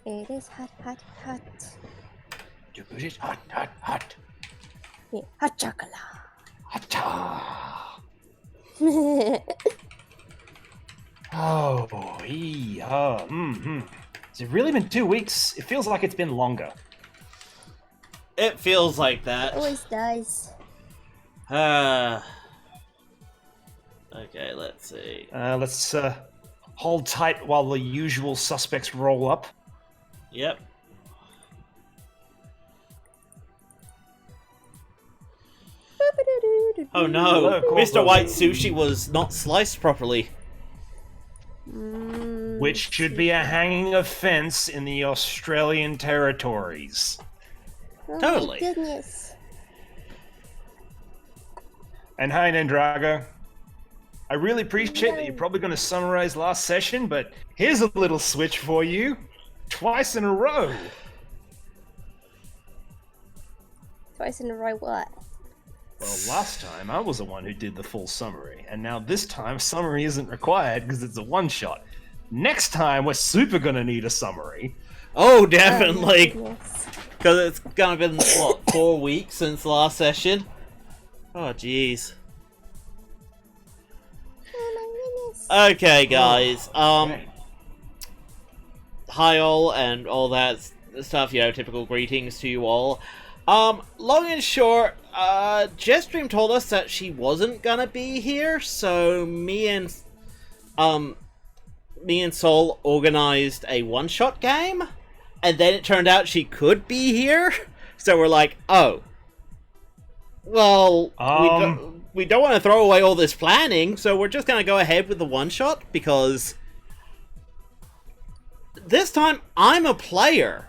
It is hot, hot, hot. Do it hot, hot, hot. Yeah, hot chocolate. Hot. Oh, Has it really been 2 weeks? It feels like it's been longer. It feels like that. Always does. Okay, let's see. Let's hold tight while the usual suspects roll up. Yep. Oh no, Mr. White Sushi was not sliced properly. Which should be a hanging offence in the Australian territories. Oh Totally. My goodness. And hi, Nendrago. I really appreciate that you're probably going to summarize last session, but here's a little switch for you. Twice in a row. Twice in a row, what? Well, last time I was the one who did the full summary, and now this time summary isn't required because it's a one-shot. Next time we're super going to need a summary. Oh, definitely. Oh, Because it's gonna been, what, 4 weeks since the last session? Oh, jeez. my goodness. Okay, guys. Okay. Hi all, and all that stuff, you know, typical greetings to you all. Long and short, Jetstream told us that she wasn't gonna be here, so me and Sol organized a one-shot game, and then it turned out she could be here, so we're like, oh. Well, we don't want to throw away all this planning, so we're just gonna go ahead with the one-shot, because this time, I'm a player.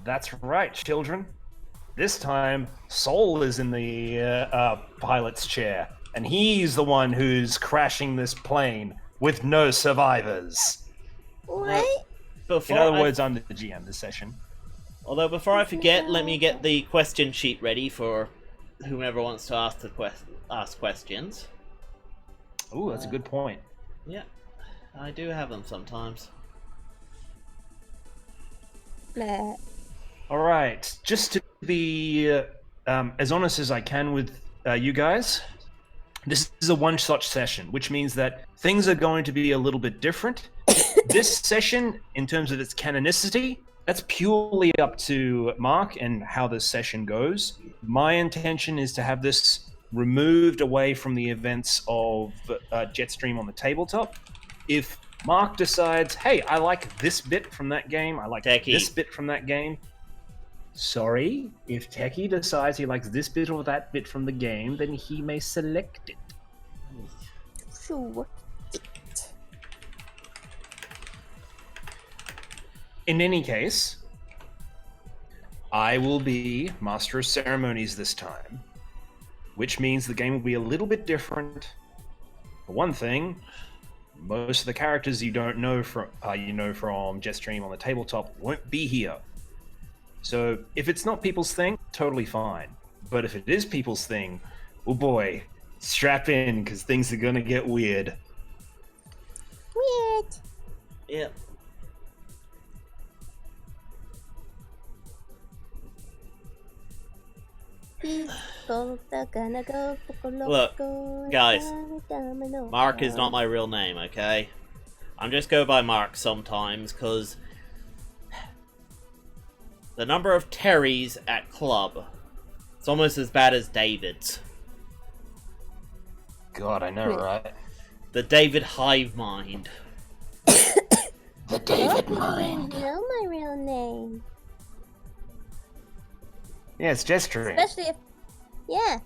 That's right, children. This time, Sol is in the pilot's chair, and he's the one who's crashing this plane with no survivors. What? Before In other words, I'm the GM this session. Although, before I forget, let me get the question sheet ready for whomever wants to ask ask questions. Ooh, that's a good point. Yeah, I do have them sometimes. Nah. All right, just to be as honest as I can with you guys, this is a one-shot session, which means that things are going to be a little bit different. This session, in terms of its canonicity, that's purely up to Mark and how this session goes. My intention is to have this removed away from the events of Jetstream on the tabletop. If Mark decides, hey, I like this bit from that game, I like this bit from that game. Sorry, if Techie decides he likes this bit or that bit from the game, then he may select it. Sure. In any case, I will be Master of Ceremonies this time, which means the game will be a little bit different. For one thing, most of the characters you don't know from from Jetstream on the tabletop won't be here. So if it's not people's thing, totally fine. But if it is people's thing, oh boy, strap in because things are gonna get weird. Weird. Yep. People are gonna go. Look, guys, Mark is not my real name, okay? I'm just go by Mark sometimes, because the number of Terrys at club, it's almost as bad as David's. God, I know, right? The David Hive Mind. The David Mind. You know my real name. Yeah, it's Jetstream. Especially if... Yeah.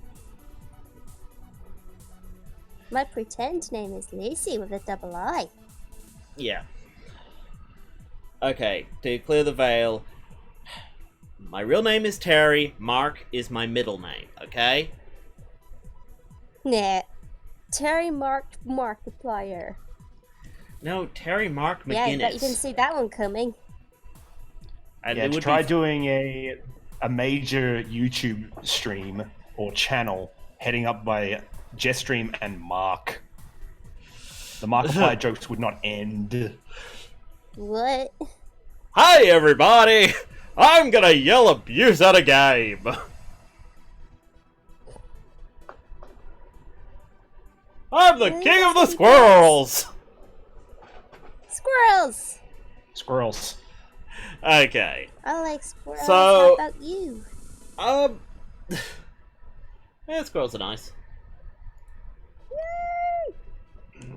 My pretend name is Lucy with a double I. Yeah. Okay, to clear the veil, my real name is Terry, Mark is my middle name, okay? Nah. Terry Mark Markiplier. No, Terry Mark McGinnis. Yeah, I bet you didn't see that one coming. And Yeah, it would try be... doing a major YouTube stream or channel heading up by Jetstream and Mark. The Markiplier jokes would not end. What? Hi, everybody! I'm gonna yell abuse at a game! I'm the king of the squirrels! Squirrels! Squirrels. Okay. I like squirrels. So- How about you? Yeah, squirrels are nice.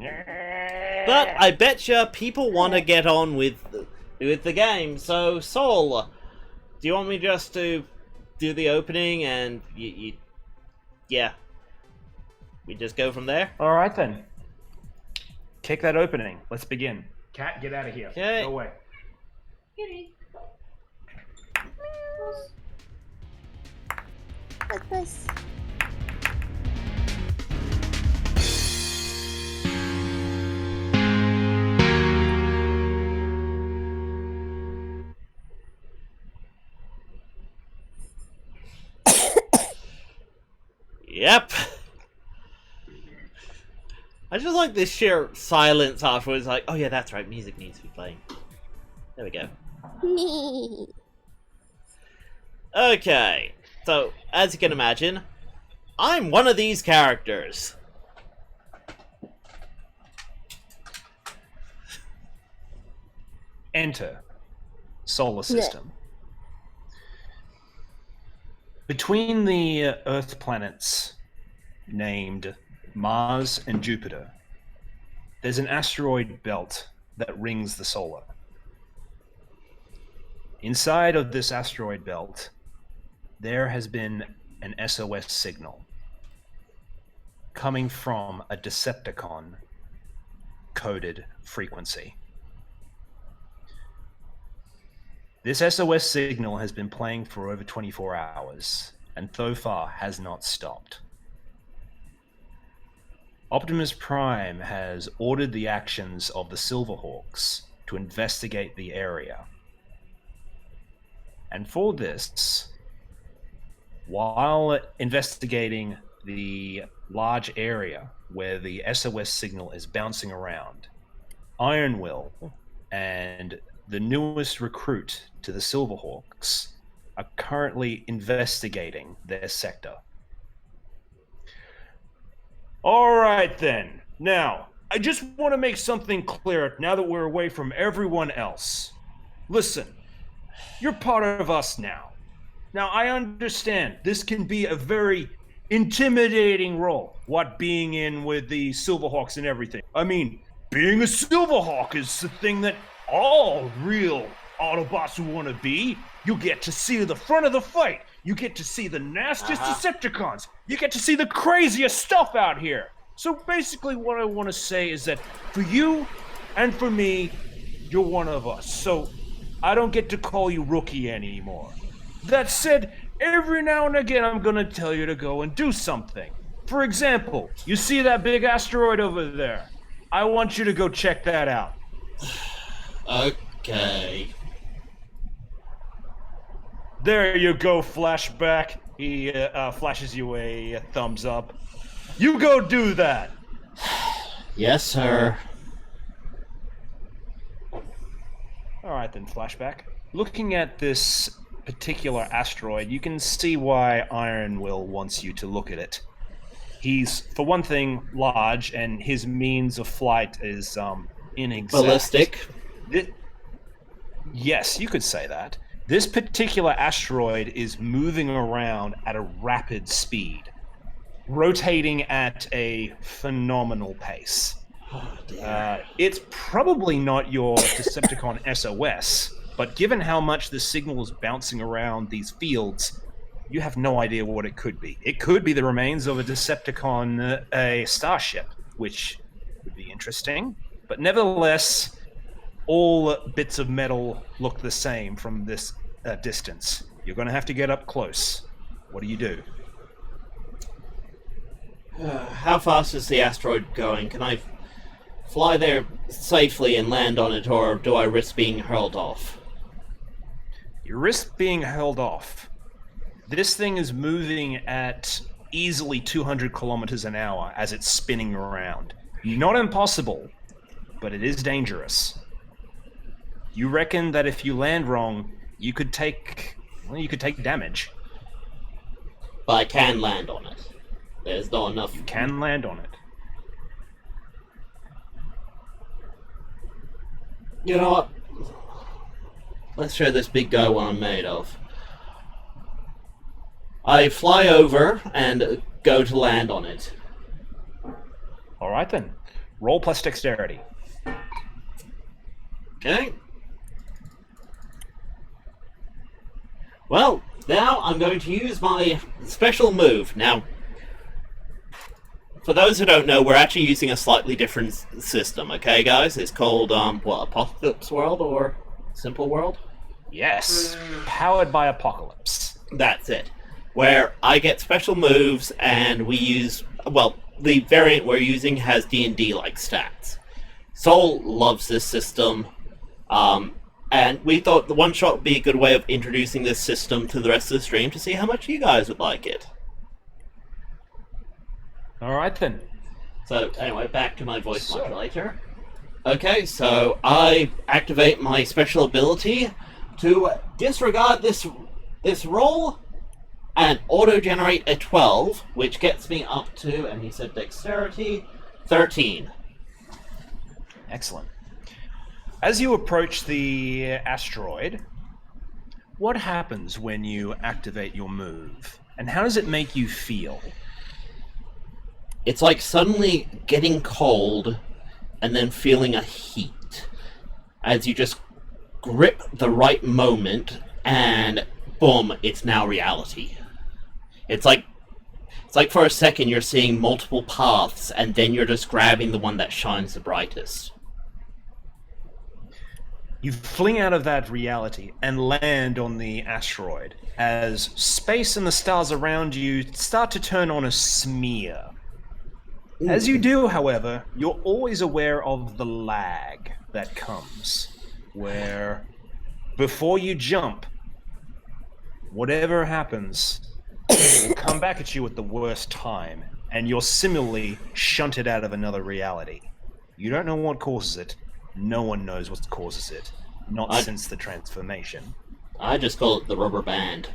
Yay! But I betcha people want to get on with the game. So, Saul, do you want me just to do the opening and yeah, we just go from there? All right then. Kick that opening. Let's begin. Cat, get out of here. Okay. Go away. What's this? Yep. I just like this sheer silence afterwards, like, oh yeah, that's right, music needs to be playing. There we go. Me. Okay, so, as you can imagine, I'm one of these characters. Enter. Solar system. Between the Earth planets named Mars and Jupiter, there's an asteroid belt that rings the solar. Inside of this asteroid belt, there has been an SOS signal coming from a Decepticon coded frequency. This SOS signal has been playing for over 24 hours, and so far has not stopped. Optimus Prime has ordered the actions of the Silverhawks to investigate the area. And for this, while investigating the large area where the SOS signal is bouncing around, Iron Will and the newest recruit to the Silverhawks are currently investigating their sector. All right then. Now, I just want to make something clear now that we're away from everyone else. Listen, you're part of us now. Now, I understand this can be a very intimidating role, what being in with the Silverhawks and everything. I mean, being a Silverhawk is the thing that all real Autobots who want to be. You get to see the front of the fight. You get to see the nastiest Decepticons. You get to see the craziest stuff out here. So basically what I want to say is that for you and for me, you're one of us. So I don't get to call you rookie anymore. That said, every now and again I'm going to tell you to go and do something. For example, you see that big asteroid over there? I want you to go check that out. Okay. There you go, flashback. He flashes you a thumbs up. You go do that. Yes, sir. All right then, flashback. Looking at this particular asteroid, you can see why Iron Will wants you to look at it. He's, for one thing, large, and his means of flight is inexact. Ballistic. Yes, you could say that. This particular asteroid is moving around at a rapid speed, rotating at a phenomenal pace. Oh, dear. It's probably not your Decepticon SOS, but given how much the signal is bouncing around these fields, you have no idea what it could be. It could be the remains of a Decepticon a starship, which would be interesting, but nevertheless, all bits of metal look the same from this distance. You're going to have to get up close. What do you do? How fast is the asteroid going? Can I fly there safely and land on it, or do I risk being hurled off? You risk being held off. This thing is moving at easily 200 kilometers an hour as it's spinning around. Not impossible, but it is dangerous. You reckon that if you land wrong, you could take damage. But I can land on it. There's not enough. You can land on it. You know what? Let's show this big guy what I'm made of. I fly over and go to land on it. All right then. Roll plus dexterity. Okay. Well, now I'm going to use my special move. Now, for those who don't know, we're actually using a slightly different system, okay, guys? It's called, Apocalypse World or Simple World? Yes. Powered by Apocalypse. That's it. Where I get special moves and we use, well, the variant we're using has D&D-like stats. Soul loves this system, and we thought the one-shot would be a good way of introducing this system to the rest of the stream to see how much you guys would like it. Alright then. So, anyway, back to my voice modulator. Okay, so I activate my special ability to disregard this roll and auto-generate a 12, which gets me up to, and he said dexterity, 13. Excellent. As you approach the asteroid, what happens when you activate your move? And how does it make you feel? It's like suddenly getting cold and then feeling a heat as you just grip the right moment and boom, it's now reality. It's like for a second you're seeing multiple paths and then you're just grabbing the one that shines the brightest. You fling out of that reality and land on the asteroid as space and the stars around you start to turn on a smear. As you do, however, you're always aware of the lag that comes, where before you jump, whatever happens will come back at you at the worst time, and you're similarly shunted out of another reality. You don't know what causes it. No one knows what causes it. Not since the transformation. I just call it the rubber band.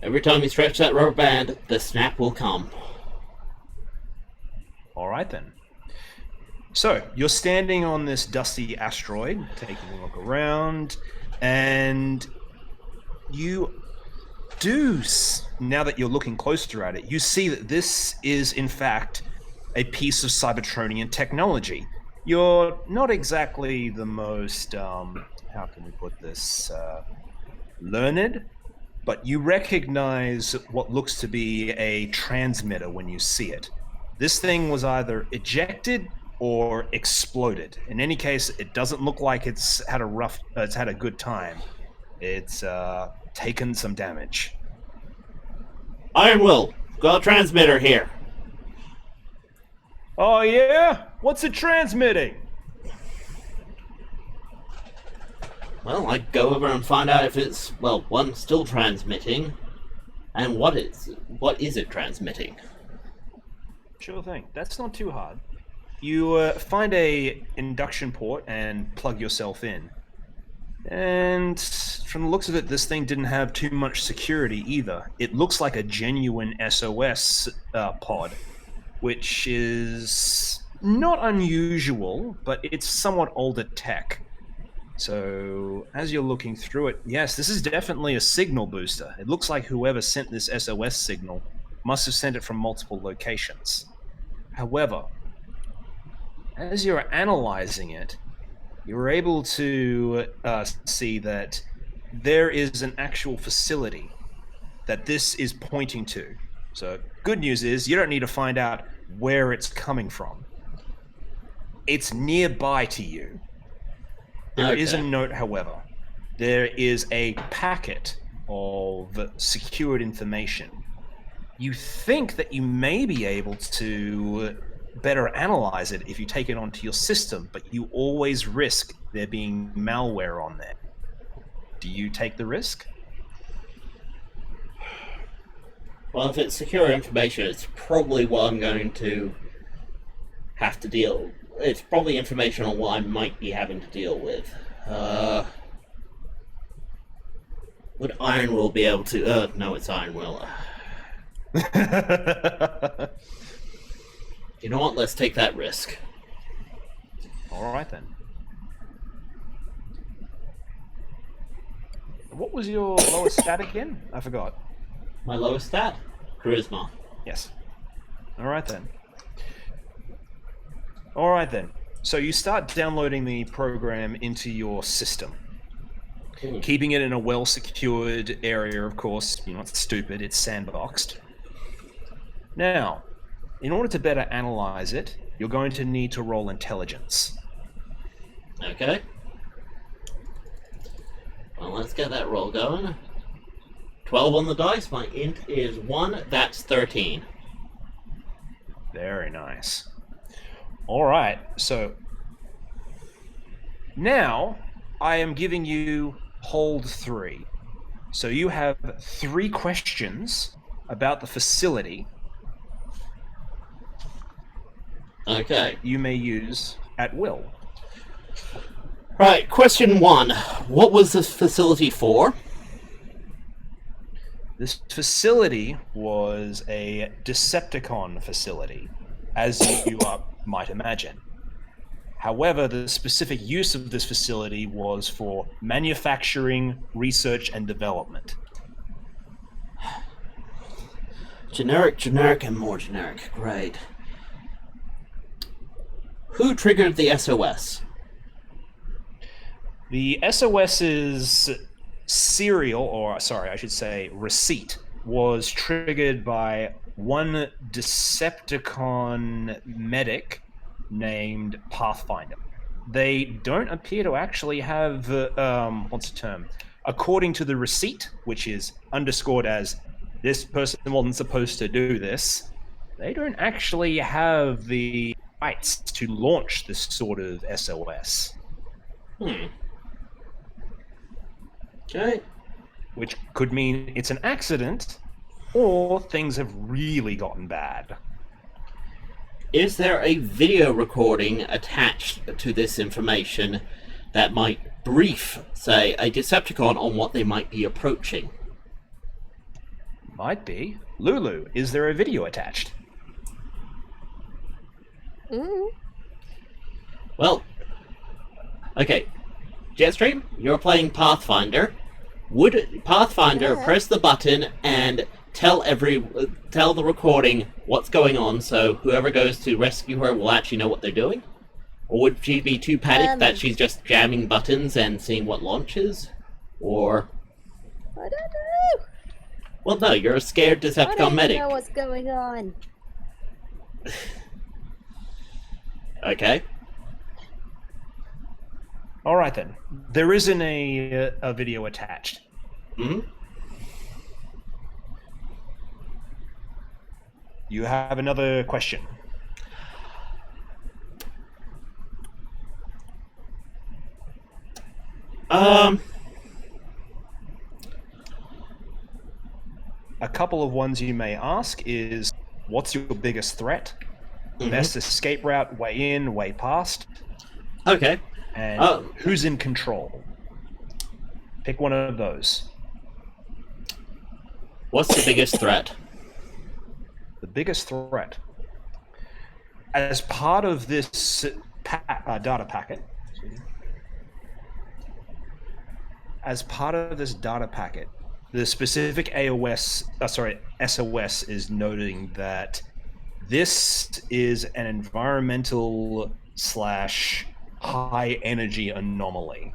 Every time you stretch that rubber band, the snap will come. Alright then. So, you're standing on this dusty asteroid, taking a look around, and you do, now that you're looking closer at it, you see that this is, in fact, a piece of Cybertronian technology. You're not exactly the most, how can we put this, learned, but you recognize what looks to be a transmitter when you see it. This thing was either ejected or exploded. In any case, it doesn't look like it's had a good time. It's taken some damage. Iron Will, got a transmitter here. Oh yeah? What's it transmitting? Well, I go over and find out if it's, well, one, still transmitting, and what is it transmitting? Sure thing. That's not too hard. You find a induction port and plug yourself in. And from the looks of it, this thing didn't have too much security either. It looks like a genuine SOS pod, which is not unusual, but it's somewhat older tech. So, as you're looking through it, yes, this is definitely a signal booster. It looks like whoever sent this SOS signal must have sent it from multiple locations. However, as you're analyzing it, you're able to see that there is an actual facility that this is pointing to. So, good news is you don't need to find out where it's coming from. It's nearby to you. There is a note, however. There is a packet of secured information. You think that you may be able to better analyze it if you take it onto your system, but you always risk there being malware on there. Do you take the risk? Well, if it's secure information, it's probably what I'm going to have to deal. It's probably information on what I might be having to deal with. Would Iron Will be able to... no, it's Iron Will. You know what? Let's take that risk. Alright then. What was your lowest stat again? I forgot. My lowest stat? Charisma. Yes. Alright then. Alright then. So you start downloading the program into your system. Keeping it in a well-secured area, of course. You're not stupid, it's sandboxed. Now, in order to better analyze it, you're going to need to roll intelligence. Okay. Well, let's get that roll going. 12 on the dice, my int is 1, that's 13. Very nice. Alright, so... Now, I am giving you hold 3. So you have 3 questions about the facility Okay. you may use at will. Right, question 1. What was this facility for? This facility was a Decepticon facility, as you might imagine. However, the specific use of this facility was for manufacturing, research, and development. Generic, generic, and more generic. Great. Who triggered the SOS? The SOS's serial, or sorry, I should say receipt, was triggered by one Decepticon medic named Pathfinder. They don't appear to actually have, what's the term? According to the receipt, which is underscored as this person wasn't supposed to do this, they don't actually have the rights to launch this sort of SOS. Okay. Which could mean it's an accident, or things have really gotten bad. Is there a video recording attached to this information that might brief, say, a Decepticon on what they might be approaching? Might be. Lulu, is there a video attached? Well, okay. Jetstream, you're playing Pathfinder. Would Pathfinder press the button and tell the recording what's going on, so whoever goes to rescue her will actually know what they're doing? Or would she be too panicked that she's just jamming buttons and seeing what launches? Or... I don't know. Well, no, you're a scared Decepticon medic. I don't know what's going on. Okay. Alright then. There isn't a video attached. You have another question. A couple of ones you may ask is, what's your biggest threat? Best escape route, way in, way past. Okay. And who's in control? Pick one of those. What's the biggest threat? The biggest threat. As part of this data packet, the specific SOS is noting that this is an environmental / high energy anomaly.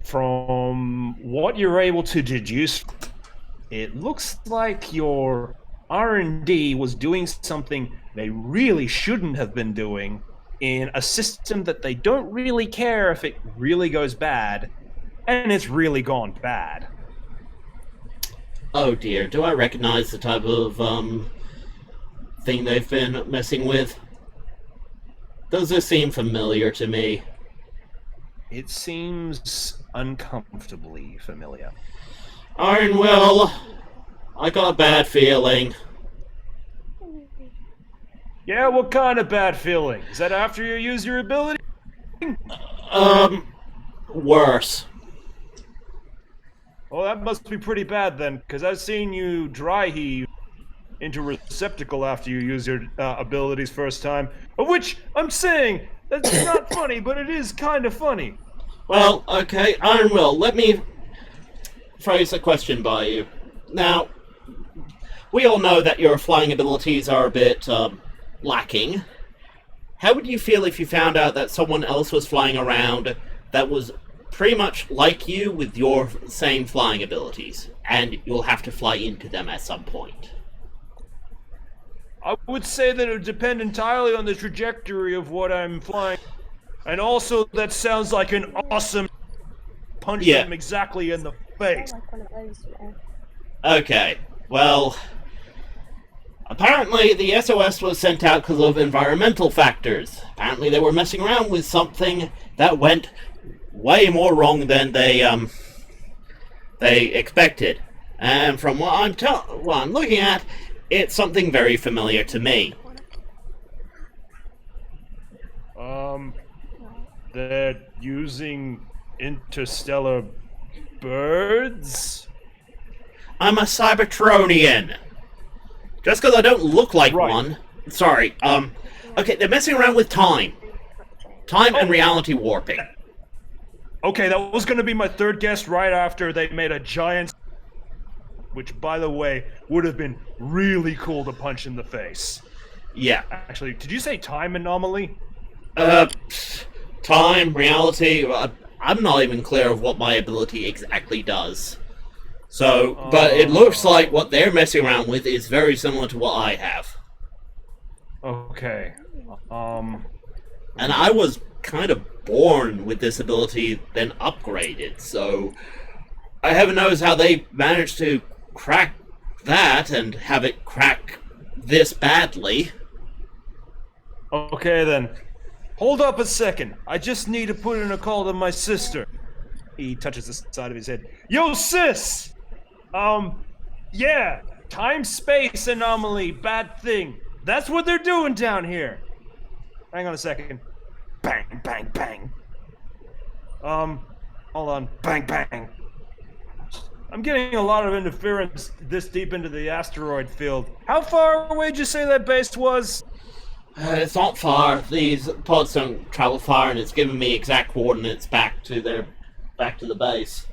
From what you're able to deduce, it looks like your R&D was doing something they really shouldn't have been doing in a system that they don't really care if it really goes bad, and it's really gone bad. Oh dear, do I recognize the type of thing they've been messing with? Does this seem familiar to me? It seems uncomfortably familiar. Iron Will, I got a bad feeling. Yeah, what kind of bad feeling? Is that after you use your ability? Worse. Oh, that must be pretty bad then, because I've seen you dry heave into a receptacle after you use your abilities first time. Of which I'm saying that's not funny, but it is kind of funny. Well, okay, Iron Will, let me phrase a question by you. Now, we all know that your flying abilities are a bit lacking. How would you feel if you found out that someone else was flying around that was pretty much like you with your same flying abilities, and you'll have to fly into them at some point? I would say that it would depend entirely on the trajectory of what I'm flying. And also, that sounds like an awesome punch them exactly in the face. I like one of those, Okay, well, apparently the SOS was sent out because of environmental factors. Apparently they were messing around with something that went way more wrong than they expected. And from what I'm looking at, it's something very familiar to me. They're using interstellar birds? I'm a Cybertronian. Just because I don't look like one. Sorry. Okay, they're messing around with time. Time and reality warping. Okay, that was going to be my third guess right after they made a giant... Which, by the way, would have been really cool to punch in the face. Yeah. Actually, did you say time anomaly? Time, reality... I'm not even clear of what my ability exactly does. So, but it looks like what they're messing around with is very similar to what I have. Okay. And I was kind of born with this ability, then upgraded, so... I haven't noticed how they managed to crack that and have it crack this badly. Okay, then. Hold up a second. I just need to put in a call to my sister. He touches the side of his head. Yo, sis! Yeah. Time-space anomaly, bad thing. That's what they're doing down here. Hang on a second. Bang, bang, bang. Hold on. Bang, bang. I'm getting a lot of interference this deep into the asteroid field. How far away did you say that base was? It's not far. These pods don't travel far, and it's giving me exact coordinates back to the base.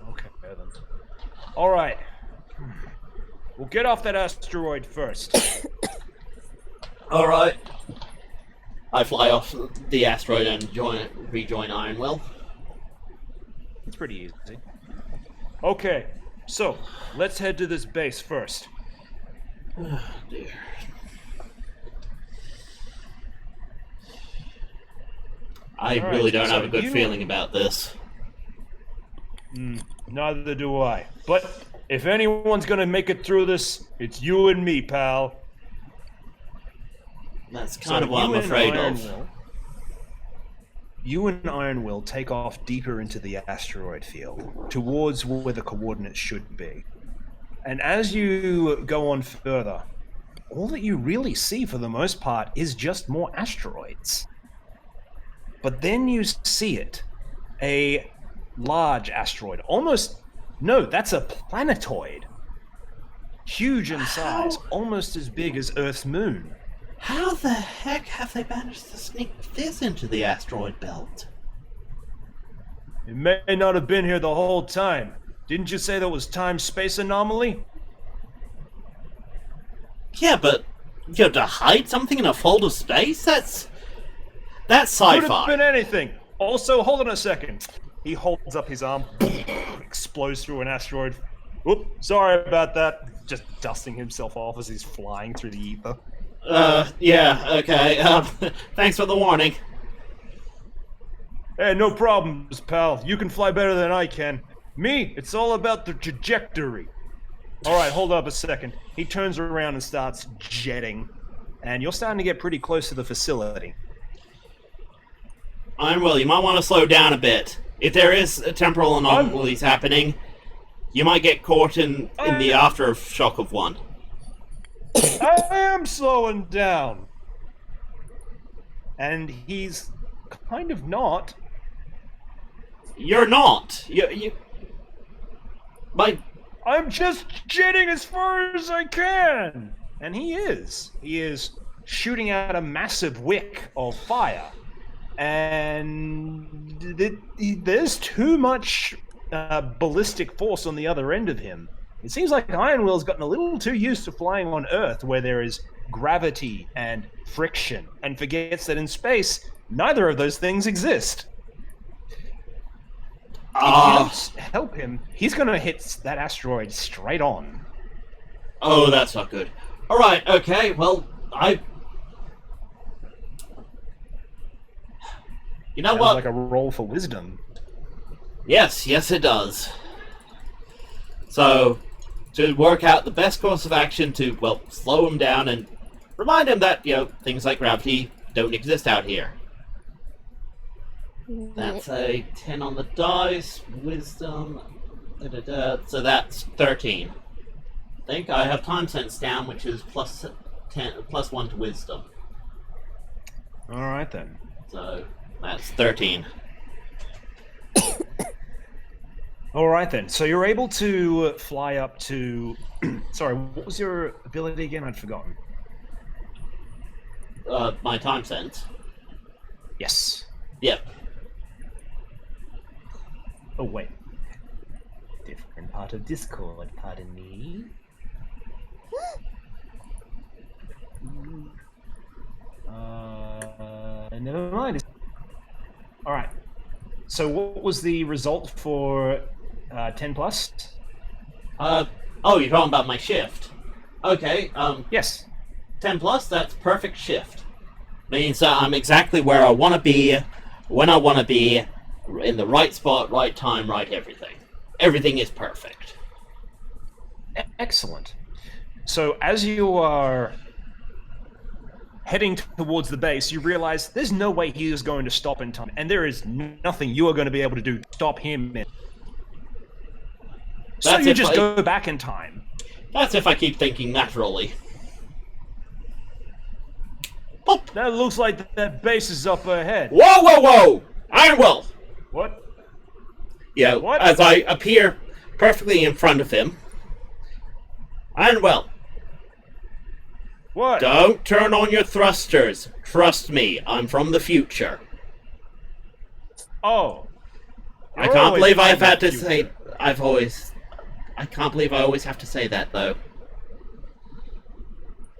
Okay, then. All right. We'll get off that asteroid first. All right. I fly off the asteroid and rejoin Ironwell. It's pretty easy. Okay, so let's head to this base first. Oh, dear. I really don't have a good feeling about this. Neither do I. But if anyone's gonna make it through this, it's you and me, pal. That's kind of what I'm afraid of. You and Ironwill take off deeper into the asteroid field, towards where the coordinates should be. And as you go on further, all that you really see for the most part is just more asteroids. But then you see it. A large asteroid. No, that's a planetoid. Huge in size, almost as big as Earth's moon. How the heck have they managed to sneak this into the asteroid belt? It may not have been here the whole time. Didn't you say that was time-space anomaly? Yeah, but to hide something in a fold of space? That's sci-fi. Could have been anything. Also, hold on a second. He holds up his arm, explodes through an asteroid. Oop, sorry about that. Just dusting himself off as he's flying through the ether. Yeah, okay. Thanks for the warning. Hey, no problems, pal. You can fly better than I can. Me, it's all about the trajectory. Alright, hold up a second. He turns around and starts jetting. And you're starting to get pretty close to the facility. Ironwill, you might want to slow down a bit. If there is temporal anomalies happening, you might get caught in the aftershock of one. I am slowing down. And he's kind of not. You're not. I'm just jetting as far as I can! And he is. He is shooting out a massive wick of fire. And there's too much ballistic force on the other end of him. It seems like Ironwill's gotten a little too used to flying on Earth, where there is gravity and friction, and forgets that in space, neither of those things exist. If you don't help him, he's gonna hit that asteroid straight on. Oh, that's not good. Alright, okay, well, You know Sounds what? like a roll for wisdom. Yes, it does. So, to work out the best course of action to, well, slow him down and remind him that, things like gravity don't exist out here. That's a 10 on the dice, wisdom, so that's 13. I think I have time sense down, which is plus 1 to wisdom. Alright then. So, that's 13. Alright then, so you're able to fly up to... Sorry, what was your ability again? I'd forgotten. My time sense. Yes. Yep. Oh wait. Different part of Discord, pardon me. Never mind. Alright. So what was the result for 10 plus? Oh, you're talking about my shift. Okay, Yes. 10 plus, that's perfect shift. Means that I'm exactly where I want to be, when I want to be, in the right spot, right time, right everything. Everything is perfect. Excellent. So as you are heading towards the base, you realize there's no way he is going to stop in time, and there is nothing you are going to be able to do to stop him. So That's you if just I- go back in time. That's if I keep thinking naturally. That looks like that base is up ahead. Whoa! Ironwell! What? Yeah, What? as I appear perfectly in front of him. Ironwell, What? don't turn on your thrusters. Trust me, I'm from the future. Oh. I You're can't always believe from I've the had to future. say... I can't believe I always have to say that, though.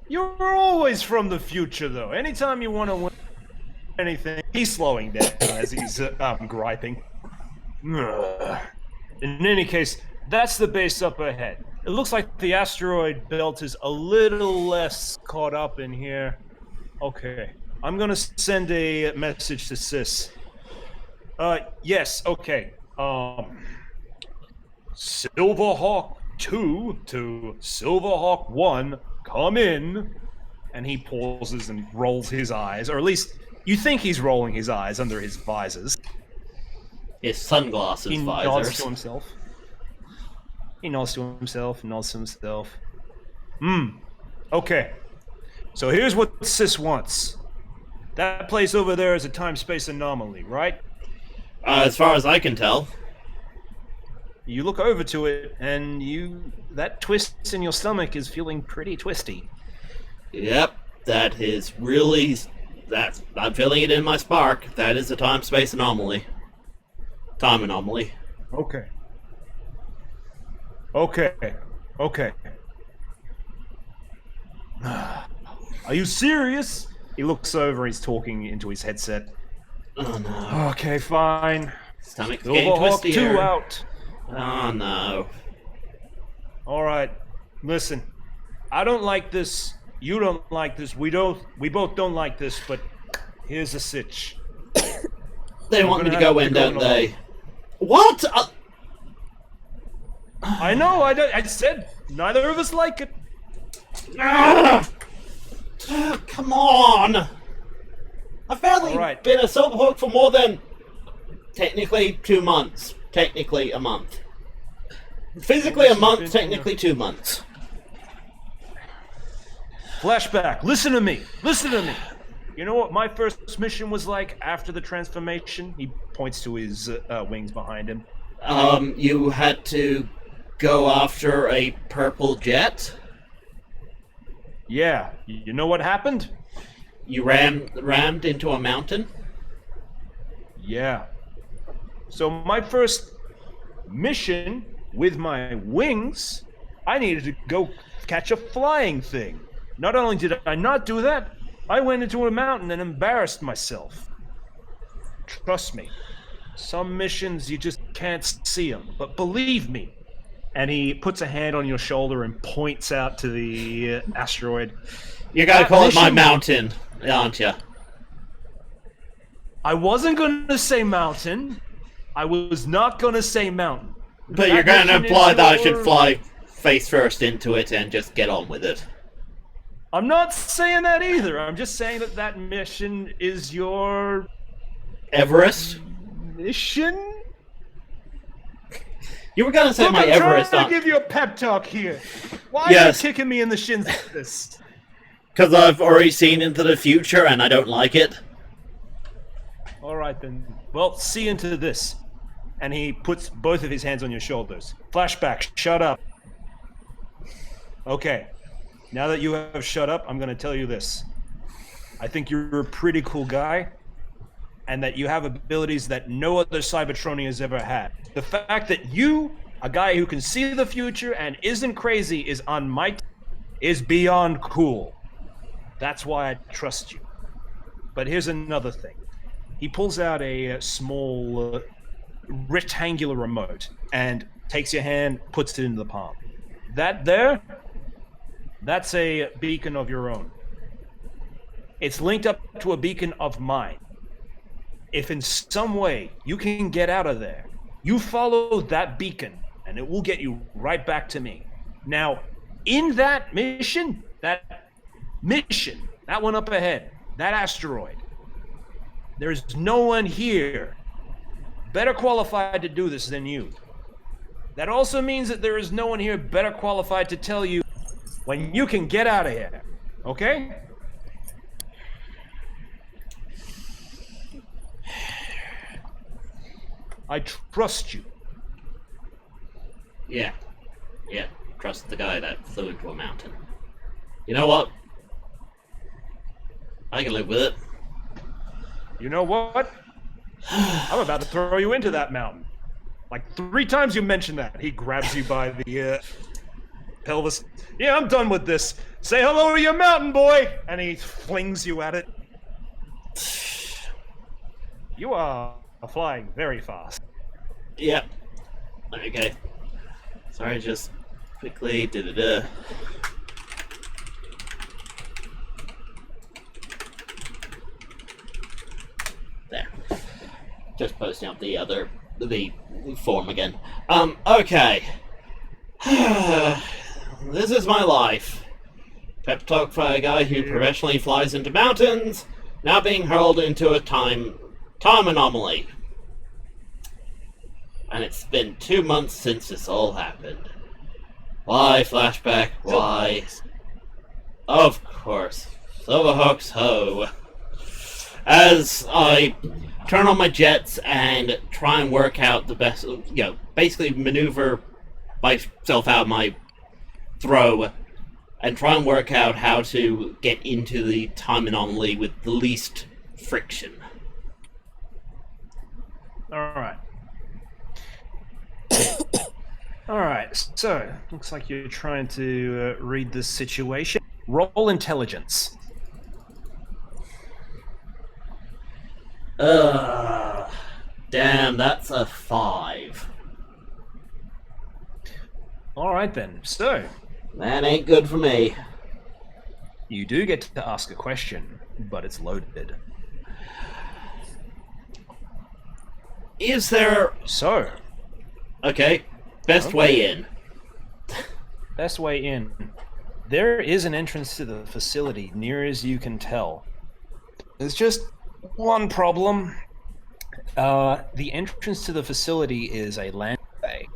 You're always from the future, though. Anytime you want to win anything, he's slowing down as he's griping. Ugh. In any case, that's the base up ahead. It looks like the asteroid belt is a little less caught up in here. Okay, I'm gonna send a message to Sis. Yes, okay. Silverhawk 2 to Silverhawk 1, come in. And he pauses and rolls his eyes, or at least you think he's rolling his eyes under his visors. His sunglasses He nods visors. to himself. He nods to himself. Okay. So here's what Sis wants. That place over there is a time-space anomaly, right? As far as I can tell. You look over to it, and that twist in your stomach is feeling pretty twisty. Yep, that is really... I'm feeling it in my spark. That is a time-space anomaly. Time anomaly. Okay. Are you serious? He looks over, he's talking into his headset. Oh no. Okay, fine. Stomach's getting Silverhawk 2 twistier. out. Oh no. Alright, listen. I don't like this. You don't like this. We both don't like this, but here's a sitch. They We're want me to gonna go have in, to go don't along. they? What? I know, I said neither of us like it. Ah! Come on! I've barely Alright. been a Silverhawk for more than technically 2 months. Technically a month. Physically a month, technically 2 months. Flashback, listen to me. You know what my first mission was like after the transformation? He points to his wings behind him. You had to go after a purple jet? Yeah, you know what happened? You rammed into a mountain? Yeah. So my first mission with my wings, I needed to go catch a flying thing. Not only did I not do that, I went into a mountain and embarrassed myself. Trust me, some missions you just can't see them, but believe me. And he puts a hand on your shoulder and points out to the asteroid. You gotta call it my mountain, aren't you? I wasn't gonna say mountain. I was not gonna say mountain. But you're gonna imply that I should fly face first into it and just get on with it. I'm not saying that either. I'm just saying that that mission is your... Everest? Mission? You were gonna say Look, my I'm Everest. trying to give you a pep talk here. Why Yes. are you kicking me in the shins like this? Because I've already seen into the future and I don't like it. All right then. Well, see into this. And he puts both of his hands on your shoulders. Flashback, shut up. Okay. Now that you have shut up, I'm going to tell you this. I think you're a pretty cool guy, and that you have abilities that no other Cybertronian has ever had. The fact that you, a guy who can see the future and isn't crazy, is on my team is beyond cool. That's why I trust you. But here's another thing. He pulls out a small rectangular remote and takes your hand, puts it into the palm. That there, that's a beacon of your own. It's linked up to a beacon of mine. If in some way you can get out of there, you follow that beacon and it will get you right back to me. Now, in that mission, that one up ahead, that asteroid, there's no one here better qualified to do this than you. That also means that there is no one here better qualified to tell you when you can get out of here. Okay? I trust you. Yeah. Trust the guy that flew into a mountain. You know what? I can live with it. You know what? I'm about to throw you into that mountain. Like 3 times you mentioned that. He grabs you by the pelvis. Yeah, I'm done with this. Say hello to your mountain, boy! And he flings you at it. You are flying very fast. Yep. Okay. Sorry, just quickly. There. Just posting up the form again. Okay. This is my life. Pep talk for a guy who professionally flies into mountains, now being hurled into a time anomaly. And it's been 2 months since this all happened. Why, flashback, why? Of course. Silverhawks ho. As I turn on my jets and try and work out the best, basically maneuver myself out of my throw and try and work out how to get into the time anomaly with the least friction. Alright. Alright, so, looks like you're trying to read this situation. Roll intelligence. Damn, that's a 5. Alright then, so, That ain't good for me. you do get to ask a question, but it's loaded. Is there... So, Okay, best way in. best way in. There is an entrance to the facility, near as you can tell. There's just one problem. The entrance to the facility is a landing bay.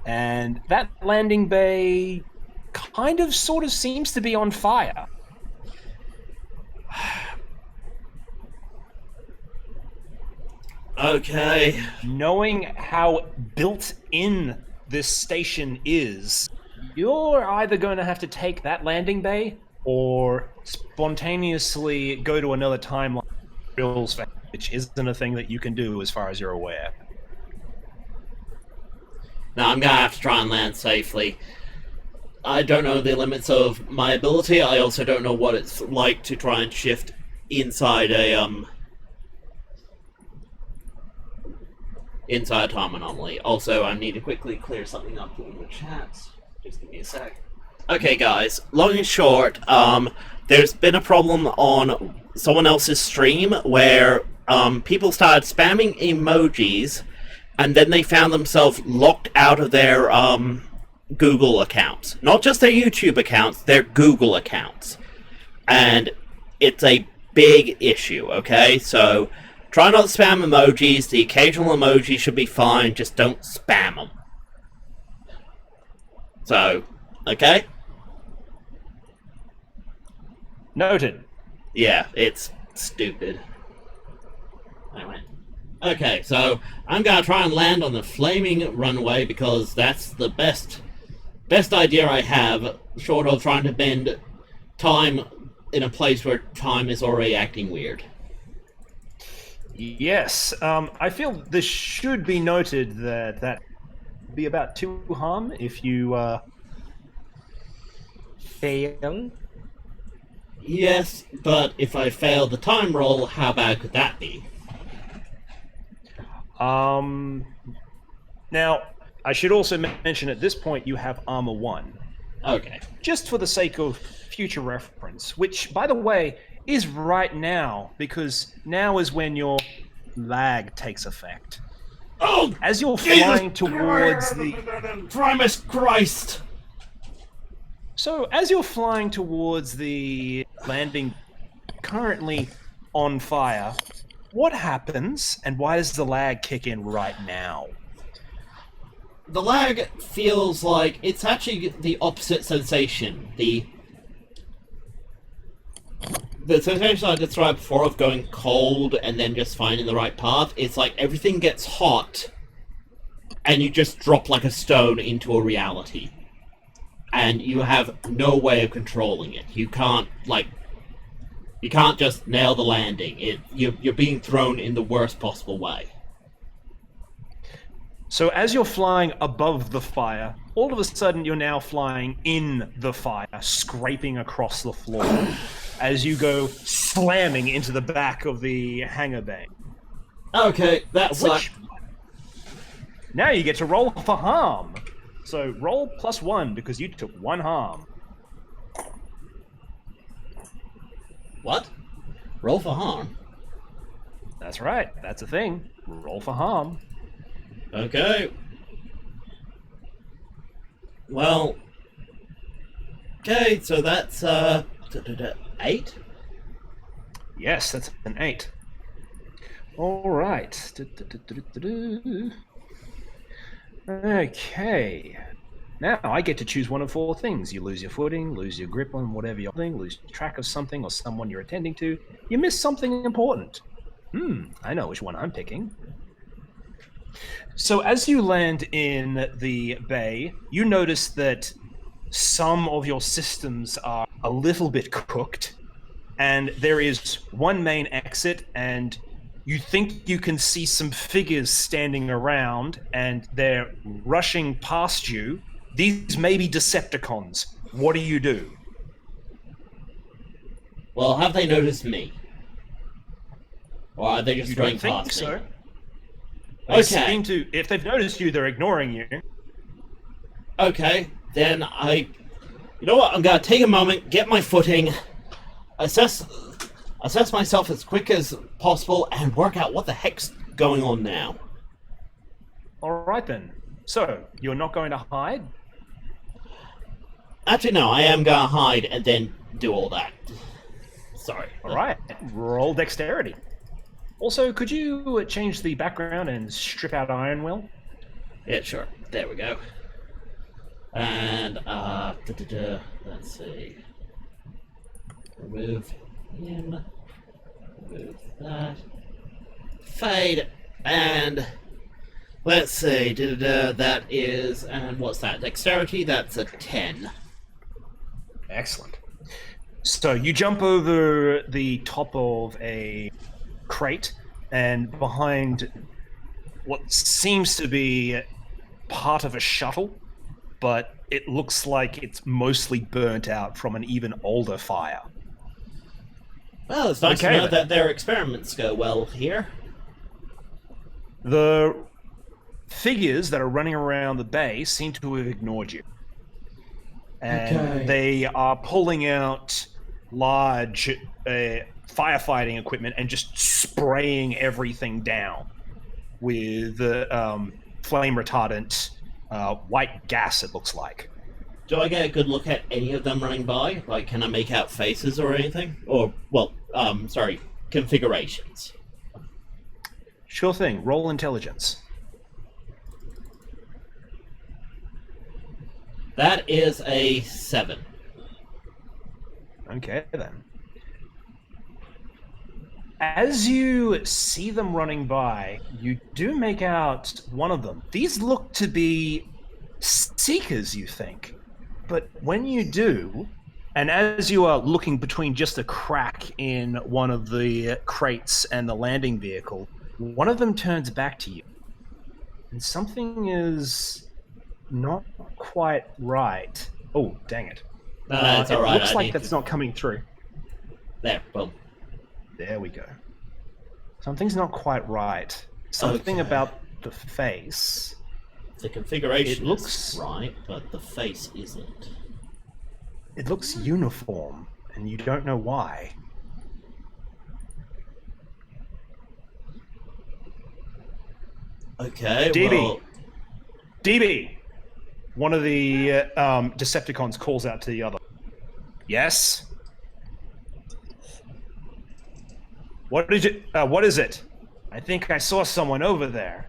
And that landing bay kind of sort of seems to be on fire. Okay. Knowing how built in this station is, you're either going to have to take that landing bay or spontaneously go to another timeline, which isn't a thing that you can do as far as you're aware. Now I'm gonna have to try and land safely. I don't know the limits of my ability. I also don't know what it's like to try and shift inside a time anomaly. Also, I need to quickly clear something up in the chat. Just give me a sec. Okay, guys. Long and short, there's been a problem on someone else's stream where people started spamming emojis, and then they found themselves locked out of their Google accounts. Not just their YouTube accounts, their Google accounts. And it's a big issue, okay? So try not to spam emojis. The occasional emoji should be fine, just don't spam them. So, okay? Noted. Yeah, it's stupid. Anyway. Okay, so I'm gonna try and land on the flaming runway because that's the best idea I have, short of trying to bend time in a place where time is already acting weird. Yes, I feel this should be noted that be about 2 harm if you fail. Yes, but if I fail the time roll, how bad could that be? Now, I should also mention at this point you have armor 1. Okay. Just for the sake of future reference, which, by the way, is right now, because now is when your lag takes effect. Oh! As you're Jesus flying towards the... Primus Christ! So, as you're flying towards the landing currently on fire, what happens, and why does the lag kick in right now? The lag feels like it's actually the opposite sensation. The sensation I described before of going cold and then just finding the right path, it's like everything gets hot and you just drop like a stone into a reality. And you have no way of controlling it. You can't just nail the landing. You're being thrown in the worst possible way. So as you're flying above the fire, all of a sudden you're now flying in the fire, scraping across the floor as you go slamming into the back of the hangar bay. Okay, that's Which, now you get to roll for harm. So roll +1 because you took 1 harm. What? Roll for harm? That's right, that's a thing. Roll for harm. Okay. Well. Okay, so that's 8? Yes, that's an 8. All right. Okay. Now I get to choose one of 4 things. You lose your footing, lose your grip on whatever you're doing, lose track of something or someone you're attending to. You miss something important. I know which one I'm picking. So as you land in the bay, you notice that some of your systems are a little bit cooked, and there is one main exit, and you think you can see some figures standing around, and they're rushing past you. These may be Decepticons. What do you do? Well, have they noticed me? Or are they just You going don't think past so? me? They Okay. seem to, if they've noticed you, they're ignoring you. Okay, then you know what? I'm gonna take a moment, get my footing, assess myself as quick as possible, and work out what the heck's going on now. All right then. So you're not going to hide? Actually, no. I am gonna hide and then do all that. Sorry. All right. Roll dexterity. Also, could you change the background and strip out Iron Will? Yeah, sure. There we go. And let's see. Remove him. Remove that. Fade and Let's see. That is, and what's that? Dexterity. That's a 10. Excellent. So you jump over the top of a crate, and behind what seems to be part of a shuttle, but it looks like it's mostly burnt out from an even older fire. Well, it's nice to know that their experiments go well here. The figures that are running around the bay seem to have ignored you. And they are pulling out large firefighting equipment and just spraying everything down with flame retardant white gas, it looks like. Do I get a good look at any of them running by? Like, can I make out faces or anything? Or, well, configurations. Sure thing. Roll intelligence. That is a 7. Okay, then. As you see them running by, you do make out one of them. These look to be seekers, you think. But when you do, and as you are looking between just a crack in one of the crates and the landing vehicle, one of them turns back to you. And something is not quite right. Oh, dang it. No, it's all right. It looks like that's not coming through. There, boom. There we go. Something's not quite right. Something about the face. The configuration looks is right, but the face isn't. It looks uniform, and you don't know why. Okay, DB! well... DB! One of the Decepticons calls out to the other. Yes? What is it? I think I saw someone over there.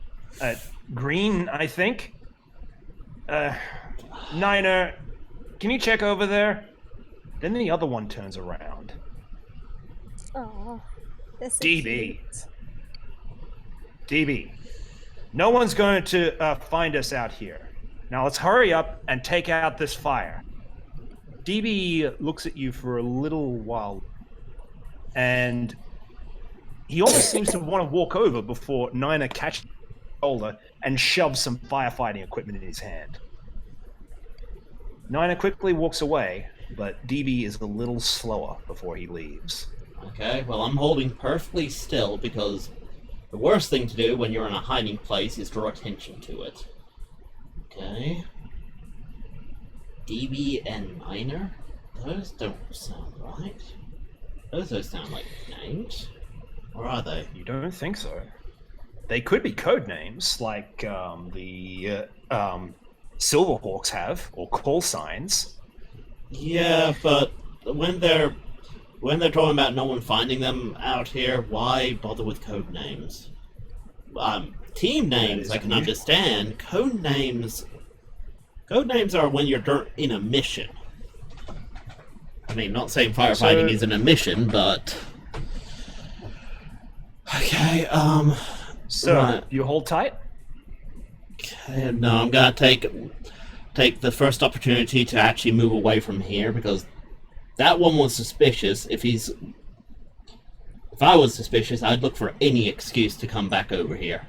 Green, I think? Niner, can you check over there? Then the other one turns around. Oh, this is DB. cute. DB, no one's going to find us out here. Now let's hurry up and take out this fire. DB looks at you for a little while, and he almost seems to want to walk over before Niner catches his shoulder and shoves some firefighting equipment in his hand. Niner quickly walks away, but DB is a little slower before he leaves. Okay, well, I'm holding perfectly still because the worst thing to do when you're in a hiding place is draw attention to it. Okay. DB and Niner? Those don't sound right. Those don't sound like names. Or are they? You don't think so? They could be code names, like the Silverhawks have, or call signs. Yeah, but when they're talking about no one finding them out here, why bother with code names? Team names I can understand. Code names are when you're in a mission. I mean, not saying firefighting isn't a mission, but okay. So right. you hold tight. Okay, no, I'm gonna take the first opportunity to actually move away from here because that one was suspicious. If I was suspicious, I'd look for any excuse to come back over here.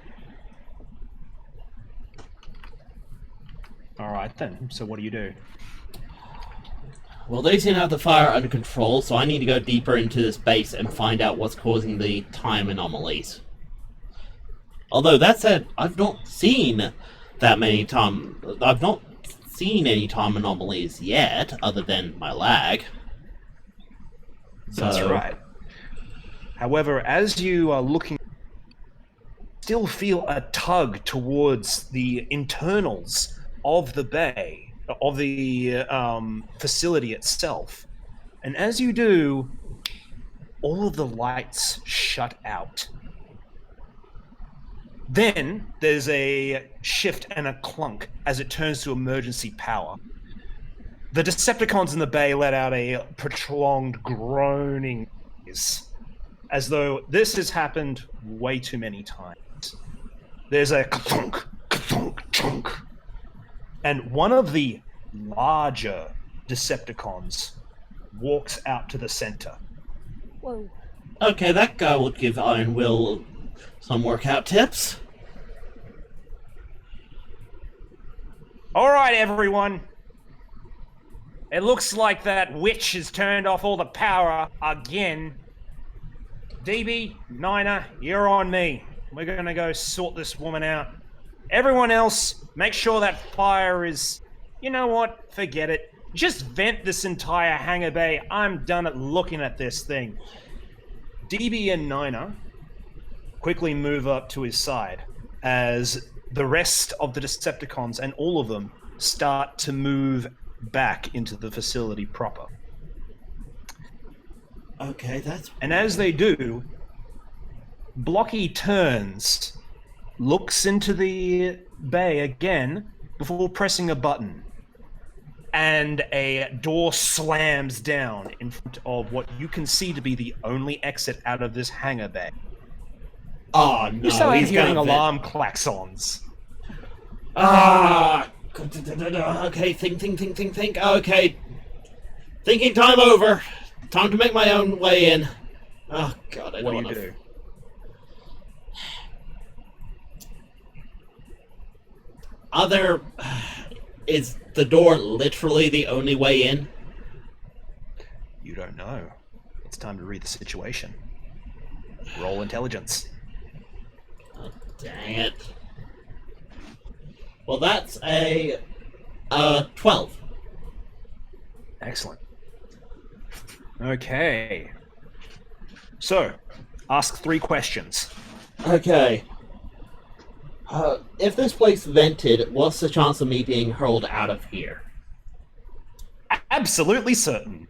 All right then. So what do you do? Well, they seem to have the fire under control, so I need to go deeper into this base and find out what's causing the time anomalies. Although that said, I've not seen any time anomalies yet, other than my lag. That's right. However, as you are looking, still feel a tug towards the internals of the bay, of the facility itself. And as you do, all of the lights shut out. Then there's a shift and a clunk as it turns to emergency power. The Decepticons in the bay let out a prolonged groaning noise, as though this has happened way too many times. There's a clunk, thunk, chunk. And one of the larger Decepticons walks out to the center. Whoa. Okay, that guy will give Iron Will some workout tips. All right, everyone. It looks like that witch has turned off all the power again. DB, Nina, you're on me. We're gonna go sort this woman out. Everyone else, make sure that fire is... You know what? Forget it. Just vent this entire hangar bay. I'm done at looking at this thing. DB and Nina quickly move up to his side as the rest of the Decepticons, and all of them, start to move back into the facility proper. Okay, that's... And as they do, Blocky turns, looks into the bay again before pressing a button, and a door slams down in front of what you can see to be the only exit out of this hangar bay. Oh, no, You start he's hearing gonna alarm klaxons. Ah! Okay, think. Okay. Thinking time over. Time to make my own way in. Oh, God, I don't want to... What do you do? Is the door literally the only way in? You don't know. It's time to read the situation. Roll intelligence. Oh, dang it. Well, that's a 12. Excellent. Okay. So, ask 3 questions. Okay. If this place vented, what's the chance of me being hurled out of here? Absolutely certain.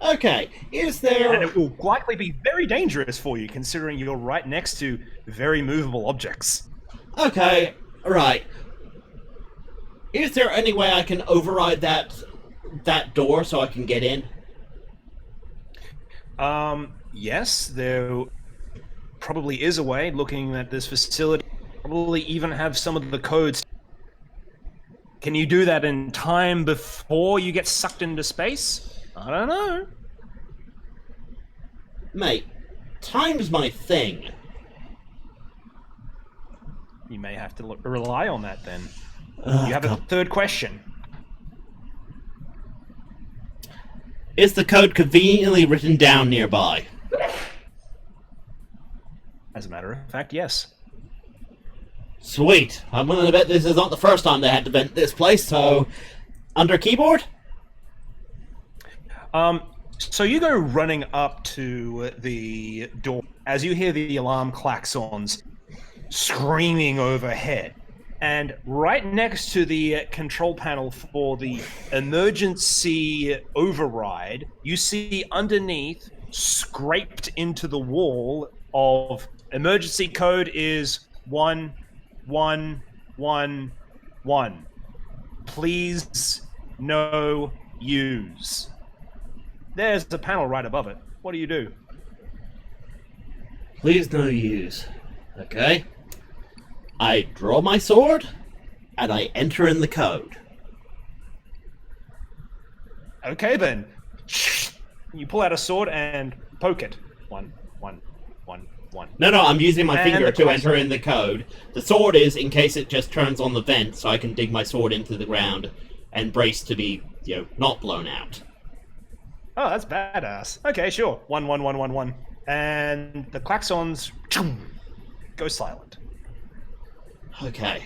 Okay, is there... And it will likely be very dangerous for you, considering you're right next to very movable objects. Okay, right. Is there any way I can override that door so I can get in? Yes, there probably is a way, looking at this facility. Probably even have some of the codes. Can you do that in time before you get sucked into space? I don't know. Mate, time's my thing. You may have to rely on that then. Oh, You have a God. 3rd question. Is the code conveniently written down nearby? As a matter of fact, yes. Sweet. I'm willing to bet this is not the first time they had to vent this place, so... Under keyboard? So you go running up to the door as you hear the alarm klaxons screaming overhead. And right next to the control panel for the emergency override, you see underneath, scraped into the wall of emergency code is 1111. Please no use. There's the panel right above it. What do you do? Please no use. Okay. I draw my sword, and I enter in the code. Okay then. You pull out a sword and poke it. 1, 1, 1, 1. No, I'm using my And finger the to question- enter in the code. The sword is in case it just turns on the vent, so I can dig my sword into the ground and brace to be, not blown out. Oh, that's badass. Okay, sure. 1, 1, 1, 1, 1. And the klaxons go silent. Okay.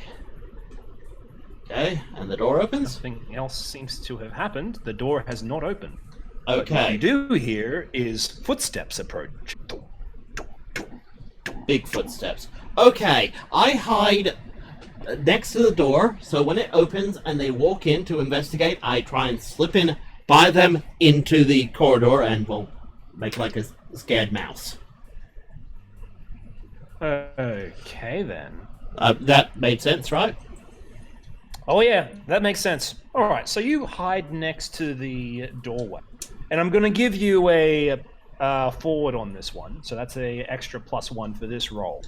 Okay, and the door opens? Nothing else seems to have happened. The door has not opened. But what Okay. you do hear is footsteps approach. Big footsteps. Okay, I hide next to the door, so when it opens and they walk in to investigate, I try and slip in by them into the corridor and, make like a scared mouse. Okay then. That made sense, right? Oh yeah, that makes sense. All right, so you hide next to the doorway, and I'm going to give you a forward on this one. So that's a extra +1 for this roll.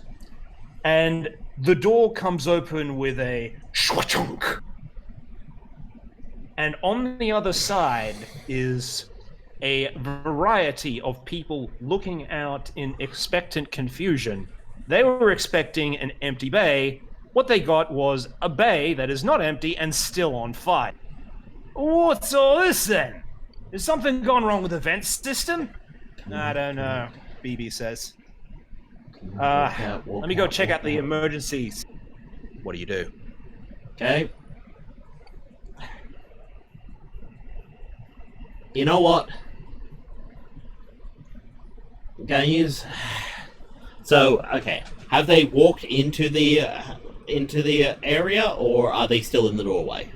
and the door comes open with a shwachunk. And on the other side is a variety of people looking out in expectant confusion. They were expecting an empty bay. What they got was a bay that is not empty and still on fire. What's all this then? Is something gone wrong with the vent system? I don't know, BB says. Let me go check out the emergencies. What do you do? Okay. You know what? I'm gonna use. So, okay. Have they walked into the area, or are they still in the doorway?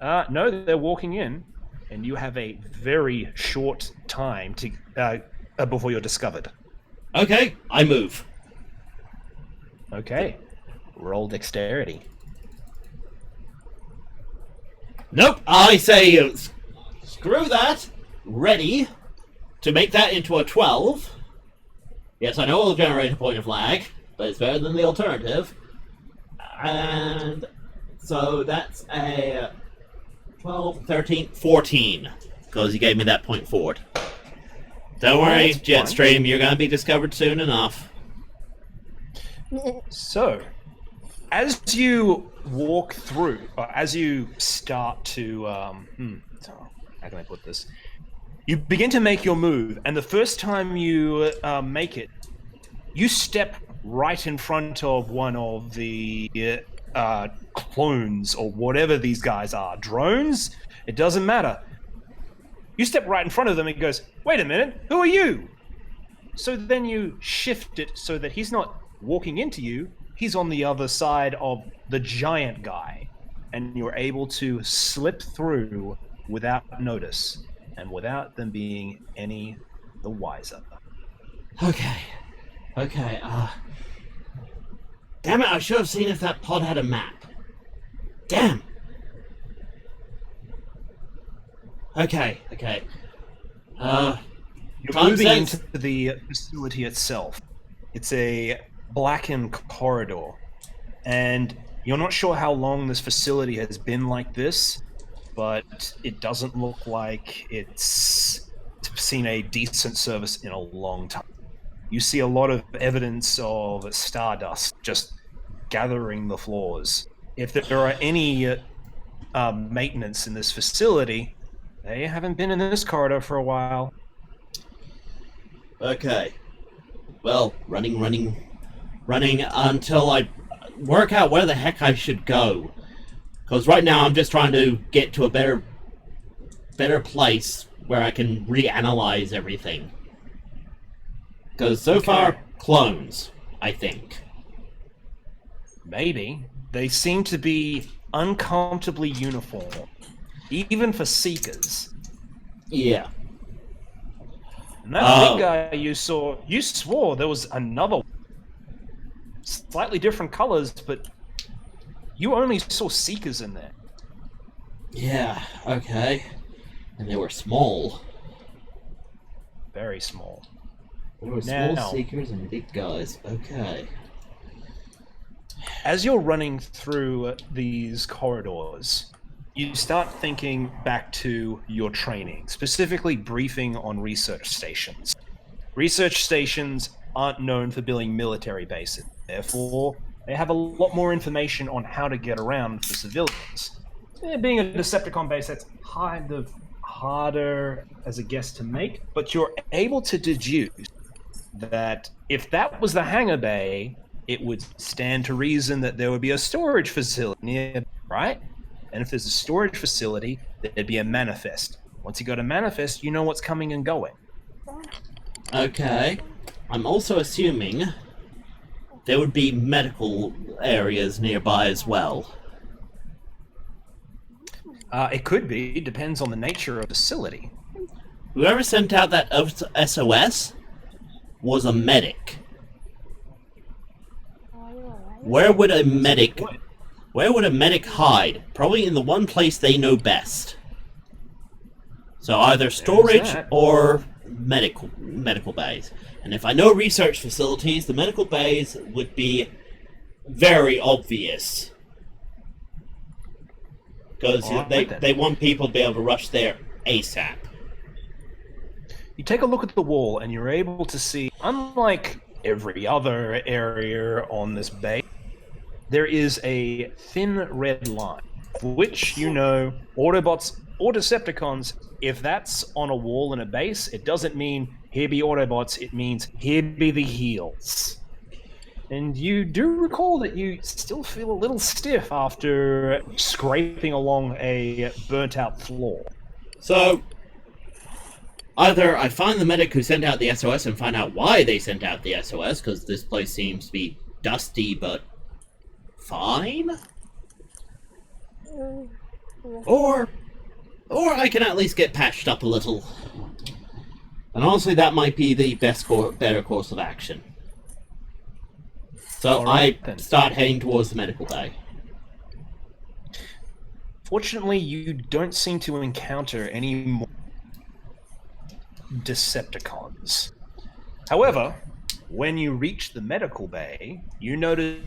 No, they're walking in, and you have a very short time to before you're discovered. Okay, I move. Okay. Roll dexterity. Nope, I say screw that. Ready to make that into a 12. Yes, I know it'll generate a point of lag, but it's better than the alternative. And so that's a 12, 13, 14. Because you gave me that point forward. Don't worry, Jetstream, you're going to be discovered soon enough. So, as you walk through, or as you start to, how can I put this? You begin to make your move, and the first time you make it, you step right in front of one of the clones, or whatever these guys are. Drones? It doesn't matter. You step right in front of them and he goes, wait a minute, who are you? So then you shift it so that he's not walking into you, he's on the other side of the giant guy. And you're able to slip through without notice and without them being any the wiser. Okay. Damn it, I should have seen if that pod had a map. Damn. Okay. You're moving into the facility itself. It's a blackened corridor, and you're not sure how long this facility has been like this, but it doesn't look like it's seen a decent service in a long time. You see a lot of evidence of stardust just gathering the floors. If there are any maintenance in this facility, they haven't been in this corridor for a while. Okay. Well, running until I work out where the heck I should go. Because right now I'm just trying to get to a better place where I can reanalyze everything. Because so far, clones, I think. Maybe. They seem to be uncomfortably uniform. Even for Seekers. Yeah. And that big guy you saw, you swore there was another one. Slightly different colors, but you only saw Seekers in there. Yeah, okay. And they were small. Very small. There were small Seekers and big guys. Okay. As you're running through these corridors, you start thinking back to your training, specifically briefing on research stations. Research stations aren't known for building military bases. Therefore, they have a lot more information on how to get around for civilians. Being a Decepticon base, that's kind of harder as a guess to make, but you're able to deduce that if that was the hangar bay, it would stand to reason that there would be a storage facility near, right? And if there's a storage facility, there'd be a manifest. Once you go to manifest, you know what's coming and going. Okay. I'm also assuming there would be medical areas nearby as well. It could be. It depends on the nature of the facility. Whoever sent out that SOS was a medic. Where would a medic hide? Probably in the one place they know best. So either storage or medical bays. And if I know research facilities, the medical bays would be very obvious. Because they want people to be able to rush there ASAP. You take a look at the wall, and you're able to see, unlike every other area on this bay, there is a thin red line, which, you know, Autobots or Decepticons, if that's on a wall in a base, it doesn't mean here be Autobots, it means here be the heels. And you do recall that you still feel a little stiff after scraping along a burnt-out floor. So, either I find the medic who sent out the SOS and find out why they sent out the SOS, because this place seems to be dusty but fine, or I can at least get patched up a little. And honestly, that might be the better course of action. So Alright, I then. start heading towards the medical bay. Fortunately, you don't seem to encounter any more Decepticons. However, when you reach the medical bay, you notice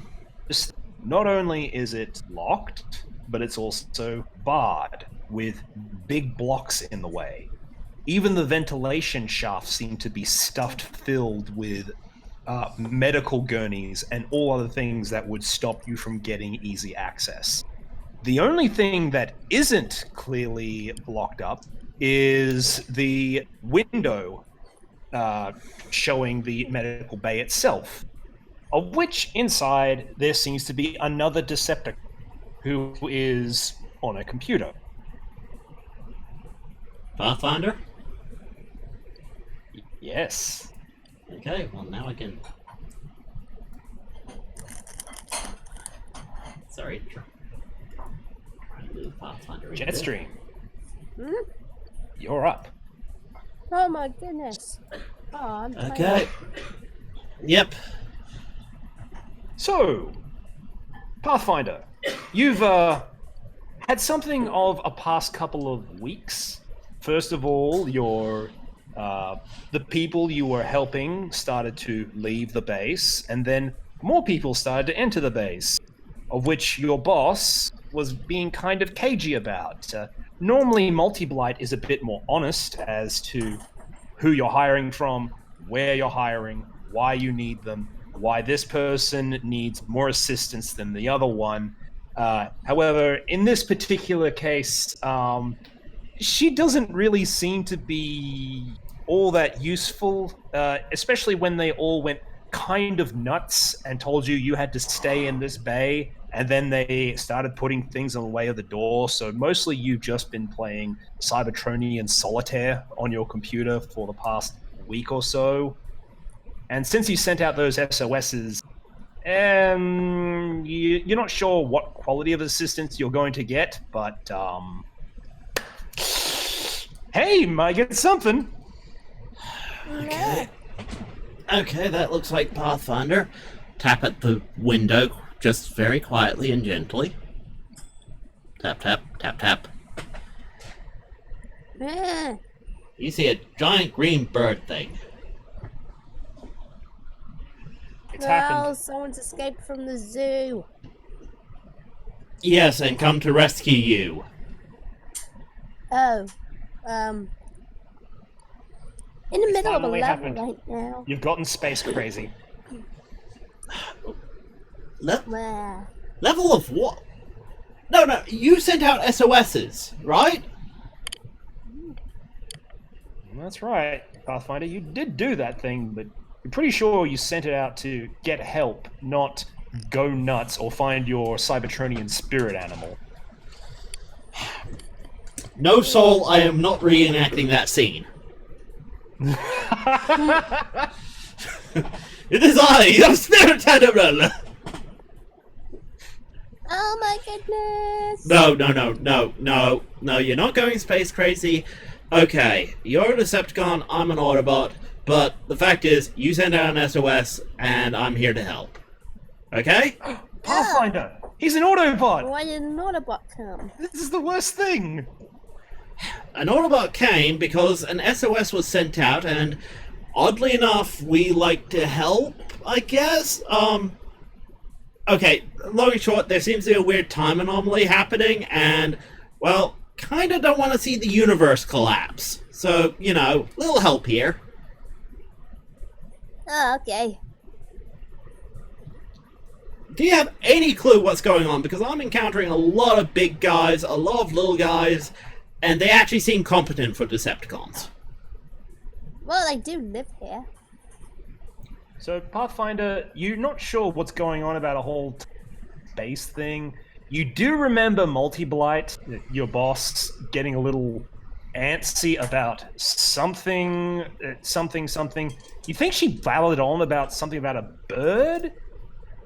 not only is it locked, but it's also barred with big blocks in the way. Even the ventilation shafts seem to be filled with medical gurneys and all other things that would stop you from getting easy access. The only thing that isn't clearly blocked up is the window showing the medical bay itself, of which inside there seems to be another Decepticon who is on a computer. Pathfinder? Yes. Okay, well now I can... Sorry. Trying to move Pathfinder into Jetstream, Hmm? you're up. Oh my goodness. Oh, I'm it. Okay. Yep. So, Pathfinder, you've had something of a past couple of weeks. First of all, the people you were helping started to leave the base, and then more people started to enter the base, of which your boss was being kind of cagey about. Normally, Multi-Blight is a bit more honest as to who you're hiring from, where you're hiring, why you need them, why this person needs more assistance than the other one. However, in this particular case, she doesn't really seem to be all that useful, especially when they all went kind of nuts and told you had to stay in this bay, and then they started putting things in the way of the door. So mostly you've just been playing Cybertronian Solitaire on your computer for the past week or so. And since you sent out those SOSs, you're not sure what quality of assistance you're going to get, but hey, might get something. Okay. Okay, that looks like Pathfinder. Tap at the window just very quietly and gently. Tap, tap, tap, tap. Yeah. You see a giant green bird thing. It's Well, happened. someone's escaped from the zoo. Yes, and come to rescue you. Oh, in the middle of a finally level happened. right now. You've gotten space crazy. Well, Level of what? No, you sent out SOSs, right? That's right, Pathfinder. You did do that thing, but you're pretty sure you sent it out to get help, not go nuts or find your Cybertronian spirit animal. No, Soul, I am not reenacting that scene. It is I, your spirit animal! oh my goodness! No, you're not going space crazy. Okay, you're a Decepticon, I'm an Autobot, but the fact is, you send out an SOS, and I'm here to help. Okay? Pathfinder! He's an Autobot! Why did an Autobot come? This is the worst thing! an Autobot came because an SOS was sent out, and oddly enough, we like to help, I guess. Okay, long and short, there seems to be a weird time anomaly happening, and, well, kinda don't want to see the universe collapse. So, you know, little help here. Oh, okay. Do you have any clue what's going on? Because I'm encountering a lot of big guys, a lot of little guys, and they actually seem competent for Decepticons. Well, I do live here. So, Pathfinder, you're not sure what's going on about a whole space thing. You do remember Multi-Blight, your boss, getting a little antsy about something. You think she babbled on about something about a bird?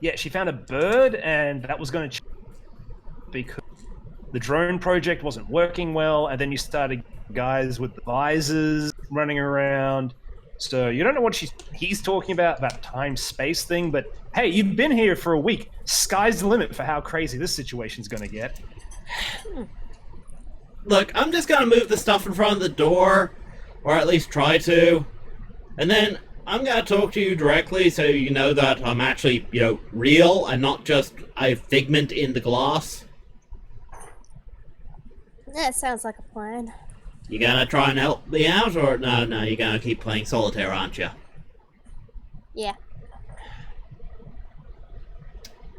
Yeah, she found a bird, and that was going to change because the drone project wasn't working well, and then you started guys with the visors running around. So you don't know what he's talking about time-space thing, but hey, you've been here for a week. Sky's the limit for how crazy this situation's going to get. Look, I'm just going to move the stuff in front of the door, or at least try to, and then I'm going to talk to you directly so you know that I'm actually, you know, real and not just a figment in the glass. That sounds like a plan. You gonna try and help me out, or no, you're gonna keep playing solitaire, aren't you? Yeah.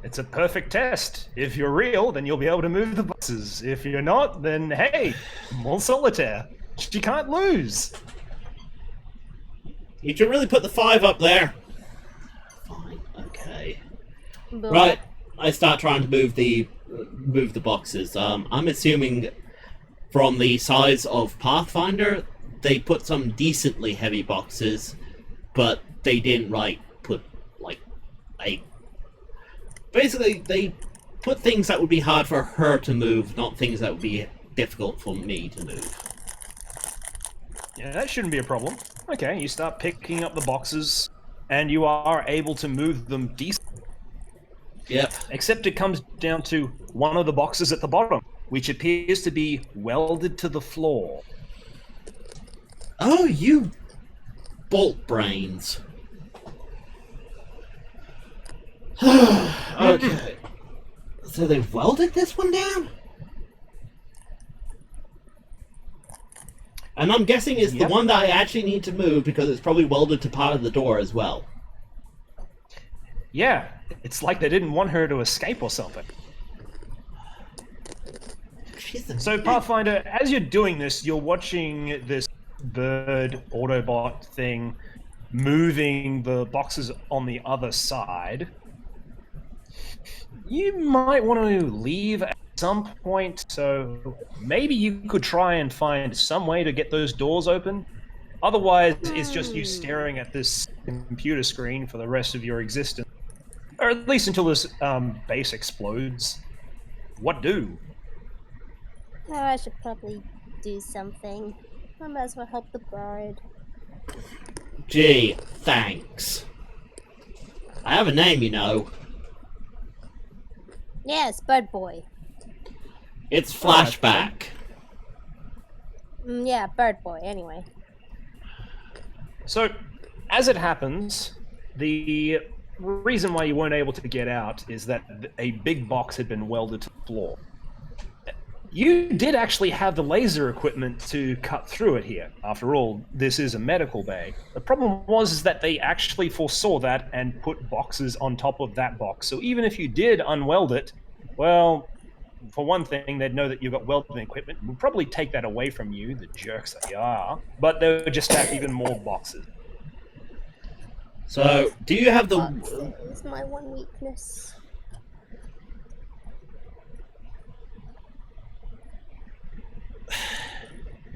It's a perfect test. If you're real, then you'll be able to move the boxes. If you're not, then hey, more solitaire. She can't lose. You should really put the 5 up there. Fine, okay. But Right, I start trying to move the boxes. I'm assuming from the size of Pathfinder, they put some decently heavy boxes, but they didn't put a. Basically, they put things that would be hard for her to move, not things that would be difficult for me to move. Yeah, that shouldn't be a problem. Okay, you start picking up the boxes, and you are able to move them decently. Yep. Except it comes down to one of the boxes at the bottom, which appears to be welded to the floor. Oh, you bolt brains. Okay. So they've welded this one down? And I'm guessing it's the one that I actually need to move because it's probably welded to part of the door as well. Yeah, it's like they didn't want her to escape or something. So, Pathfinder, as you're doing this, you're watching this bird Autobot thing moving the boxes on the other side. You might want to leave at some point, so maybe you could try and find some way to get those doors open. Otherwise, it's just you staring at this computer screen for the rest of your existence. Or at least until this base explodes. What do? oh, I should probably do something. I might as well help the bird. Gee, thanks. I have a name, you know. Yes, Bird Boy. It's Flashback. Yeah, Bird Boy, anyway. So, as it happens, the reason why you weren't able to get out is that a big box had been welded to the floor. You did actually have the laser equipment to cut through it here. After all, this is a medical bay. The problem was that they actually foresaw that and put boxes on top of that box. So even if you did unweld it, well, for one thing, they'd know that you've got welding equipment. Would probably take that away from you, the jerks that you are. But they would just stack even more boxes. So, do you have the... It's my one weakness.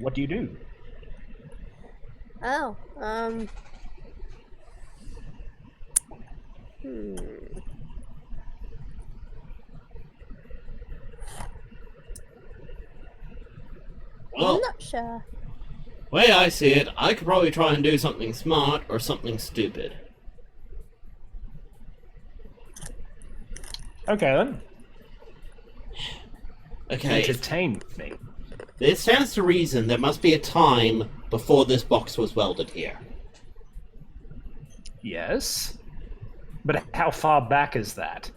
What do you do? Oh, Well, I'm not sure. way I see it, I could probably try and do something smart or something stupid. Okay then. Okay. Entertain me. It stands to reason there must be a time before this box was welded here. Yes. But how far back is that?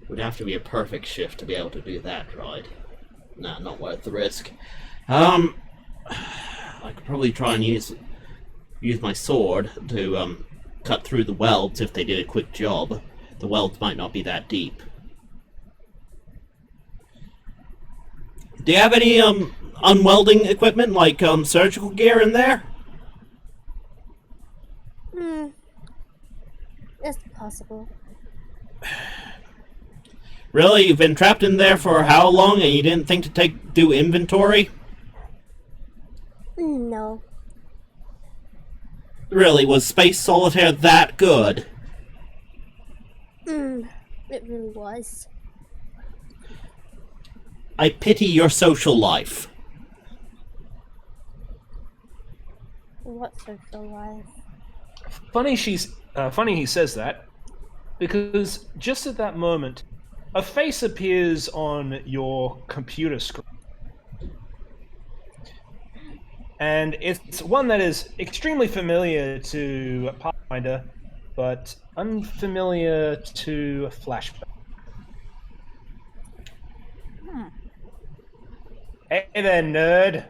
It would have to be a perfect shift to be able to do that, right? Nah, not worth the risk. I could probably try and use my sword to cut through the welds if they did a quick job. The welds might not be that deep. Do you have any unwelding equipment like surgical gear in there? It's possible. Really? You've been trapped in there for how long and you didn't think to do inventory? No. Really, was Space Solitaire that good? It really was. I pity your social life. What social life? Funny he says that, because just at that moment, a face appears on your computer screen. And it's one that is extremely familiar to Pathfinder, but unfamiliar to Flashback. Hey there, nerd.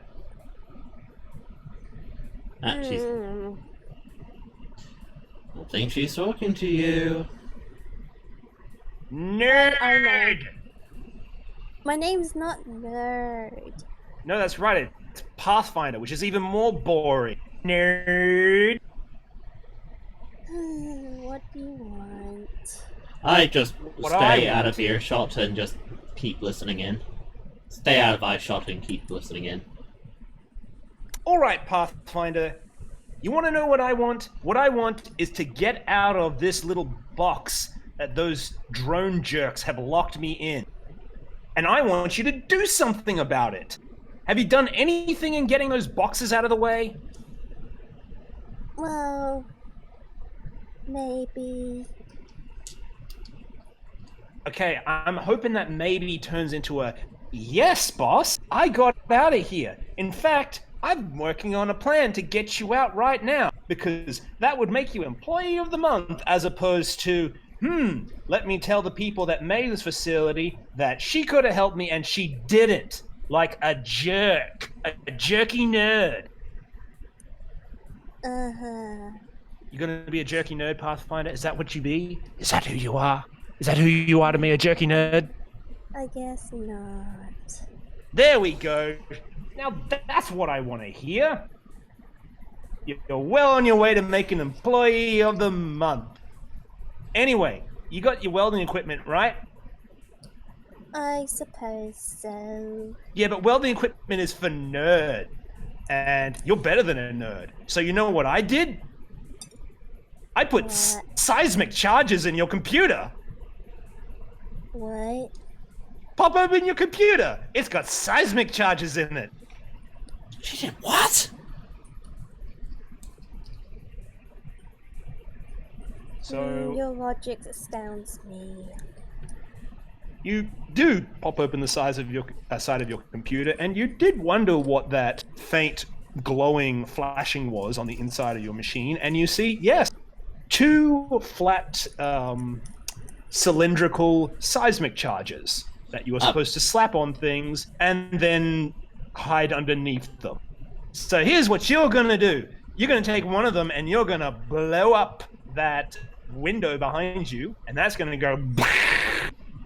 I think she's talking to you. Nerd! My name's not Nerd. No, that's right. It's Pathfinder, which is even more boring. Nerd! What do you want? I just What stay I out want. of earshot and just keep listening in. Stay out of eyeshot and keep listening in. Alright, Pathfinder. You want to know what I want? What I want is to get out of this little box that those drone jerks have locked me in. And I want you to do something about it. Have you done anything in getting those boxes out of the way? Well, maybe. Okay, I'm hoping that maybe turns into a, yes, boss, I got out of here. In fact, I'm working on a plan to get you out right now, because that would make you Employee of the Month as opposed to, let me tell the people that made this facility that she could have helped me and she didn't. Like a jerk. A jerky nerd. You gonna be a jerky nerd, Pathfinder? Is that what you be? Is that who you are? Is that who you are to me, a jerky nerd? I guess not. There we go. Now that's what I want to hear. You're well on your way to making Employee of the Month. Anyway, you got your welding equipment, right? I suppose so. Yeah, but welding equipment is for nerd. And you're better than a nerd. So you know what I did? I put seismic charges in your computer. What? Pop open your computer. It's got seismic charges in it. She did what? So Your logic astounds me. you do pop open the side of your computer, and you did wonder what that faint glowing flashing was on the inside of your machine, and you see, yes, two flat cylindrical seismic charges that you are supposed to slap on things and then hide underneath them. So here's what you're gonna do. You're gonna take one of them and you're gonna blow up that window behind you, and that's gonna go.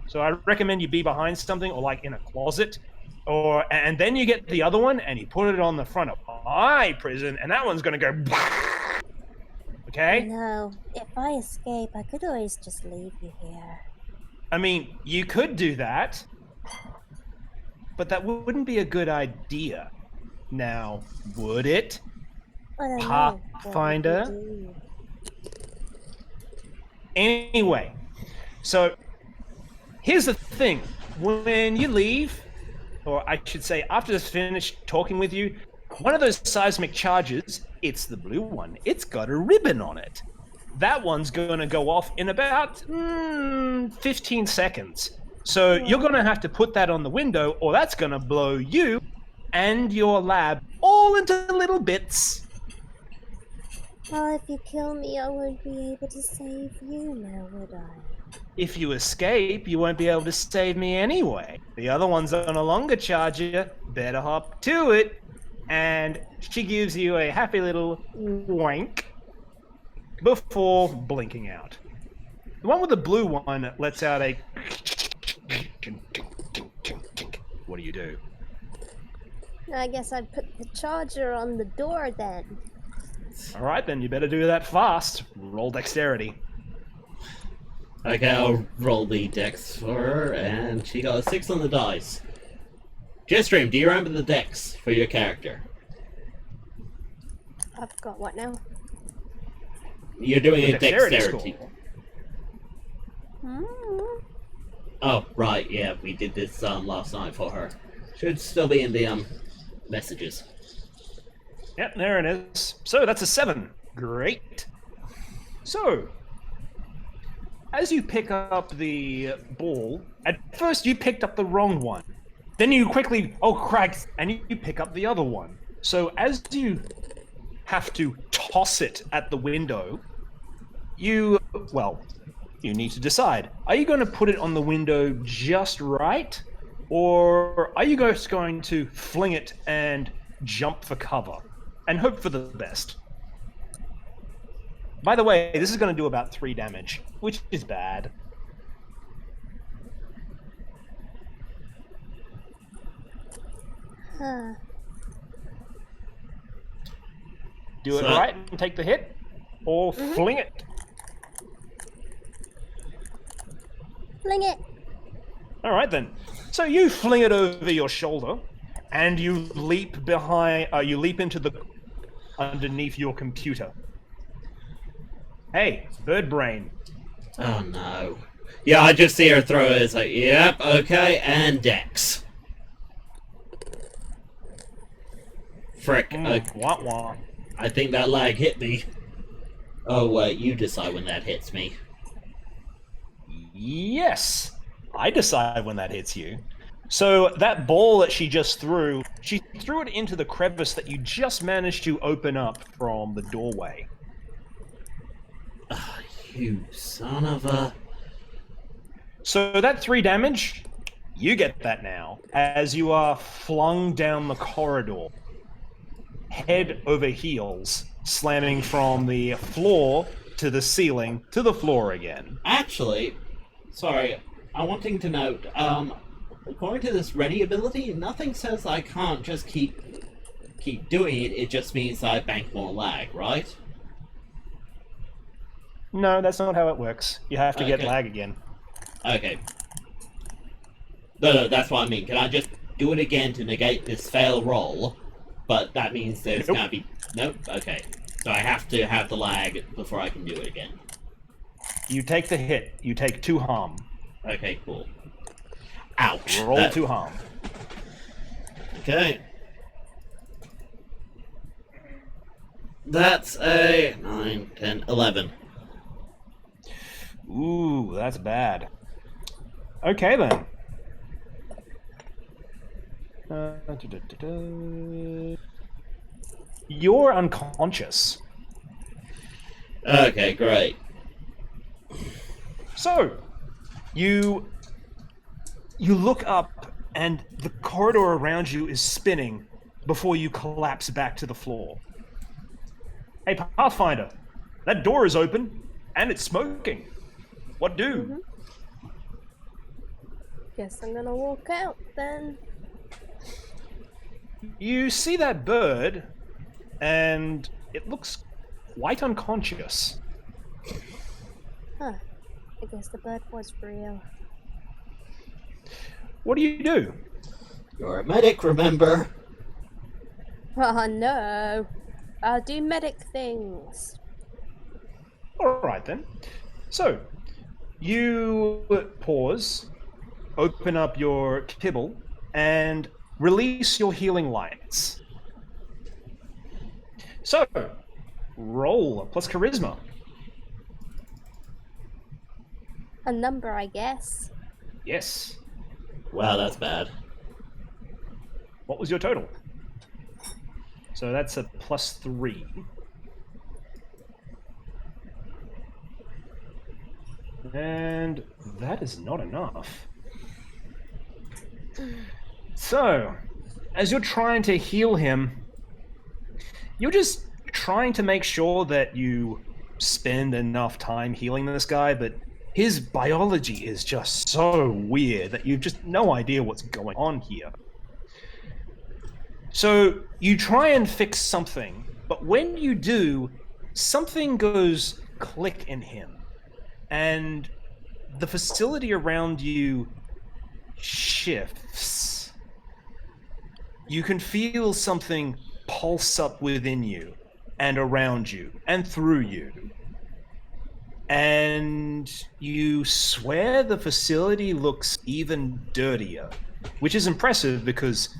So I recommend you be behind something, or like in a closet, and then you get the other one and you put it on the front of my prison, and that one's gonna go. Okay? No, if I escape, I could always just leave you here. I mean, you could do that, but that wouldn't be a good idea. Now, would it? I don't know. Pathfinder? What would you do? Anyway, so here's the thing. When you leave, or I should say after it's finished talking with you, one of those seismic charges, it's the blue one, it's got a ribbon on it. That one's going to go off in about 15 seconds. So you're going to have to put that on the window, or that's going to blow you and your lab all into little bits. Well, if you kill me, I won't be able to save you now, would I? If you escape, you won't be able to save me anyway. The other one's on a longer charger. Better hop to it. And she gives you a happy little wink before blinking out. The one with the blue one lets out a... What do you do? I guess I'd put the charger on the door then. Alright then, you better do that fast. Roll dexterity. Okay, I'll roll the dex for her, and she got a 6 on the dice. Jetstream, do you remember the dex for your character? I've got what now? You're doing The a dexterity dexterity. score. Oh, right, yeah, we did this last night for her. Should still be in the messages. Yep, there it is. So that's a 7. Great. So, as you pick up the ball, at first you picked up the wrong one. Then you quickly, oh cracks, and you pick up the other one. So as you have to toss it at the window, you need to decide. Are you going to put it on the window just right? Or are you just going to fling it and jump for cover and hope for the best? By the way, this is going to do about 3 damage, which is bad. Huh. Do it So- right and take the hit, or fling it. Fling it! All right then. So you fling it over your shoulder, and you leap behind. You leap into the underneath your computer. Hey, bird brain. Oh no. Yeah, I just see her throw it. It's like, yep, okay, and dex. Frick. Wah wah. I think that lag hit me. Oh, wait, you decide when that hits me. Yes, I decide when that hits you. So that ball that she threw it into the crevice that you just managed to open up from the doorway. You son of a... So that 3 damage, you get that now, as you are flung down the corridor, head over heels, slamming from the floor to the ceiling to the floor again. Actually, sorry, I'm wanting to note, according to this ready ability, nothing says I can't just keep doing it, it just means I bank more lag, right? No, that's not how it works. You have to get Okay. lag again. Okay. No, that's what I mean. Can I just do it again to negate this fail roll? But that means there's Nope. gonna be... Nope, okay. So I have to have the lag before I can do it again. You take the hit. You take 2 harm. Okay, cool. Ouch. Roll That- 2 harm. Okay. That's a 9, 10, 11. Ooh, that's bad. Okay then. You're unconscious. Okay, great. So, you look up and the corridor around you is spinning before you collapse back to the floor. Hey, Pathfinder, that door is open and it's smoking. What do? Guess I'm gonna walk out then. You see that bird and it looks quite unconscious. Huh. I guess the bird was real. What do you do? You're a medic, remember? Oh no. I'll do medic things. All right then. So, you pause, open up your kibble, and release your healing lights. So, roll plus charisma. A number, I guess. Yes. Wow, that's bad. What was your total? So that's a +3. And that is not enough. So, as you're trying to heal him, you're just trying to make sure that you spend enough time healing this guy, but his biology is just so weird that you've just no idea what's going on here. So, you try and fix something, but when you do, something goes click in him. And the facility around you shifts. You can feel something pulse up within you and around you and through you. And you swear the facility looks even dirtier, which is impressive because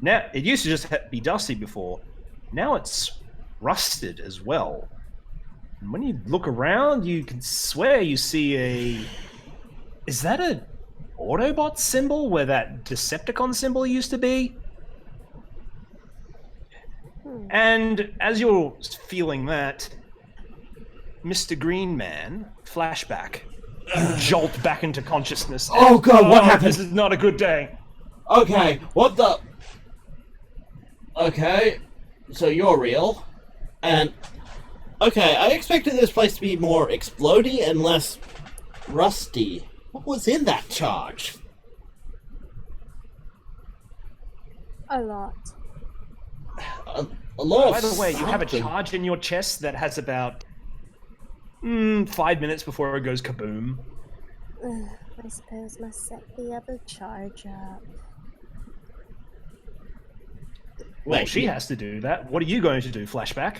now it used to just be dusty before. Now it's rusted as well. And when you look around, you can swear you see a... Is that a Autobot symbol where that Decepticon symbol used to be? And as you're feeling that, Mr. Green Man, flashback, you jolt back into consciousness. Oh god, what happened? This is not a good day. Okay, what the... Okay, so you're real, and... Okay, I expected this place to be more explodey and less rusty. What was in that charge? A lot. A lot of By the way, you have a something. charge in your chest that has about 5 minutes before it goes kaboom. I suppose must set the other charge up. Well, Wait, she has to do that. What are you going to do, flashback?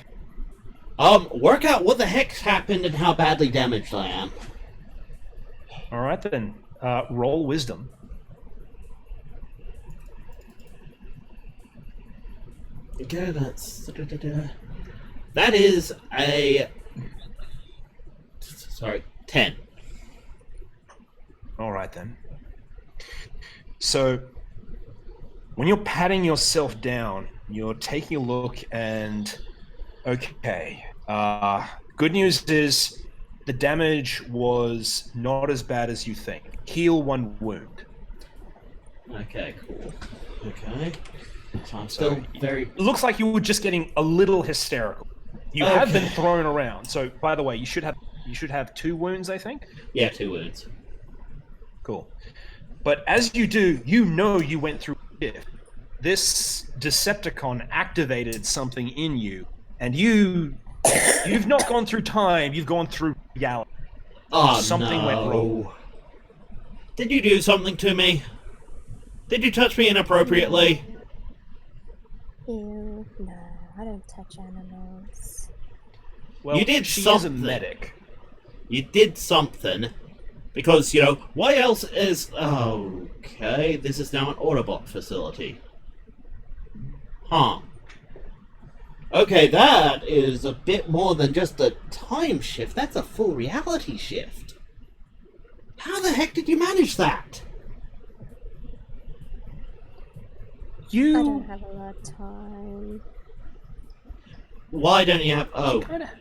Work out what the heck's happened and how badly damaged I am. All right then. Roll wisdom. Okay, that is a... Sorry, 10. All right then. So, when you're patting yourself down, you're taking a look and... Okay. Good news is the damage was not as bad as you think. Heal 1 wound. Okay, cool. Okay. So I'm still very... Looks like you were just getting a little hysterical. You have been thrown around. So, by the way, you should have 2 wounds, I think. Yeah, 2 wounds. Cool. But as you do, you know you went through a shift. This Decepticon activated something in you, and you've not gone through time, you've gone through reality. Oh, Something no. went wrong. Did you do something to me? Did you touch me inappropriately? Ew, no, I don't touch animals. Well, You did she is a something. medic. You did something. Because, you know, why else is... Okay, this is now an Autobot facility. Huh. Okay, that is a bit more than just a time shift. That's a full reality shift. How the heck did you manage that? I You... don't have a lot of time. Why don't you have... Oh, Kinda-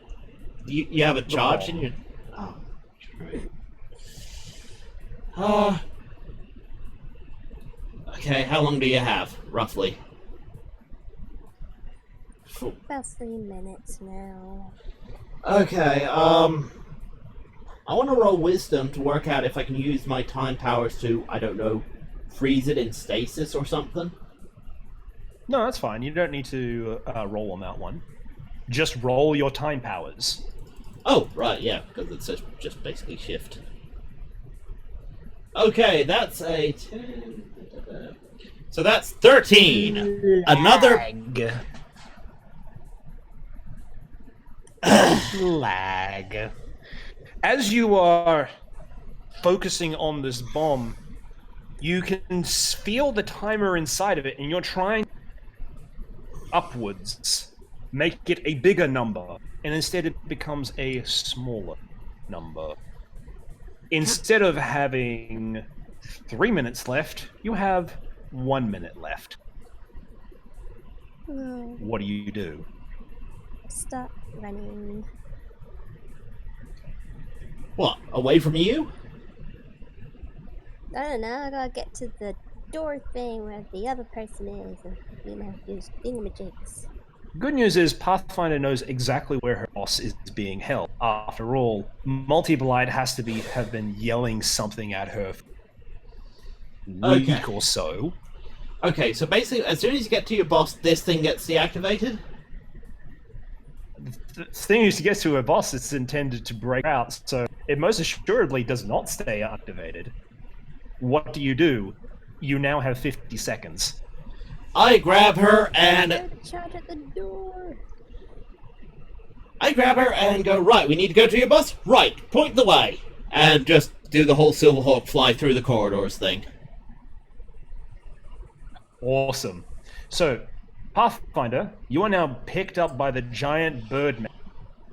you have a charge in your... Oh, true. Okay, how long do you have, roughly? About 3 minutes now. Okay, I want to roll wisdom to work out if I can use my time powers to, I don't know, freeze it in stasis or something. No, that's fine. You don't need to roll on that one. Just roll your time powers. Oh, right, yeah, because it's just basically shift. Okay, that's a 10. So that's 13. Another... Lag. As you are focusing on this bomb, you can feel the timer inside of it, and you're trying upwards, make it a bigger number, and instead it becomes a smaller number. Instead of having 3 minutes left. You have 1 minute left. What do you do? Start running. What, away from you? I don't know, I gotta get to the door thing where the other person is and, use thingamajigs. Good news is Pathfinder knows exactly where her boss is being held. After all, Multi-Blight has to have been yelling something at her for a week or so. Okay, so basically, as soon as you get to your boss, this thing gets deactivated? The thing is to get to her boss, it's intended to break out, so it most assuredly does not stay activated. What do? You now have 50 seconds. I grab her and... Charge at the door! I grab her and go, right, we need to go to your boss? Right, point the way. And just do the whole Silverhawk fly through the corridors thing. Awesome. So, Pathfinder, you are now picked up by the giant birdman.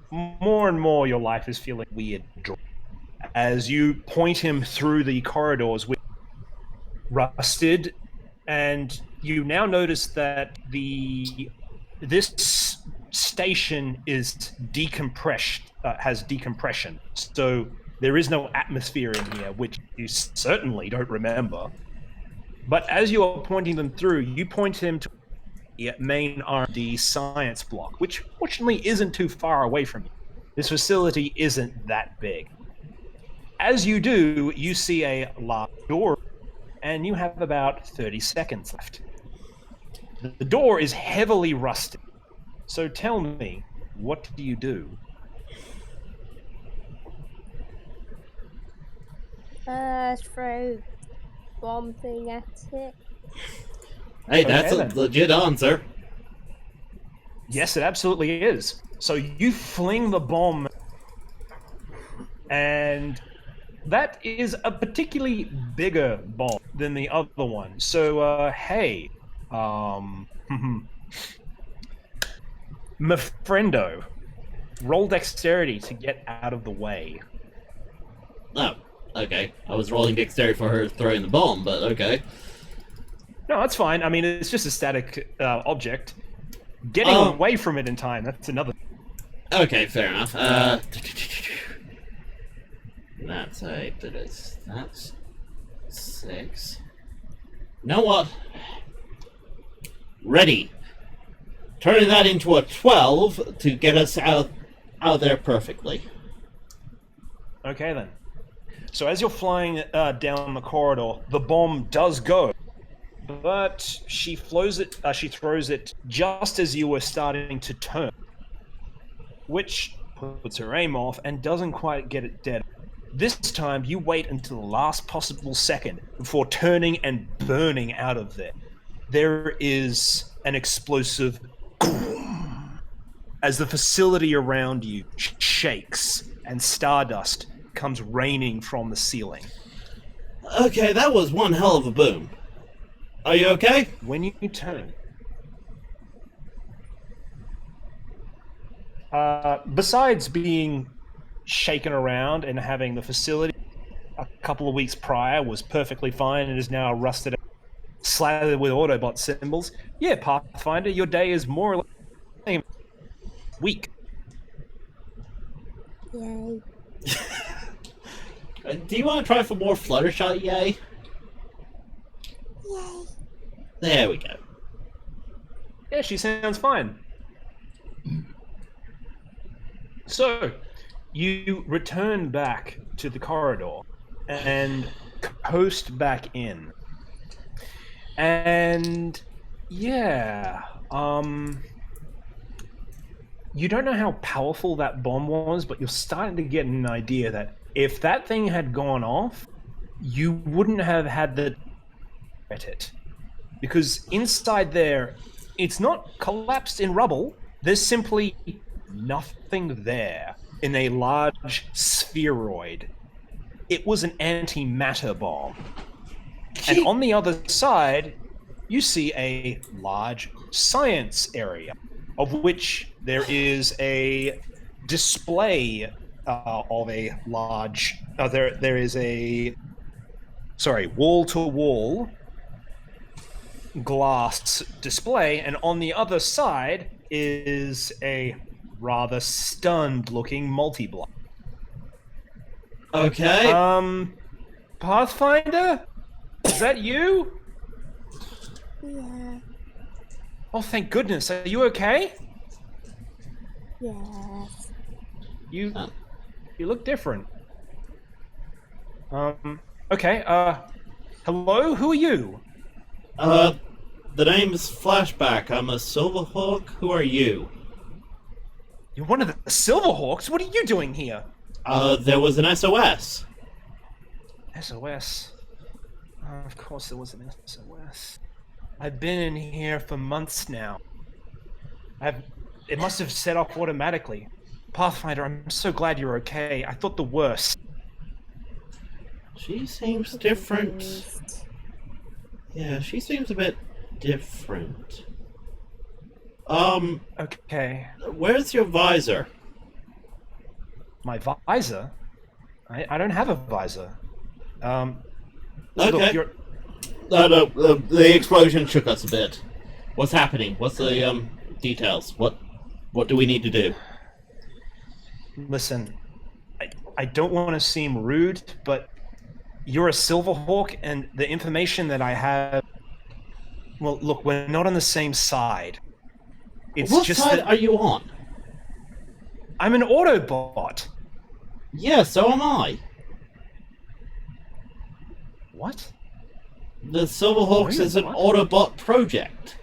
More and more your life is feeling weird as you point him through the corridors with rusted, and you now notice that this station is decompressed, has decompression. So there is no atmosphere in here, which you certainly don't remember. But as you are pointing them through, you point him to the main R&D science block, which fortunately isn't too far away from you. This facility isn't that big. As you do, you see a large door, and you have about 30 seconds left. The door is heavily rusted. So tell me, what do you do? Throw bomb thing at it. Hey, that's Okay, a then. legit answer. Yes, it absolutely is. So you fling the bomb, and that is a particularly bigger bomb than the other one. So, hey, Mafrendo, roll dexterity to get out of the way. Oh, okay. I was rolling dexterity for her throwing the bomb, but okay. No, that's fine. I mean, it's just a static object. Getting away from it in time, that's another. Okay, fair enough. That's 8, that's 6. You know what? Ready. Turning that into a 12 to get us out there perfectly. Okay, then. So as you're flying down the corridor, the bomb does go, but she throws it just as you were starting to turn, which puts her aim off and doesn't quite get it dead. This time, you wait until the last possible second before turning and burning out of there. There is an explosive as the facility around you shakes and stardust comes raining from the ceiling. Okay, that was one hell of a boom. Are you okay? When you turn, besides being shaken around and having the facility a couple of weeks prior was perfectly fine and is now rusted, slathered with Autobot symbols, yeah, Pathfinder, your day is more or less weak. Yay. Do you want to try for more Fluttershy, yay? Yay. There we go. Yeah, she sounds fine. So, you return back to the corridor and coast back in. And yeah, you don't know how powerful that bomb was, but you're starting to get an idea that if that thing had gone off, you wouldn't have had the at it. Because inside there, it's not collapsed in rubble, there's simply nothing there in a large spheroid. It was an antimatter bomb. And on the other side, you see a large science area, of which there is a display of a large... there is a wall-to-wall glass display, and on the other side is a rather stunned-looking multi-block. Okay. Pathfinder? Is that you? Yeah. Oh, thank goodness. Are you okay? Yes. You look different. Okay, hello? Who are you? The name's Flashback. I'm a Silverhawk. Who are you? You're one of the Silverhawks? What are you doing here? There was an SOS. SOS? Of course there was an SOS. I've been in here for months now. It must have set off automatically. Pathfinder, I'm so glad you're okay. I thought the worst. She seems different. Yeah, she seems a bit different. Okay. Where's your visor? My visor? I don't have a visor. Okay. Look, you're... The explosion shook us a bit. What's happening? What's the, details? What do we need to do? Listen, I don't want to seem rude, but you're a Silverhawk, and the information that I have... Well, look, we're not on the same side. It's What just side that are you on? I'm an Autobot. Yeah, so am I. What? The Silverhawks Wait, is an what? Autobot project.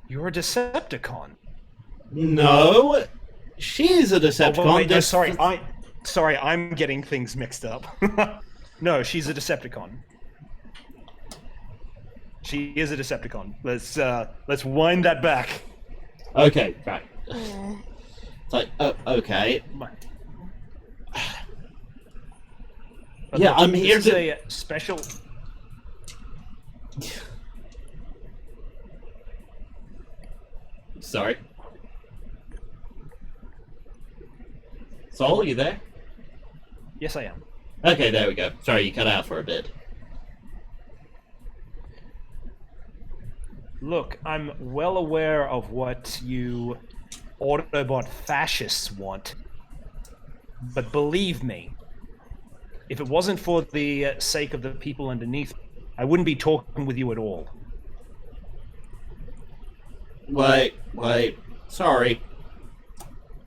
You're a Decepticon. No, she's a Decepticon. Oh, wait, no, There's- sorry, I'm getting things mixed up. No, she's a Decepticon. She is a Decepticon. Let's wind that back. Okay, right. Yeah. It's like, okay. But Yeah, look, I'm here this is to- a special. Sorry. Saul, are you there? Yes, I am. Okay, there we go. Sorry, you cut out for a bit. Look, I'm well aware of what you Autobot fascists want. But believe me, if it wasn't for the sake of the people underneath, I wouldn't be talking with you at all. Wait. Sorry.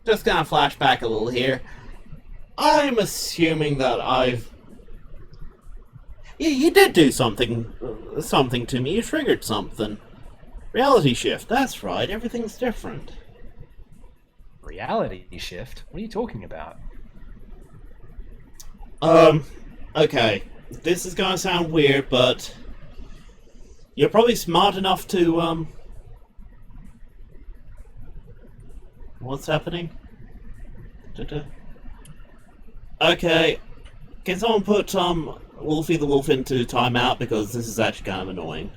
Just gonna flash back a little here. I'm assuming that I've... You did do something to me. You triggered something. Reality shift. That's right. Everything's different. Reality shift? What are you talking about? Okay. This is gonna sound weird, but... You're probably smart enough to, What's happening? Okay. Can someone put, Wolfie the Wolf into timeout, because this is actually kind of annoying.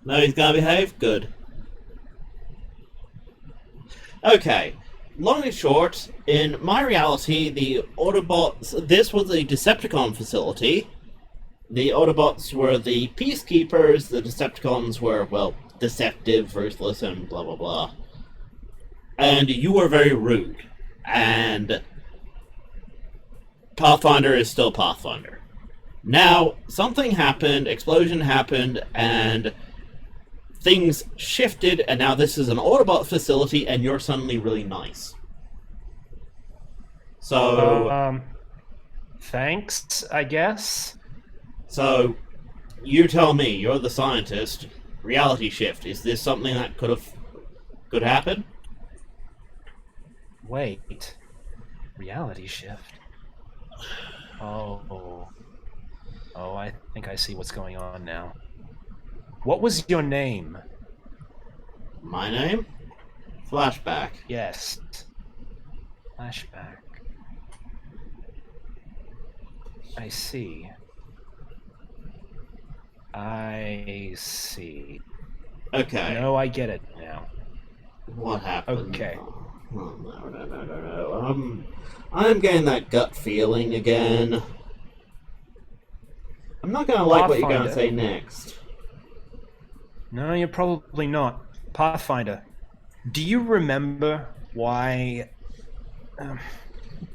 No, he's gonna behave? Good. Okay. Long and short, in my reality, the Autobots... This was a Decepticon facility. The Autobots were the peacekeepers, the Decepticons were, well, deceptive, ruthless, and blah blah blah. And you were very rude. And Pathfinder is still Pathfinder. Now, something happened, explosion happened, and things shifted, and now this is an Autobot facility, and you're suddenly really nice. So... thanks, I guess. So, you tell me, you're the scientist. Reality shift, is this something that could happen? Wait. Reality shift? Oh, I think I see what's going on now. What was your name? My name? Flashback. Yes. Flashback. I see. Okay. No, I get it now. What happened? Okay. Oh, no. I'm getting that gut feeling again. I'm not gonna like what you're gonna Pathfinder. say next. No, you're probably not. Pathfinder, do you remember why...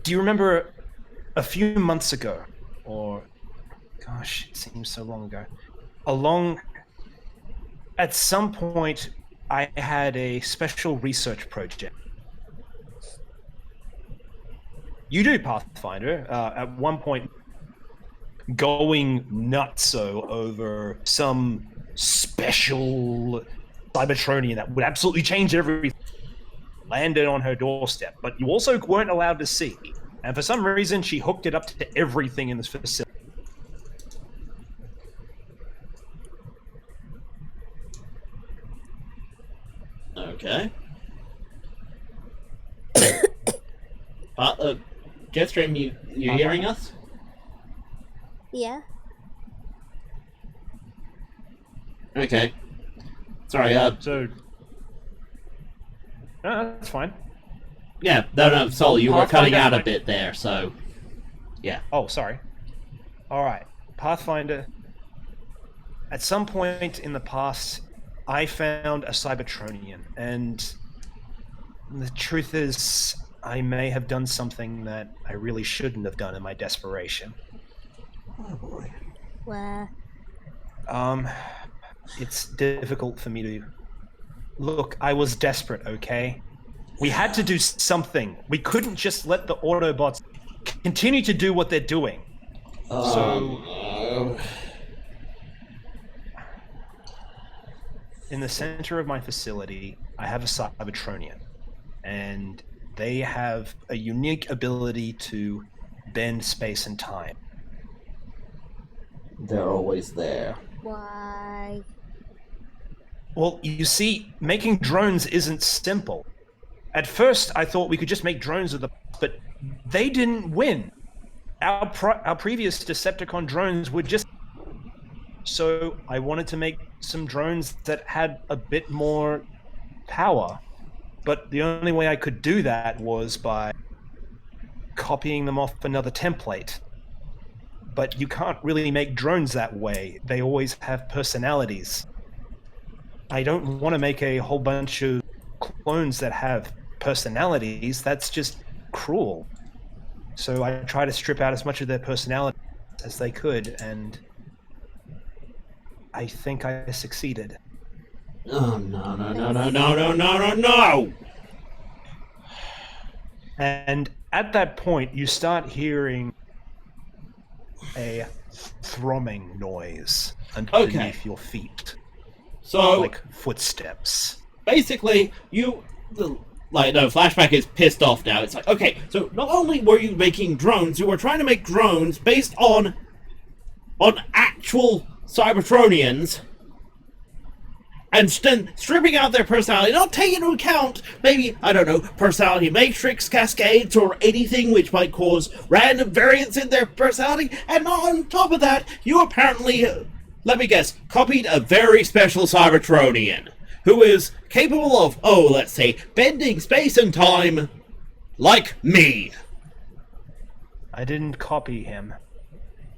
do you remember a few months ago, or... Gosh, it seems so long ago. At some point, I had a special research project. You do, Pathfinder. At one point, going nutso over some special Cybertronian that would absolutely change everything. Landed on her doorstep, but you also weren't allowed to see. And for some reason, she hooked it up to everything in this facility. Okay. Jetstream, you hearing us? Yeah. Okay. Sorry, So... No, that's fine. yeah, no, Sol, you were cutting Pathfinder- out a bit there, so... Yeah. Oh, sorry. Alright, Pathfinder. At some point in the past, I found a Cybertronian, and the truth is, I may have done something that I really shouldn't have done in my desperation. Oh boy. Well, It's difficult for me to... Look, I was desperate, okay? We had to do something. We couldn't just let the Autobots continue to do what they're doing. So... In the center of my facility, I have a Cybertronian, and they have a unique ability to bend space and time. They're always there. why? Well, you see, making drones isn't simple. At first, I thought we could just make drones with but they didn't win. Our previous Decepticon drones were just... So I wanted to make some drones that had a bit more power. But the only way I could do that was by copying them off another template. But you can't really make drones that way. They always have personalities. I don't want to make a whole bunch of clones that have personalities. That's just cruel. So I try to strip out as much of their personality as they could, and I think I succeeded. Oh, no! And at that point, you start hearing a thrumming noise underneath your feet. So, Like footsteps. basically, Flashback is pissed off now. It's like, okay, so not only were you making drones, you were trying to make drones based on actual Cybertronians, and then stripping out their personality, not taking into account, maybe, I don't know, personality matrix cascades or anything which might cause random variance in their personality, and on top of that, you apparently, let me guess, copied a very special Cybertronian, who is capable of, let's say, bending space and time, like me. I didn't copy him.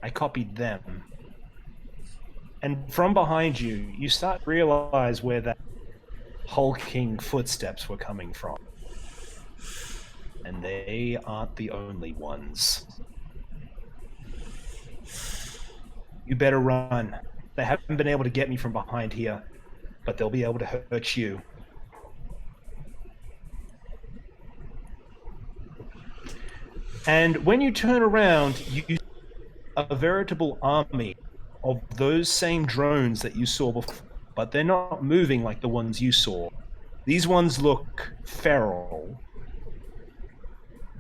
I copied them. And from behind you, you start to realize where that hulking footsteps were coming from. And they aren't the only ones. You better run. They haven't been able to get me from behind here, but they'll be able to hurt you. And when you turn around, you see a veritable army of those same drones that you saw before, but they're not moving like the ones you saw. These ones look feral.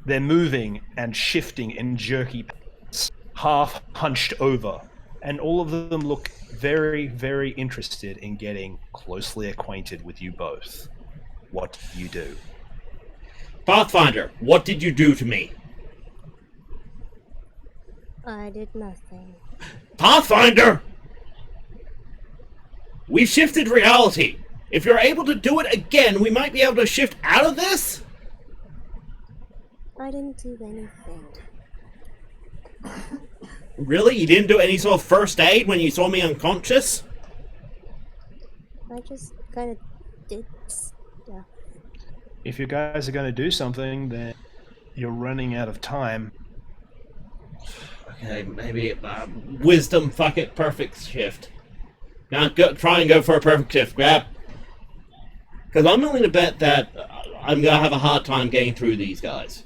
They're moving and shifting in jerky patterns, half hunched over, and all of them look very, very interested in getting closely acquainted with you both. What do you do? Pathfinder, what did you do to me? I did nothing. Pathfinder! We shifted reality. If you're able to do it again, we might be able to shift out of this? I didn't do anything. Really? You didn't do any sort of first aid when you saw me unconscious? I just kind of did stuff. If you guys are going to do something, then you're running out of time. Okay, maybe wisdom. Fuck it, perfect shift. Now try and go for a perfect shift. Grab. Because I'm willing to bet that I'm gonna have a hard time getting through these guys.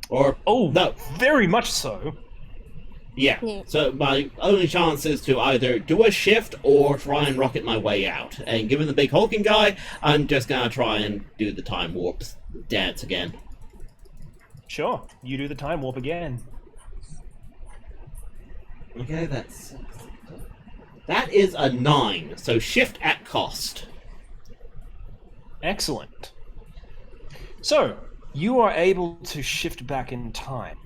Or no, very much so. Yeah. So my only chance is to either do a shift or try and rocket my way out. And given the big hulking guy, I'm just gonna try and do the time warp dance again. Sure, you do the time warp again. Okay, that is a 9. So shift at cost. Excellent. So, you are able to shift back in time.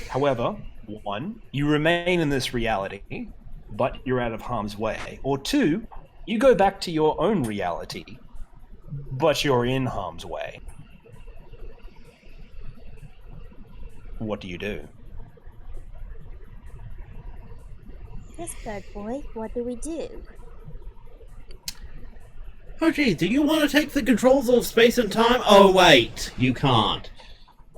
However, 1, you remain in this reality, but you're out of harm's way. Or 2, you go back to your own reality, but you're in harm's way. What do you do? Yes, bird boy, what do we do? Oh gee, do you want to take the controls of space and time? Oh wait, you can't.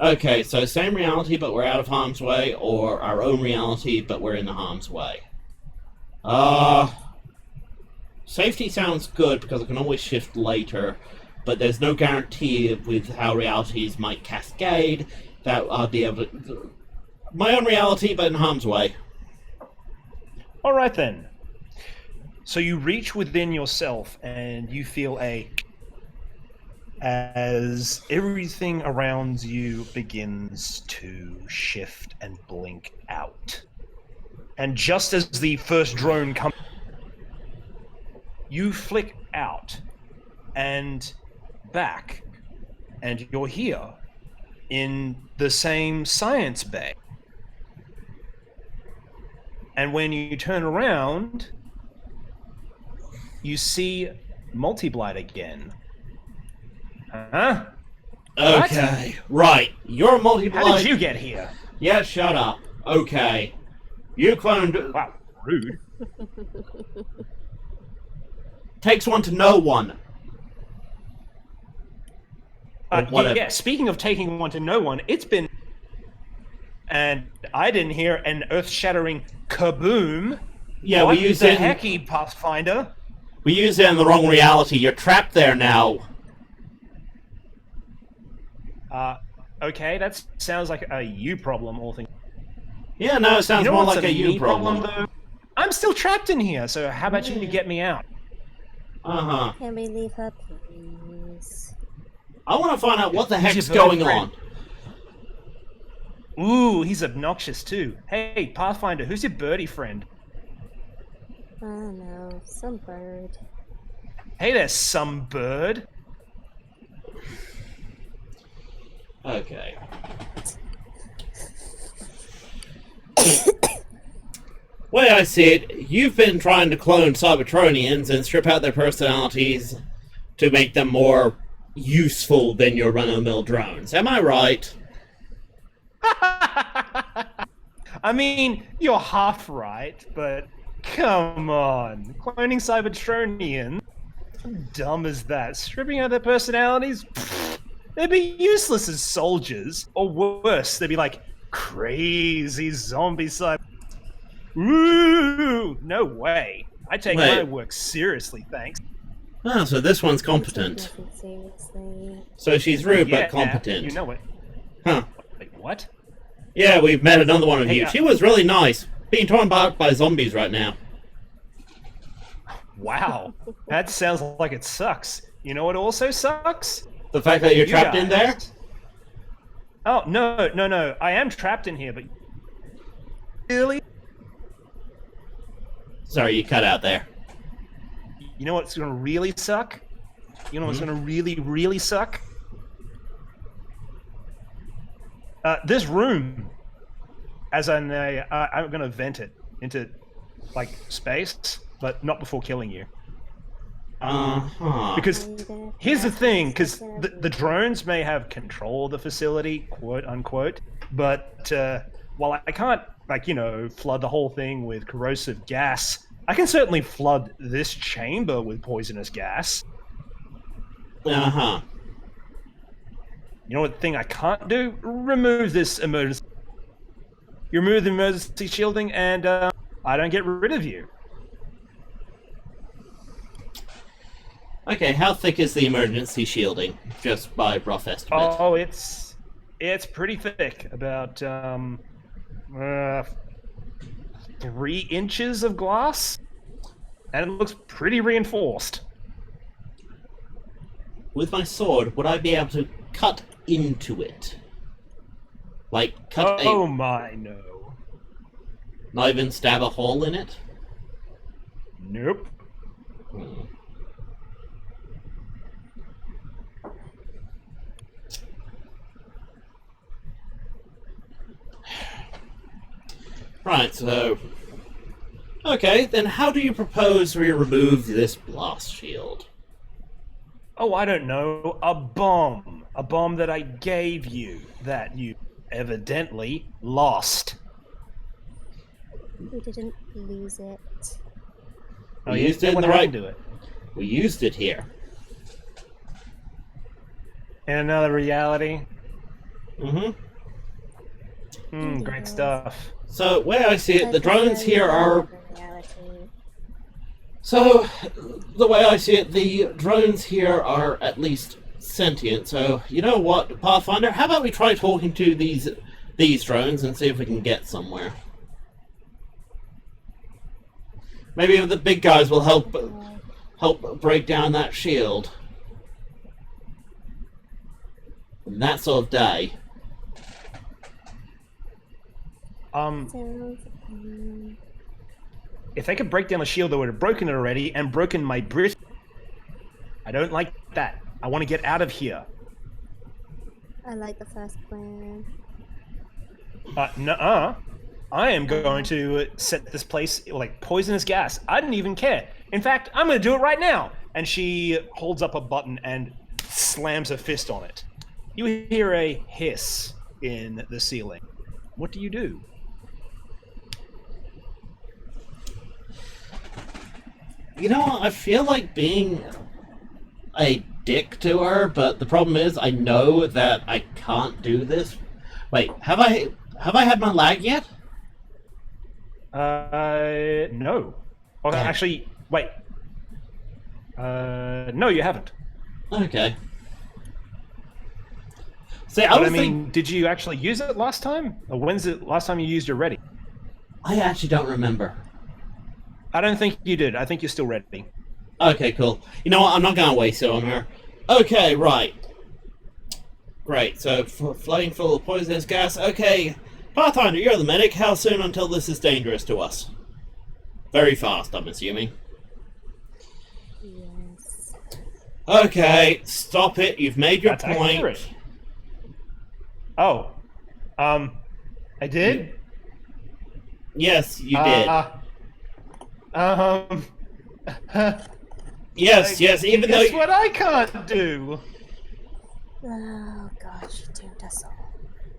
Okay, so same reality but we're out of harm's way, or our own reality but we're in the harm's way. Safety sounds good because I can always shift later, but there's no guarantee with how realities might cascade that I'll be able to... My own reality but in harm's way. Alright then. So you reach within yourself and you feel as everything around you begins to shift and blink out. And just as the first drone comes, you flick out and back, and you're here in the same science bay. And when you turn around, you see Multiblight again. Huh? Okay, right. You're Multiblight. How did you get here? Yeah, shut up. Okay. You cloned... Wow, rude. Takes one to know one. Yeah, speaking of taking one to know one, it's been... And I didn't hear an earth-shattering kaboom. Yeah, what we used the it... hecky, Pathfinder? We used it in the wrong reality. You're trapped there now. Okay, that sounds like a you problem, all things. Yeah, no, it sounds more like a you problem. Though? I'm still trapped in here, so how about you get me out? Uh-huh. Can we leave her, please? I want to find out what the heck's going on. Ooh, he's obnoxious too. Hey, Pathfinder, who's your birdie friend? I don't know, some bird. Hey there, some bird. Okay. Way I see it, you've been trying to clone Cybertronians and strip out their personalities to make them more useful than your run-of-the-mill drones. Am I right? I mean, you're half right, but come on. Cloning Cybertronians? How dumb is that? Stripping out their personalities? Pfft, they'd be useless as soldiers. Or worse, they'd be like crazy zombie cyber... Ooh, no way. I take my work seriously, thanks. Oh, so this one's competent. Seriously. So she's rude but competent. You know it. Huh. Wait, what? Yeah, we've met another one of you. She was really nice. Being torn apart by zombies right now. Wow. That sounds like it sucks. You know what also sucks? The fact that you're trapped in there? Oh, no. I am trapped in here, but... Really? Sorry, you cut out there. You know what's gonna really suck? You know what's gonna really suck? This room, as I'm gonna vent it into, like, space, but not before killing you. Because here's the thing, because the drones may have control of the facility, quote unquote, but while I can't, like, flood the whole thing with corrosive gas, I can certainly flood this chamber with poisonous gas. Uh-huh. You know what thing I can't do? Remove this emergency. You remove the emergency shielding, and I don't get rid of you. Okay, how thick is the emergency shielding? Just by rough estimate. Oh, it's pretty thick. About 3 inches of glass, and it looks pretty reinforced. With my sword, would I be able to cut into it? Like, cut Oh my, no. Not even stab a hole in it? Nope. Right, so... Okay, then how do you propose we remove this blast shield? Oh, I don't know. A bomb. A bomb that I gave you that you evidently lost. We didn't lose it. Oh, We you used it in what the right... happened to it? We used it here. In another reality. Mm-hmm. Great stuff. So, where I see it, the drones here are... Reality. So, the way I see it, the drones here are at least sentient. So, you know what, Pathfinder? How about we try talking to these drones and see if we can get somewhere? Maybe the big guys will help break down that shield. On that sort of day. If they could break down the shield, they would have broken it already and broken my bridge. I don't like that. I want to get out of here. I like the first plan. Nuh-uh. I am going to set this place like poisonous gas. I didn't even care. In fact, I'm going to do it right now. And she holds up a button and slams a fist on it. You hear a hiss in the ceiling. What do you do? You know what? I feel like being a dick to her, but the problem is I know that I can't do this. Wait, have I had my lag yet? No. Oh, Damn. actually, wait. No, you haven't. Okay. See, But I I mean, think did you actually use it last time? Or when's the last time you used your ready? I actually don't remember. I don't think you did. I think you're still ready. Okay, cool. You know what? I'm not gonna waste it on her. Okay, right. Great. So, flooding full of poisonous gas. Okay, Pathfinder, you're the medic. How soon until this is dangerous to us? Very fast, I'm assuming. Yes. Okay, stop it. You've made your That's point. accurate. Oh, I did. Yes, you did. Yes, yes. Even though Guess what I can't do. Oh gosh, you doomed us all.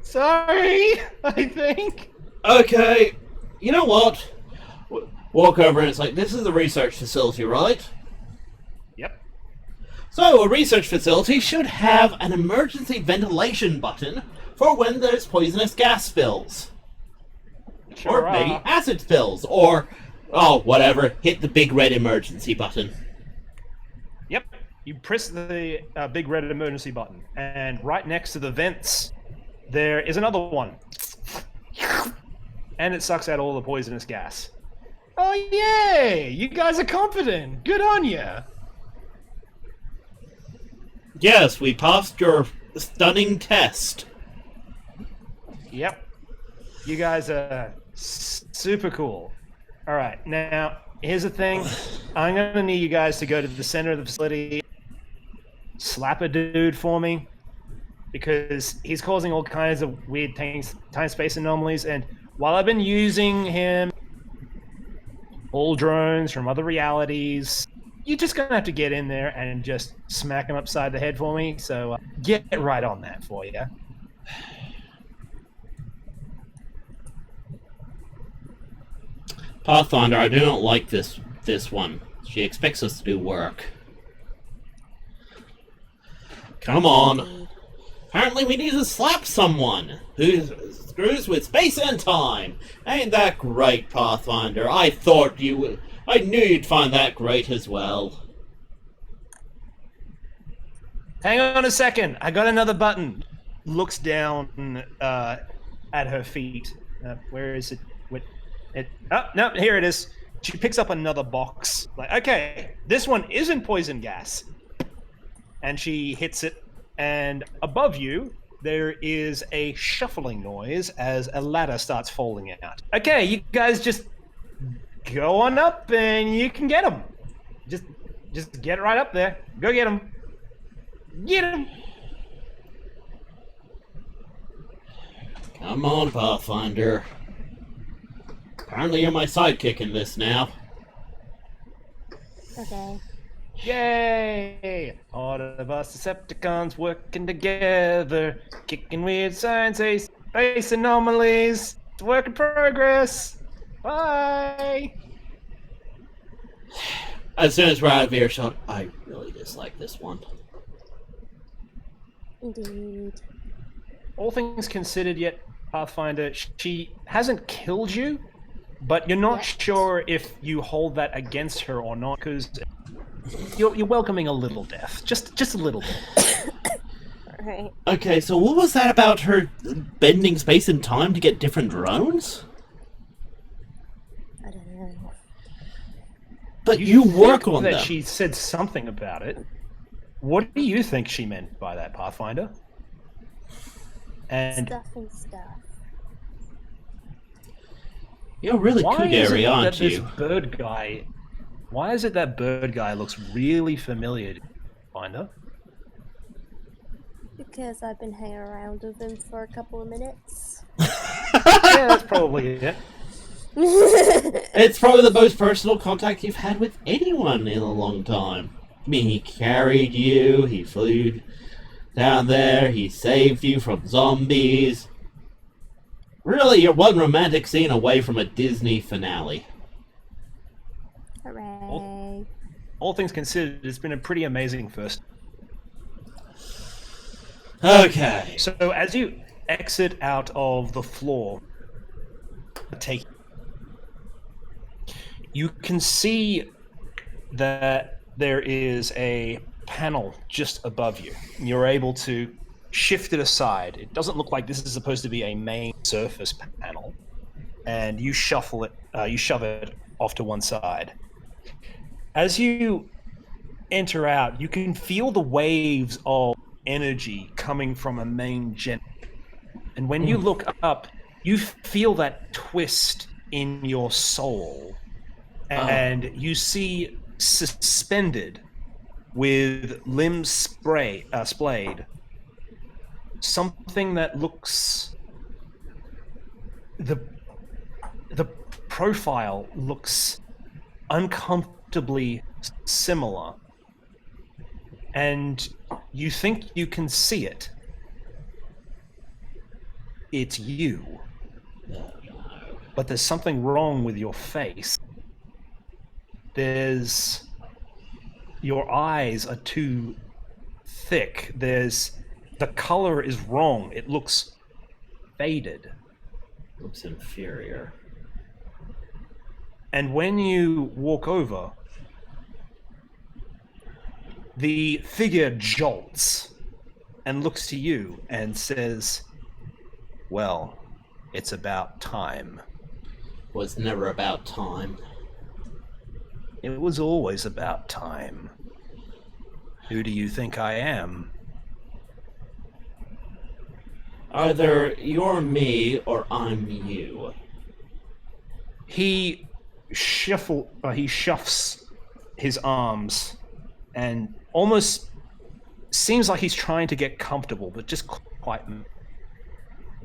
Sorry, I think. Okay, you know what? Walk over and it's like, this is the research facility, right? Yep. So, a research facility should have an emergency ventilation button for when there's poisonous gas spills. Sure Or maybe are. acid spills. Or, oh, whatever, hit the big red emergency button. Yep. You press the big red emergency button, and right next to the vents, there is another one. And it sucks out all the poisonous gas. Oh, yay! You guys are confident. Good on ya. Yes, we passed your stunning test. Yep. You guys are super cool. All right, now, here's the thing. I'm going to need you guys to go to the center of the facility, slap a dude for me, because he's causing all kinds of weird time-space anomalies, and while I've been using him, all drones from other realities, you're just going to have to get in there and just smack him upside the head for me, so get right on that for you. Pathfinder, I do not like this one. She expects us to do work. Come on. Apparently we need to slap someone who screws with space and time. Ain't that great, Pathfinder? I knew you'd find that great as well. Hang on a second. I got another button. Looks down at her feet. Where is it? Oh, no, here it is. She picks up another box. Like, okay, this one isn't poison gas. And she hits it, and above you, there is a shuffling noise as a ladder starts falling out. Okay, you guys just go on up, and you can get them. Just get right up there. Go get them. Get him! Come on, Pathfinder. Apparently you're my sidekick in this now. Okay. Yay! All of us Decepticons working together, kicking weird science, space anomalies. It's work in progress. Bye! As soon as we're out of earshot, I really dislike this one. Indeed. All things considered, yet Pathfinder, she hasn't killed you, but you're not sure if you hold that against her or not, because you're welcoming a little death, just a little bit. Alright. Okay, so what was that about her bending space and time to get different drones? I don't know. But you work on that them. She said something about it. What do you think she meant by that, Pathfinder? And Stuff and stuff. You're really Kugeri, aren't you? Bird guy? Why is it that bird guy looks really familiar to Pathfinder? Because I've been hanging around with him for a couple of minutes. Yeah, that's probably it. It's probably the most personal contact you've had with anyone in a long time. I mean, he carried you, he flew down there, he saved you from zombies. Really, you're one romantic scene away from a Disney finale. Hooray. All things considered, it's been a pretty amazing first. Okay. So as you exit out of the floor, you can see that there is a panel just above you. You're able to shift it aside. It doesn't look like this is supposed to be a main surface panel, and you shove it off to one side. As you enter out, you can feel the waves of energy coming from a main gen. And when you look up, you feel that twist in your soul, and you see suspended with limbs splayed something that looks, the profile looks uncomfortably similar, and you think you can see it. It's you, but there's something wrong with your face. Your eyes are too thick. The color is wrong. It looks faded. Looks inferior. And when you walk over, the figure jolts and looks to you and says, "Well, it's about time." Was never about time. It was always about time. Who do you think I am? Either you're me or I'm you. He shuffles his arms and almost seems like he's trying to get comfortable, but just quite.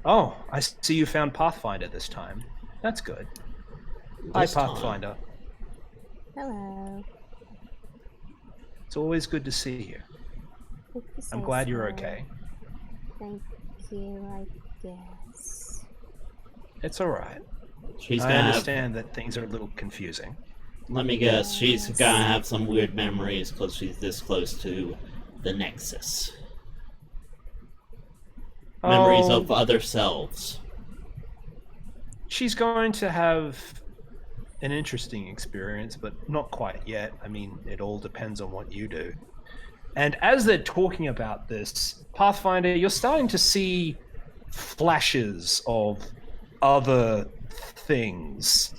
Oh, I see you found Pathfinder this time. That's good. Hi, Pathfinder. Hello. It's always good to see you. I'm glad you're okay. Thank you, I guess. It's all right. She's I gonna understand that things are a little confusing. Let me guess, she's gonna have some weird memories because she's this close to the Nexus. Memories Oh, of other selves. she's going to have an interesting experience, but not quite yet. I mean, it all depends on what you do. And as they're talking about this, Pathfinder, you're starting to see flashes of other things.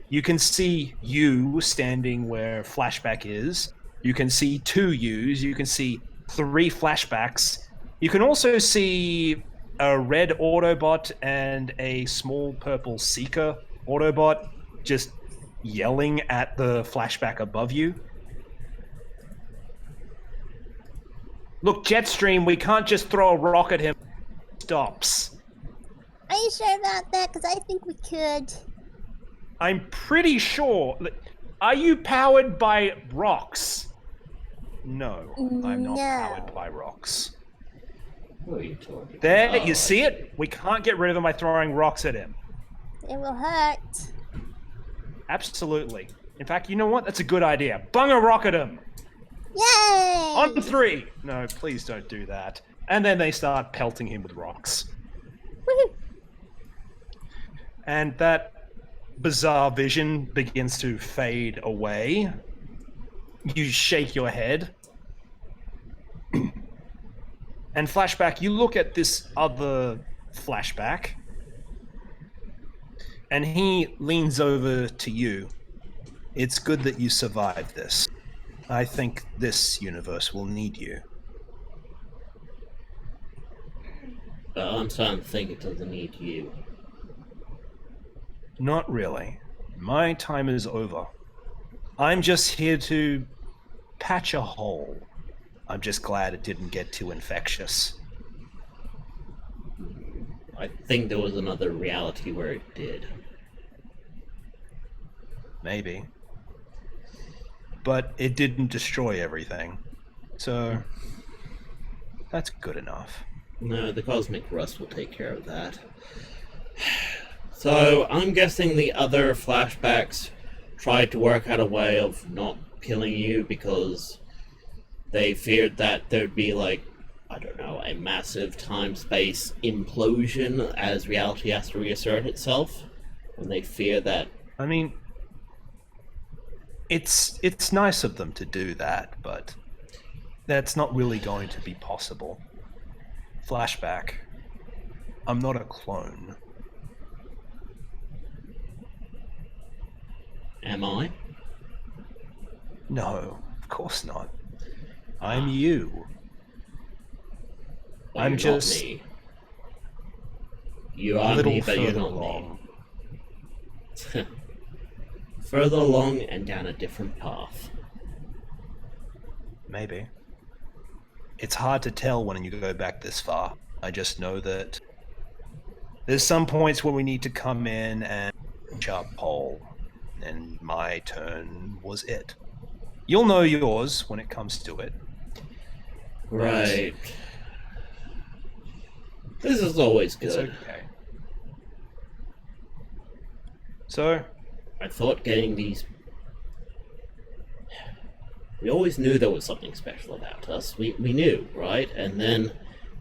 You can see you standing where flashback is. You can see 2 yous. You can see 3 flashbacks. You can also see a red Autobot and a small purple Seeker Autobot just yelling at the flashback above you. Look, Jetstream, we can't just throw a rock at him. Stops. Are you sure about that? Because I think we could. I'm pretty sure. Are you powered by rocks? No, I'm not No. powered by rocks. What are you talking There, about? you see it? We can't get rid of him by throwing rocks at him. It will hurt. Absolutely. In fact, you know what? That's a good idea. Bung a rock at him. Yay! On 3. No, please don't do that. And then they start pelting him with rocks. Woohoo! And that bizarre vision begins to fade away. You shake your head. And flashback, you look at this other flashback. And he leans over to you. It's good that you survived this. I think this universe will need you. I'm starting to think it doesn't need you. Not really. My time is over. I'm just here to patch a hole. I'm just glad it didn't get too infectious. I think there was another reality where it did. Maybe. But it didn't destroy everything. So, that's good enough. No, the cosmic rust will take care of that. So, I'm guessing the other flashbacks tried to work out a way of not killing you because they feared that there'd be, like, I don't know, a massive time-space implosion as reality has to reassert itself. And they fear that... I mean, it's nice of them to do that, but that's not really going to be possible. Flashback. I'm not a clone. Am I? No, of course not. I'm you. Well, I'm you're just not me. You a are little me, but you're further not along. me. Further along and down a different path. Maybe. It's hard to tell when you go back this far. I just know that there's some points where we need to come in and sharp pole. And my turn was it. You'll know yours when it comes to it. Right. This is always It's good. okay. So, I thought getting these... We always knew there was something special about us. We knew, right? And then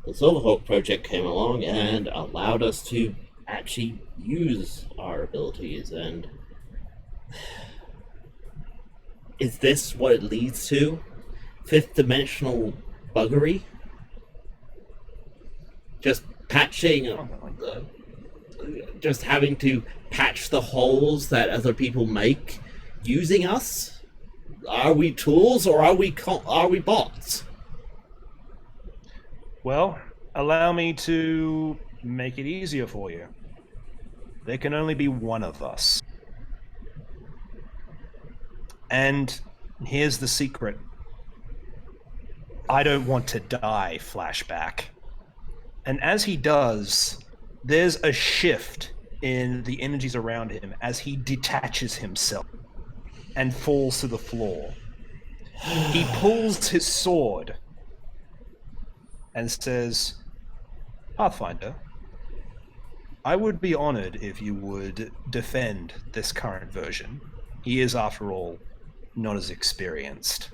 the Silverhawk project came along and allowed us to actually use our abilities, and... Is this what it leads to? Fifth dimensional buggery? Just patching... just having to patch the holes that other people make using us? Are we tools or are we bots? well, allow me to make it easier for you. There can only be one of us. And here's the secret. I don't want to die, flashback. And as he does, there's a shift in the energies around him as he detaches himself and falls to the floor. He pulls his sword and says, Pathfinder, I would be honored if you would defend this current version. He is, after all, not as experienced.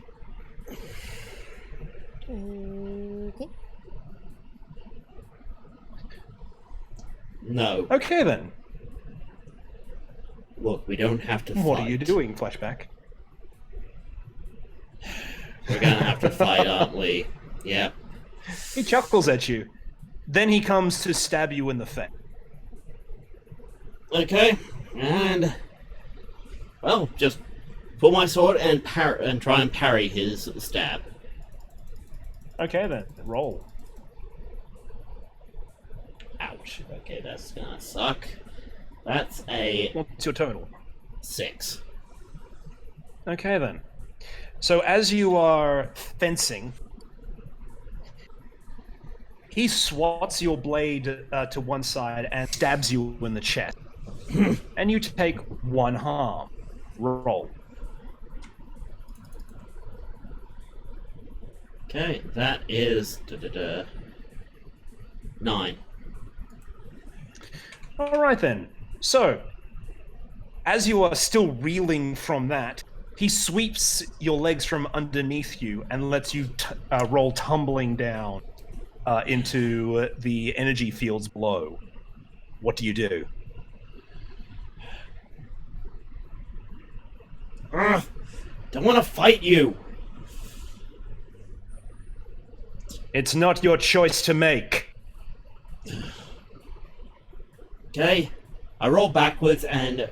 Okay. No. Okay, then. Look, we don't have to fight. What are you doing, Flashback? We're gonna have to fight, aren't we? Yeah. He chuckles at you. Then he comes to stab you in the face. Okay, and... Well, just pull my sword and try and parry his stab. Okay, then. Roll. Ouch. Okay, that's gonna suck. That's a What's your total? 6. Okay, then. So as you are fencing, he swats your blade to one side and stabs you in the chest. And you take 1 harm. Roll. Okay, that is 9. Alright then. So, as you are still reeling from that, he sweeps your legs from underneath you and lets you roll tumbling down into the energy fields below. What do you do? Don't want to fight you. It's not your choice to make. Okay, I roll backwards and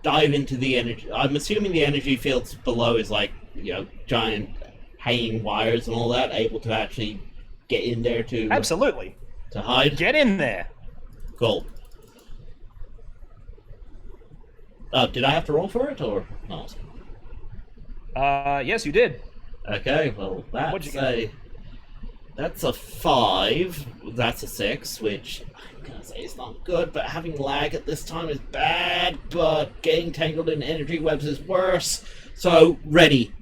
dive into the energy. I'm assuming the energy fields below is like, you know, giant hanging wires and all that, able to actually get in there to Absolutely. to hide. Get in there. Cool. Did I have to roll for it or not? Yes, you did. Okay, well What'd you that's a 5. That's a 6, which I'm gonna say is not good. But having lag at this time is bad. But getting tangled in energy webs is worse. So ready.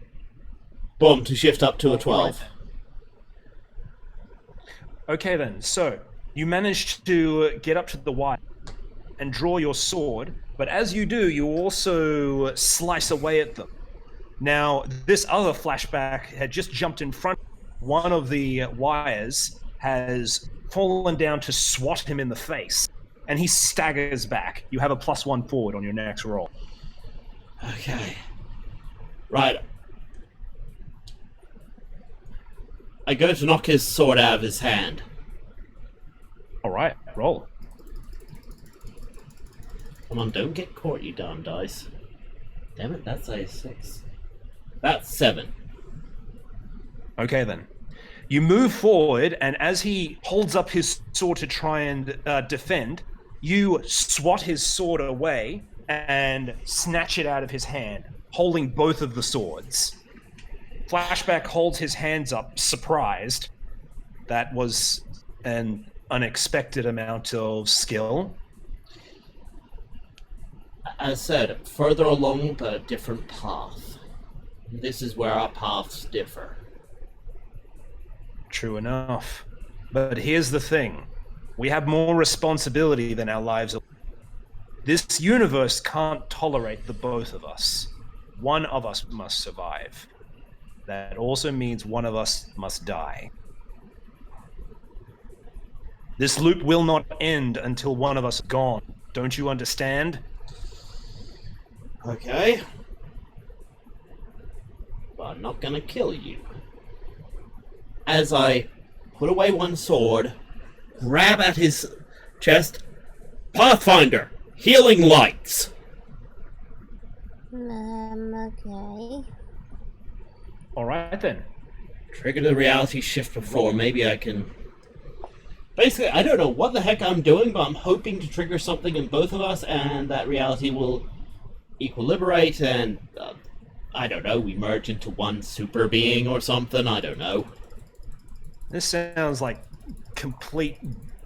Boom to shift up to a 12. Okay then, so you managed to get up to the wire and draw your sword, but as you do, you also slice away at them. Now, this other flashback had just jumped in front. One of the wires has fallen down to swat him in the face, and he staggers back. You have a +1 forward on your next roll. Okay. Right. I go to knock his sword out of his hand. Alright, roll. Come on, don't get caught, you darn dice. Damn it, that's a 6. That's 7. Okay then. You move forward, and as he holds up his sword to try and defend, you swat his sword away and snatch it out of his hand, holding both of the swords. Flashback holds his hands up, surprised. That was an unexpected amount of skill. As said, further along but a different path. This is where our paths differ. True enough. But here's the thing. We have more responsibility than our lives. This universe can't tolerate the both of us. One of us must survive. That also means one of us must die. This loop will not end until one of us is gone. Don't you understand? Okay. But I'm not gonna kill you. As I put away one sword, grab at his chest, Pathfinder, healing lights. Okay. Alright then. Trigger the reality shift before. Maybe I can. Basically, I don't know what the heck I'm doing, but I'm hoping to trigger something in both of us, and that reality will equilibrate, and I don't know, we merge into one super being or something. I don't know. This sounds like complete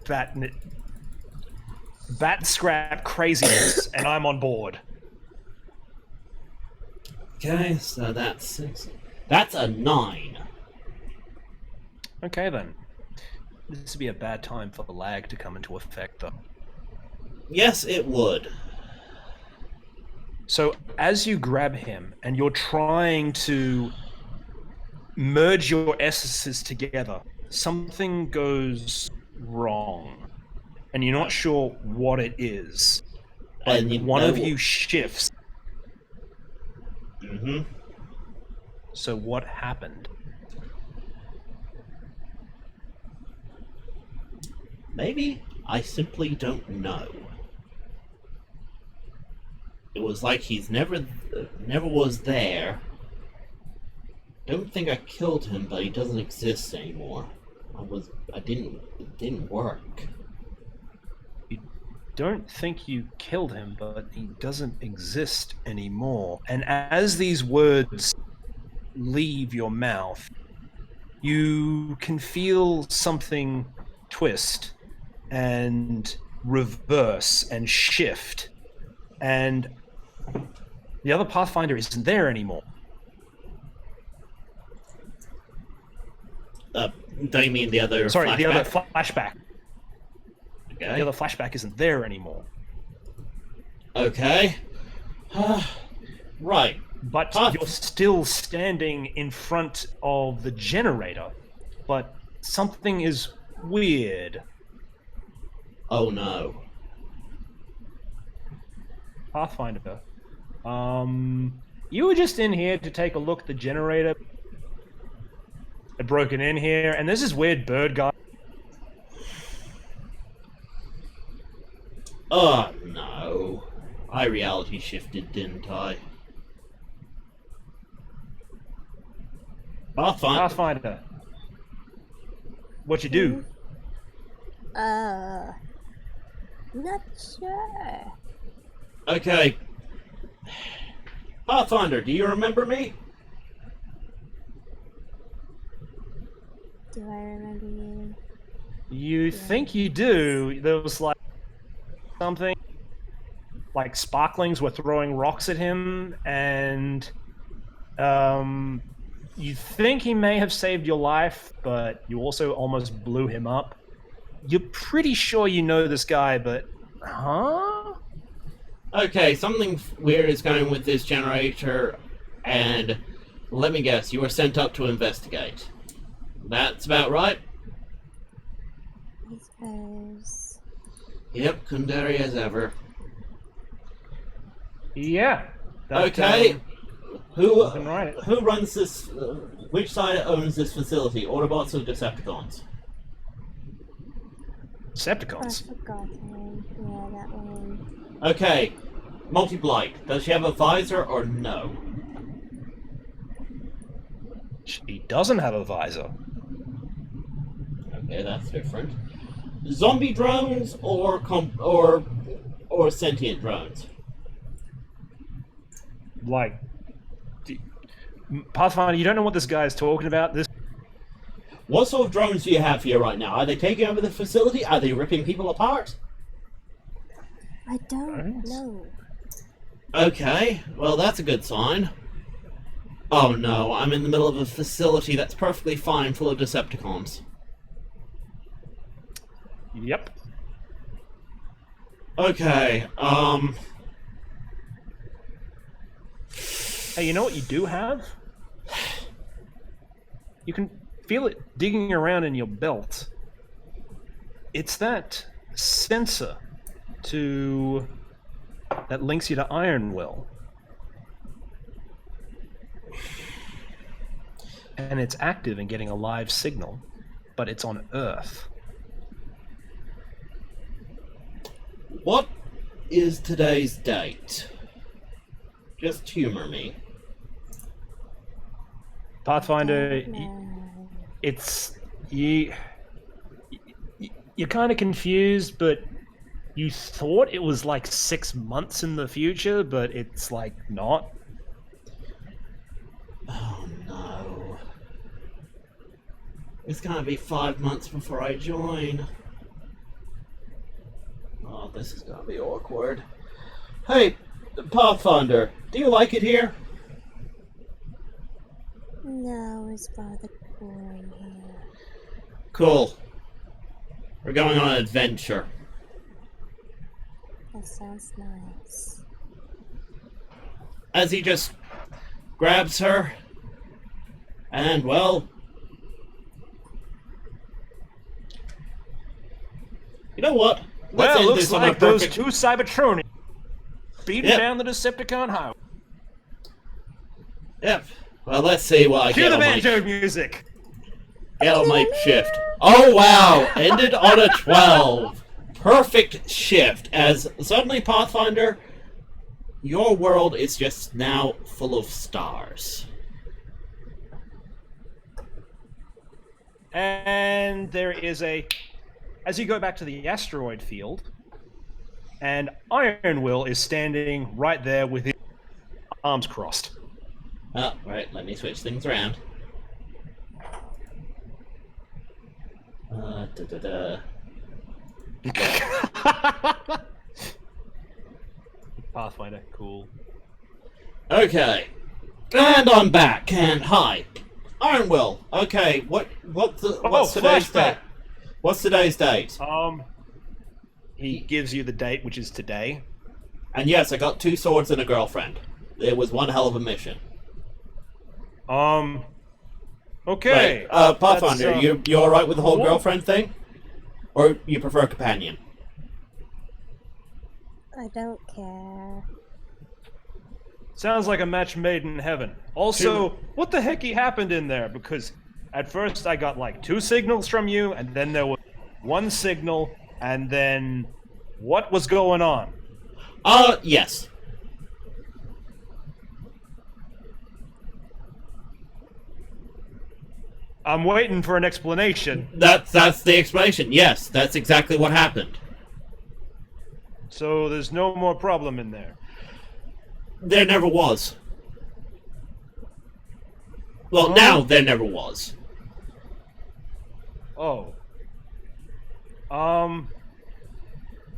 bat scrap craziness, and I'm on board. Okay, so that's 6. That's a 9. Okay then. This would be a bad time for the lag to come into effect, though. Yes, it would. So as you grab him and you're trying to merge your essences together, something goes wrong. And you're not sure what it is. But And you one know, of you shifts. Mm-hmm. So what happened? Maybe I simply don't know. It was like he's never was there. Don't think I killed him, but he doesn't exist anymore. It didn't work. You don't think you killed him, but he doesn't exist anymore. And as these words leave your mouth, you can feel something twist and reverse and shift. And the other Pathfinder isn't there anymore. Don't you mean the other Sorry, flashback? the other flashback. Okay. The other flashback isn't there anymore. Okay. Right. But you're still standing in front of the generator. But something is weird. Oh no. Pathfinder. You were just in here to take a look at the generator. Had broken in here, and there's this weird bird guy. Oh no. I reality shifted, didn't I? Pathfinder. What you do? Not sure. Okay. Pathfinder, do you remember me? Do I remember you? You think you do. There was like something like sparklings were throwing rocks at him, and you think he may have saved your life, but you also almost blew him up. You're pretty sure you know this guy, but huh? Okay, something weird is going with this generator, and let me guess, you were sent up to investigate. That's about right? I suppose. Yep, Kundari as ever. Yeah. Okay. Who right. who runs this? Which side owns this facility? Autobots or Decepticons? I Decepticons. forgot him. Yeah, that one. Okay. Multi-Blight. Does she have a visor or no? She doesn't have a visor. Okay, that's different. Zombie drones or sentient drones? Like, Pathfinder, you don't know what this guy is talking about. This What sort of drones do you have here right now? Are they taking over the facility? Are they ripping people apart? I don't Right. know. Okay, well that's a good sign. Oh no, I'm in the middle of a facility that's perfectly fine full of Decepticons. Yep. Okay, Hey, you know what you do have? You can feel it digging around in your belt. It's that sensor that links you to Iron Will. And it's active and getting a live signal, but it's on Earth. what is today's date? Just humor me. Pathfinder, No. it's you're kind of confused, but you thought it was like 6 months in the future, but it's like not. Oh no. It's gonna be 5 months before I join. Oh, this is gonna be awkward. Hey, Pathfinder, do you like it here? No, it's rather boring here. Cool. We're going on an adventure. That sounds nice. As he just grabs her, and well, you know what? Let's Well, end looks this on a like those perfect- two Cybertronians speeding Yep. down the Decepticon highway. Yep. Well, let's see what I Cue get the on my banjo music. get on my shift. Oh wow! Ended on a 12. Perfect shift. As suddenly, Pathfinder, your world is just now full of stars. And there is as you go back to the asteroid field, and Iron Will is standing right there with his arms crossed. Oh, right. Let me switch things around. Da-da-da. Pathfinder, cool. Okay, and I'm back. And hi, Iron Will. Okay, what's today's flashback. date? What's today's date? He gives you the date, which is today. And yes, I got 2 swords and a girlfriend. It was one hell of a mission. Okay. Right, Pathfinder, That's, you all right with the whole what? girlfriend thing, or you prefer companion? I don't care. Sounds like a match made in heaven. Also, what the heck happened in there? Because at first I got like 2 signals from you, and then there was 1 signal, and then what was going on? Yes. I'm waiting for an explanation. That's the explanation. Yes, that's exactly what happened. So there's no more problem in there. There never was. Well, now there never was. Oh.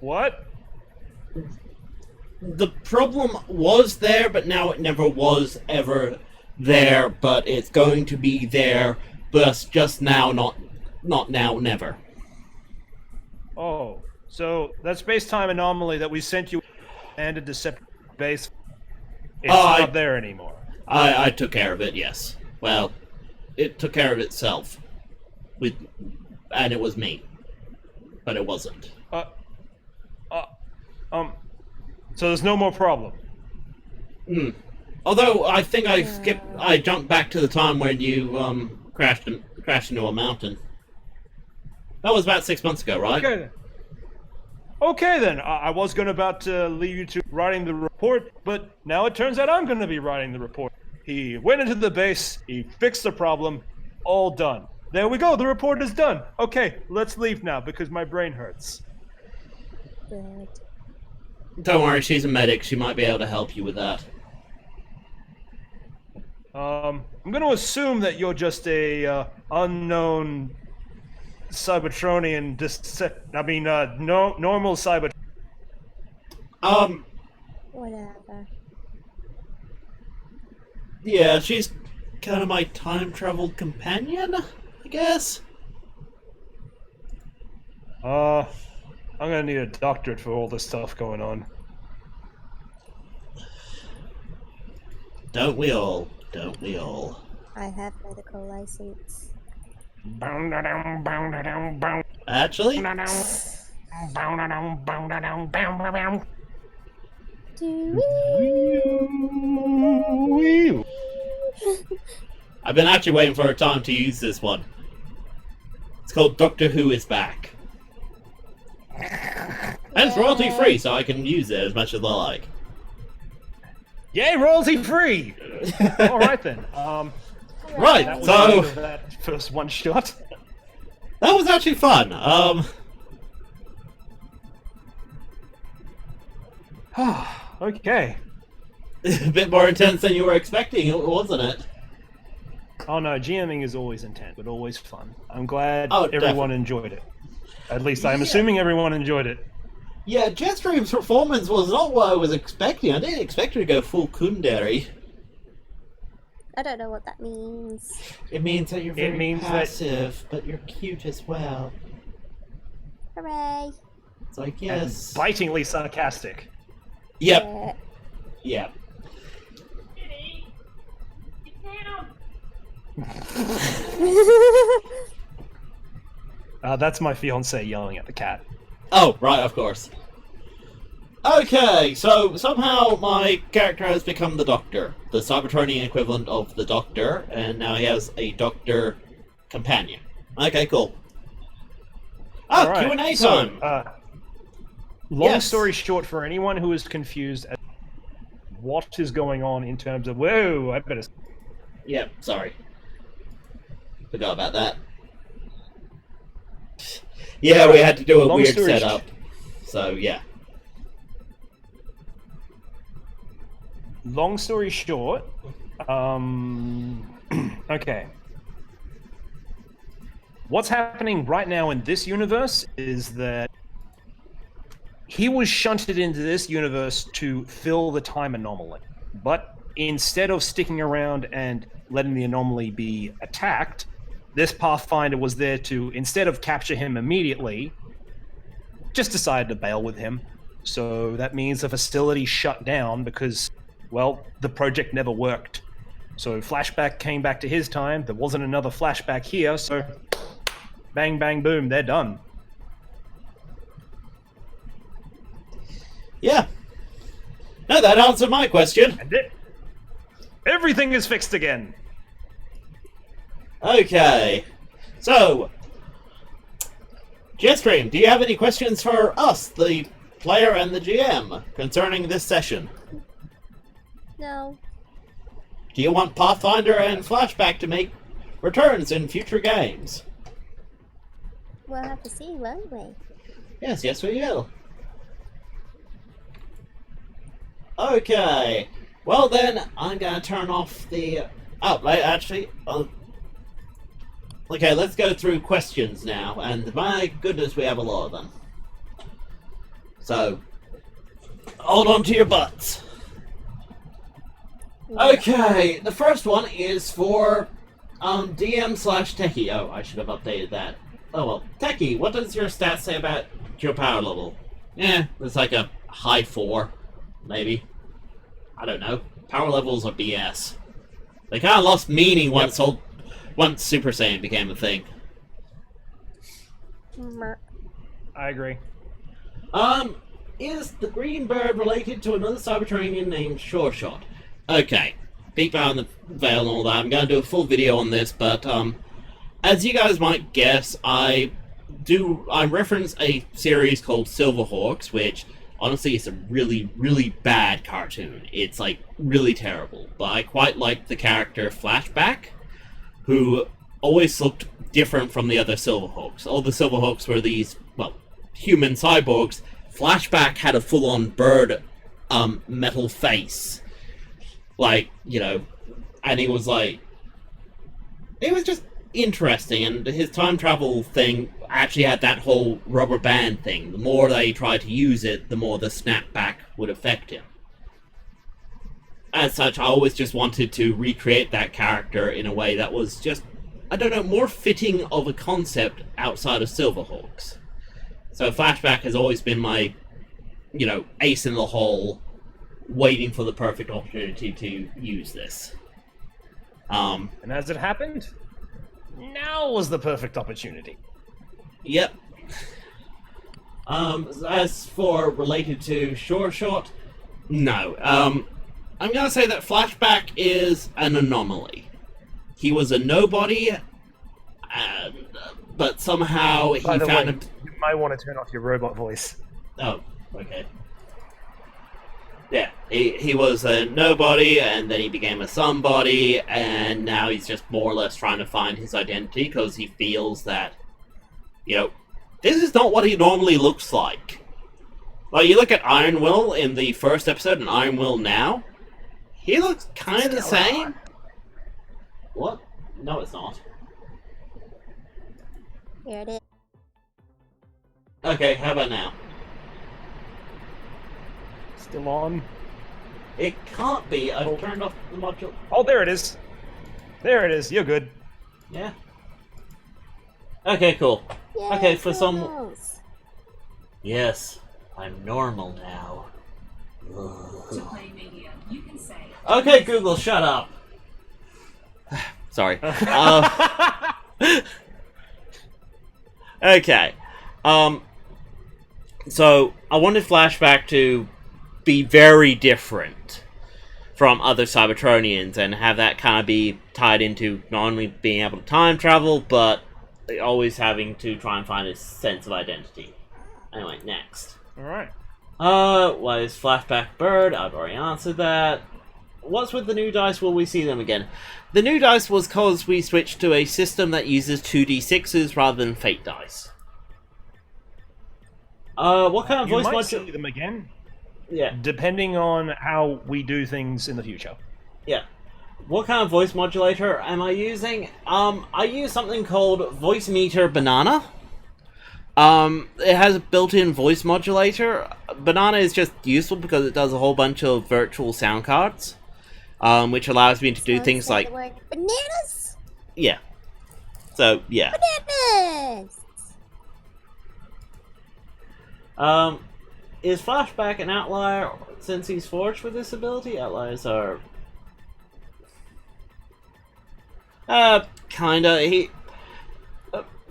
What? The problem was there, but now it never was ever there, but it's going to be there, but just now, not now, never. Oh. So that space-time anomaly that we sent you and a deceptive base, it's not there anymore. I took care of it, yes. Well, it took care of itself. And it was me. But it wasn't. So there's no more problem. Although I think I jumped back to the time when you crashed into a mountain. That was about 6 months ago, right? Okay then. I was about to leave you to writing the report, but now it turns out I'm going to be writing the report. He went into the base, he fixed the problem, all done. There we go, the report is done. Okay, let's leave now because my brain hurts. Good. Don't worry, she's a medic. She might be able to help you with that. I'm going to assume that you're just a unknown Cybertronian, normal Cyber. Whatever. Yeah, she's kind of my time-traveled companion, I guess. I'm gonna need a doctorate for all this stuff going on. Don't we all? Don't we all? I have medical license. Actually? I've been actually waiting for a time to use this one. It's called Doctor Who is Back. And it's royalty free, so I can use it as much as I like. Yay, royalty free! Alright then. Right, That was so the end of that first one shot. that was actually fun. Okay. A bit more intense than you were expecting, wasn't it? Oh no, GMing is always intense, but always fun. I'm glad Oh, everyone definitely. enjoyed it. At least I'm Yeah. assuming everyone enjoyed it. Yeah, Jetstream's performance was not what I was expecting. I didn't expect her to go full kundere. I don't know what that means. It means that you're It very means that- passive, but you're cute as well. Hooray! It's like, yes. And bitingly sarcastic. Yep. Yeah. That's my fiance yelling at the cat. Oh, right, of course. Okay, so somehow my character has become the Doctor, the Cybertronian equivalent of the Doctor, and now he has a Doctor companion. Okay, cool. Oh, Right. Q&A So, time! long Yes. story short, for anyone who is confused as what is going on in terms of whoa, I better. Yep, sorry. Forgot about that. Yeah, we had to do a Long weird story setup. So, yeah. Long story short, okay. What's happening right now in this universe is that he was shunted into this universe to fill the time anomaly. But instead of sticking around and letting the anomaly be attacked, this Pathfinder was there to, instead of capture him immediately, just decided to bail with him. So that means the facility shut down because, well, the project never worked. So flashback came back to his time. There wasn't another flashback here, so bang, bang, boom, they're done. Yeah. No, that answered my question. And everything is fixed again. Okay. So, Jetstream, do you have any questions for us, the player and the GM, concerning this session? No. Do you want Pathfinder and Flashback to make returns in future games? We'll have to see, won't we? Yes, we will. Okay. Well then, I'm gonna turn off the... Oh, right, actually... Okay, let's go through questions now, and my goodness, we have a lot of them. So, hold on to your butts. Okay, the first one is for DM/Techie. Oh, I should have updated that. Oh well. Techie, what does your stats say about your power level? It's like a high 4, maybe. I don't know. Power levels are BS. They kind of lost meaning once Super Saiyan became a thing. I agree. Is the green bird related to another Cybertronian named SureShot? Okay, peek behind the veil and all that. I'm going to do a full video on this, but as you guys might guess, I reference a series called Silverhawks, which honestly is a really, really bad cartoon. It's like really terrible, but I quite like the character Flashback, who always looked different from the other Silverhawks. All the Silverhawks were these, well, human cyborgs. Flashback had a full-on bird metal face. Like, you know, and he was like... It was just interesting, and his time travel thing actually had that whole rubber band thing. The more they tried to use it, the more the snapback would affect him. As such, I always just wanted to recreate that character in a way that was just, I don't know, more fitting of a concept outside of Silverhawks. So Flashback has always been my, you know, ace in the hole, waiting for the perfect opportunity to use this. And as it happened, now was the perfect opportunity. Yep. As for related to SureShot, no. I'm gonna say that Flashback is an anomaly. He was a nobody, but somehow he By the found way, you might want to turn off your robot voice. Oh, okay. Yeah, he was a nobody, and then he became a somebody, and now he's just more or less trying to find his identity because he feels that, you know, this is not what he normally looks like. Like, you look at Iron Will in the first episode and Iron Will now, he looks kind of the same. What? No, it's not. Here it is. Okay, how about now? Still on. It can't be. I've turned off the module. Oh, there it is. There it is. You're good. Yeah. Okay, cool. Yay, Okay, for some... Cosmos. Yes, I'm normal now. To play media, you can say. Okay, Google, shut up. Sorry. Okay. So I wanted Flashback to be very different from other Cybertronians and have that kind of be tied into not only being able to time travel, but always having to try and find a sense of identity. Anyway, next. Alright. What is Flashback Bird? I've already answered that. What's with the new dice? Will we see them again? The new dice was because we switched to a system that uses 2d6s rather than fate dice. What kind of You voice might modulator? see them again, Yeah, depending on how we do things in the future. yeah. What kind of voice modulator am I using? I use something called Voice Meter Banana. It has a built-in voice modulator. Banana is just useful because it does a whole bunch of virtual sound cards, which allows me to do So things say like the word bananas. yeah. So yeah. Bananas. Is Flashback an outlier since he's forged with this ability? Outliers are kinda.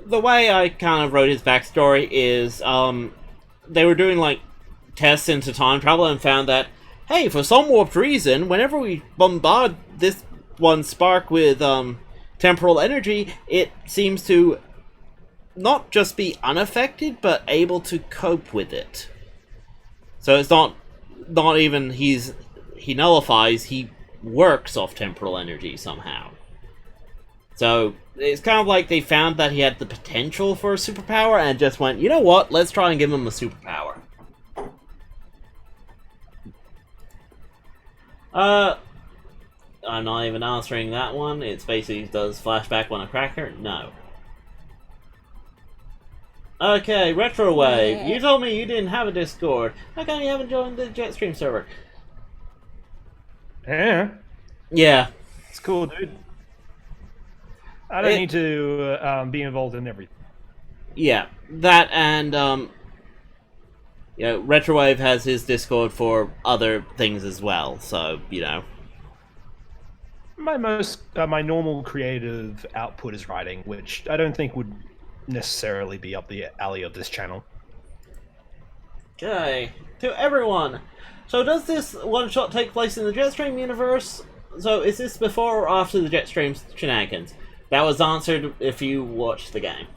The way I kind of wrote his backstory is, they were doing, like, tests into time travel and found that, hey, for some warped reason, whenever we bombard this one spark with, temporal energy, it seems to not just be unaffected, but able to cope with it. So it's not even he nullifies, he works off temporal energy somehow. So it's kind of like they found that he had the potential for a superpower and just went, you know what, let's try and give him a superpower. I'm not even answering that one. It's basically, does Flashback want a cracker? No. Okay, Retrowave. Yeah. You told me you didn't have a Discord. How come you haven't joined the Jetstream server? Yeah, Yeah. it's cool, dude. I don't need to be involved in everything. Yeah. That and, Retrowave has his Discord for other things as well, so, you know. My normal creative output is writing, which I don't think would necessarily be up the alley of this channel. Okay. To everyone. So does this one-shot take place in the Jetstream universe? So is this before or after the Jetstream shenanigans? That was answered if you watched the game.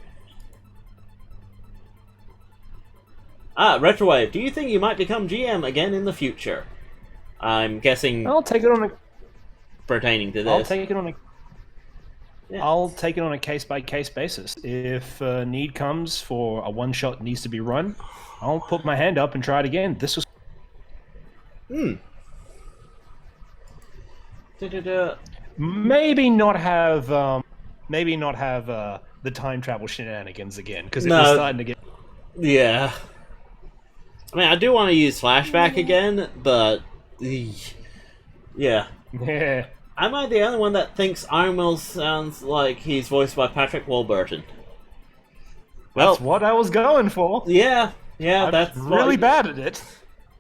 Retrowave, do you think you might become GM again in the future? I'm guessing I'll take it on a. pertaining to this. I'll take it on a. Yeah. I'll take it on a case-by-case basis. If need comes for a one-shot needs to be run, I'll put my hand up and try it again. This was. Maybe not have the time travel shenanigans again, because it was starting to get. Yeah. I mean, I do want to use Flashback again, but yeah. Yeah. Am I the only one that thinks Iron Will sounds like he's voiced by Patrick Warburton? Well, That's what I was going for. yeah, I'm that's really bad at it.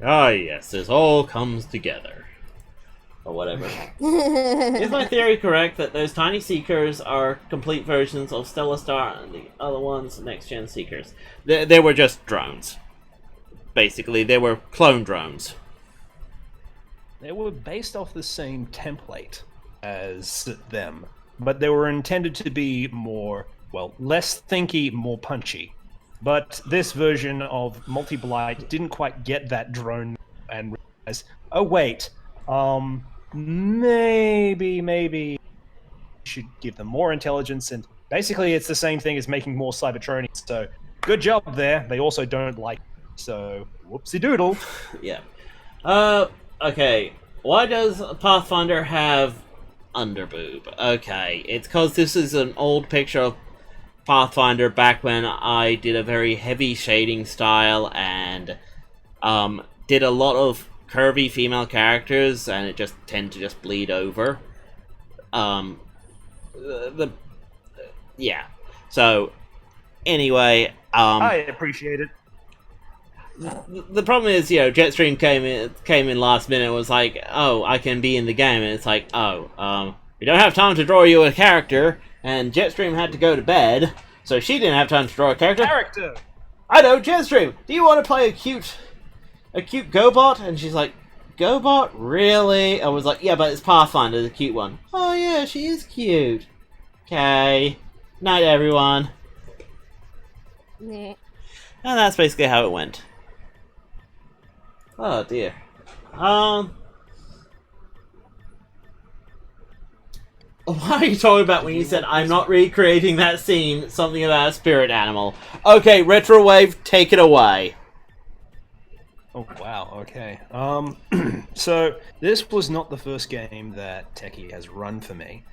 Ah, yes, this all comes together. Or whatever. Is my theory correct that those tiny Seekers are complete versions of Stellar Star and the other ones next-gen Seekers? They were just drones. Basically, they were clone drones. They were based off the same template as them, but they were intended to be more, well, less thinky, more punchy. But this version of Multi-Blight didn't quite get that drone and realized, oh wait, maybe we should give them more intelligence, and basically it's the same thing as making more Cybertronians, so good job there. They also don't like, so whoopsie doodle. Yeah. Okay. Why does Pathfinder have underboob? Okay, it's because this is an old picture of Pathfinder back when I did a very heavy shading style and did a lot of curvy female characters, and it just tend to just bleed over. Yeah. So, anyway, I appreciate it. the problem is, Jetstream came in last minute and was like, oh, I can be in the game, and it's like, we don't have time to draw you a character, and Jetstream had to go to bed, so she didn't have time to draw a character. I know, Jetstream, do you want to play a cute GoBot? And she's like, GoBot? Really? I was like, yeah, but it's Pathfinder, the cute one. Oh yeah, she is cute. Okay. Night, everyone. Nah. And that's basically how it went. Oh dear. What are you talking about when you said I'm not recreating that scene, something about a spirit animal? Okay, Retrowave, take it away. Oh wow, okay. So this was not the first game that Techie has run for me.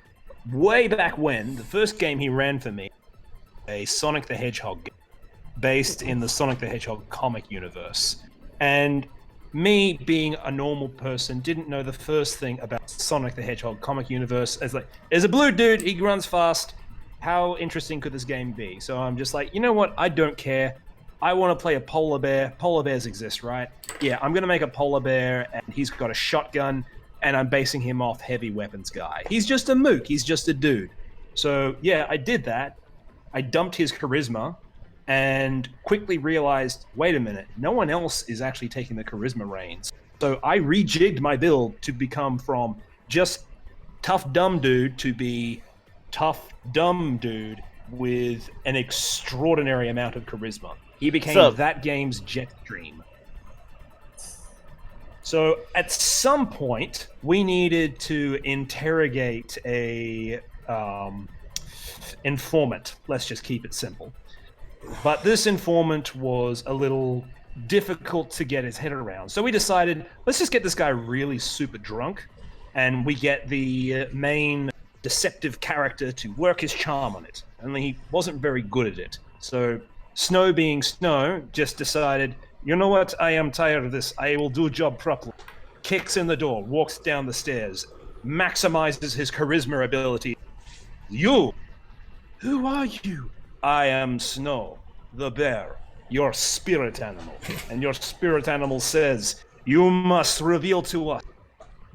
Way back when, the first game he ran for me, a Sonic the Hedgehog game, based in the Sonic the Hedgehog comic universe. And me, being a normal person, didn't know the first thing about Sonic the Hedgehog comic universe. It's like, there's a blue dude, he runs fast. How interesting could this game be? So I'm just like, you know what? I don't care. I want to play a polar bear. Polar bears exist, right? Yeah, I'm going to make a polar bear, and he's got a shotgun, and I'm basing him off heavy weapons guy. He's just a mook. He's just a dude. So, yeah, I did that. I dumped his charisma, and quickly realized, wait a minute, no one else is actually taking the charisma reins. So I rejigged my build to become from just tough dumb dude to be tough dumb dude with an extraordinary amount of charisma. He became that game's Jetstream. So at some point, we needed to interrogate a informant. Let's just keep it simple. But this informant was a little difficult to get his head around. So we decided, let's just get this guy really super drunk, and we get the main deceptive character to work his charm on it. Only he wasn't very good at it. So Snow, being Snow, just decided, you know what, I am tired of this. I will do a job properly. Kicks in the door, walks down the stairs, maximizes his charisma ability. You! Who are you? I am Snow, the bear, your spirit animal. And your spirit animal says, you must reveal to us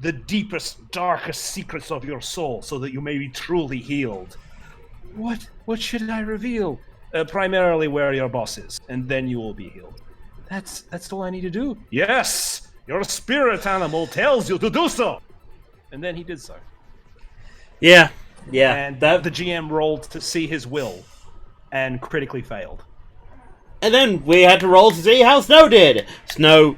the deepest, darkest secrets of your soul so that you may be truly healed. What should I reveal? Primarily where your boss is, and then you will be healed. That's all I need to do. Yes! Your spirit animal tells you to do so! And then he did so. Yeah. And the GM rolled to see his will, and critically failed. And then we had to roll to see how Snow did. Snow.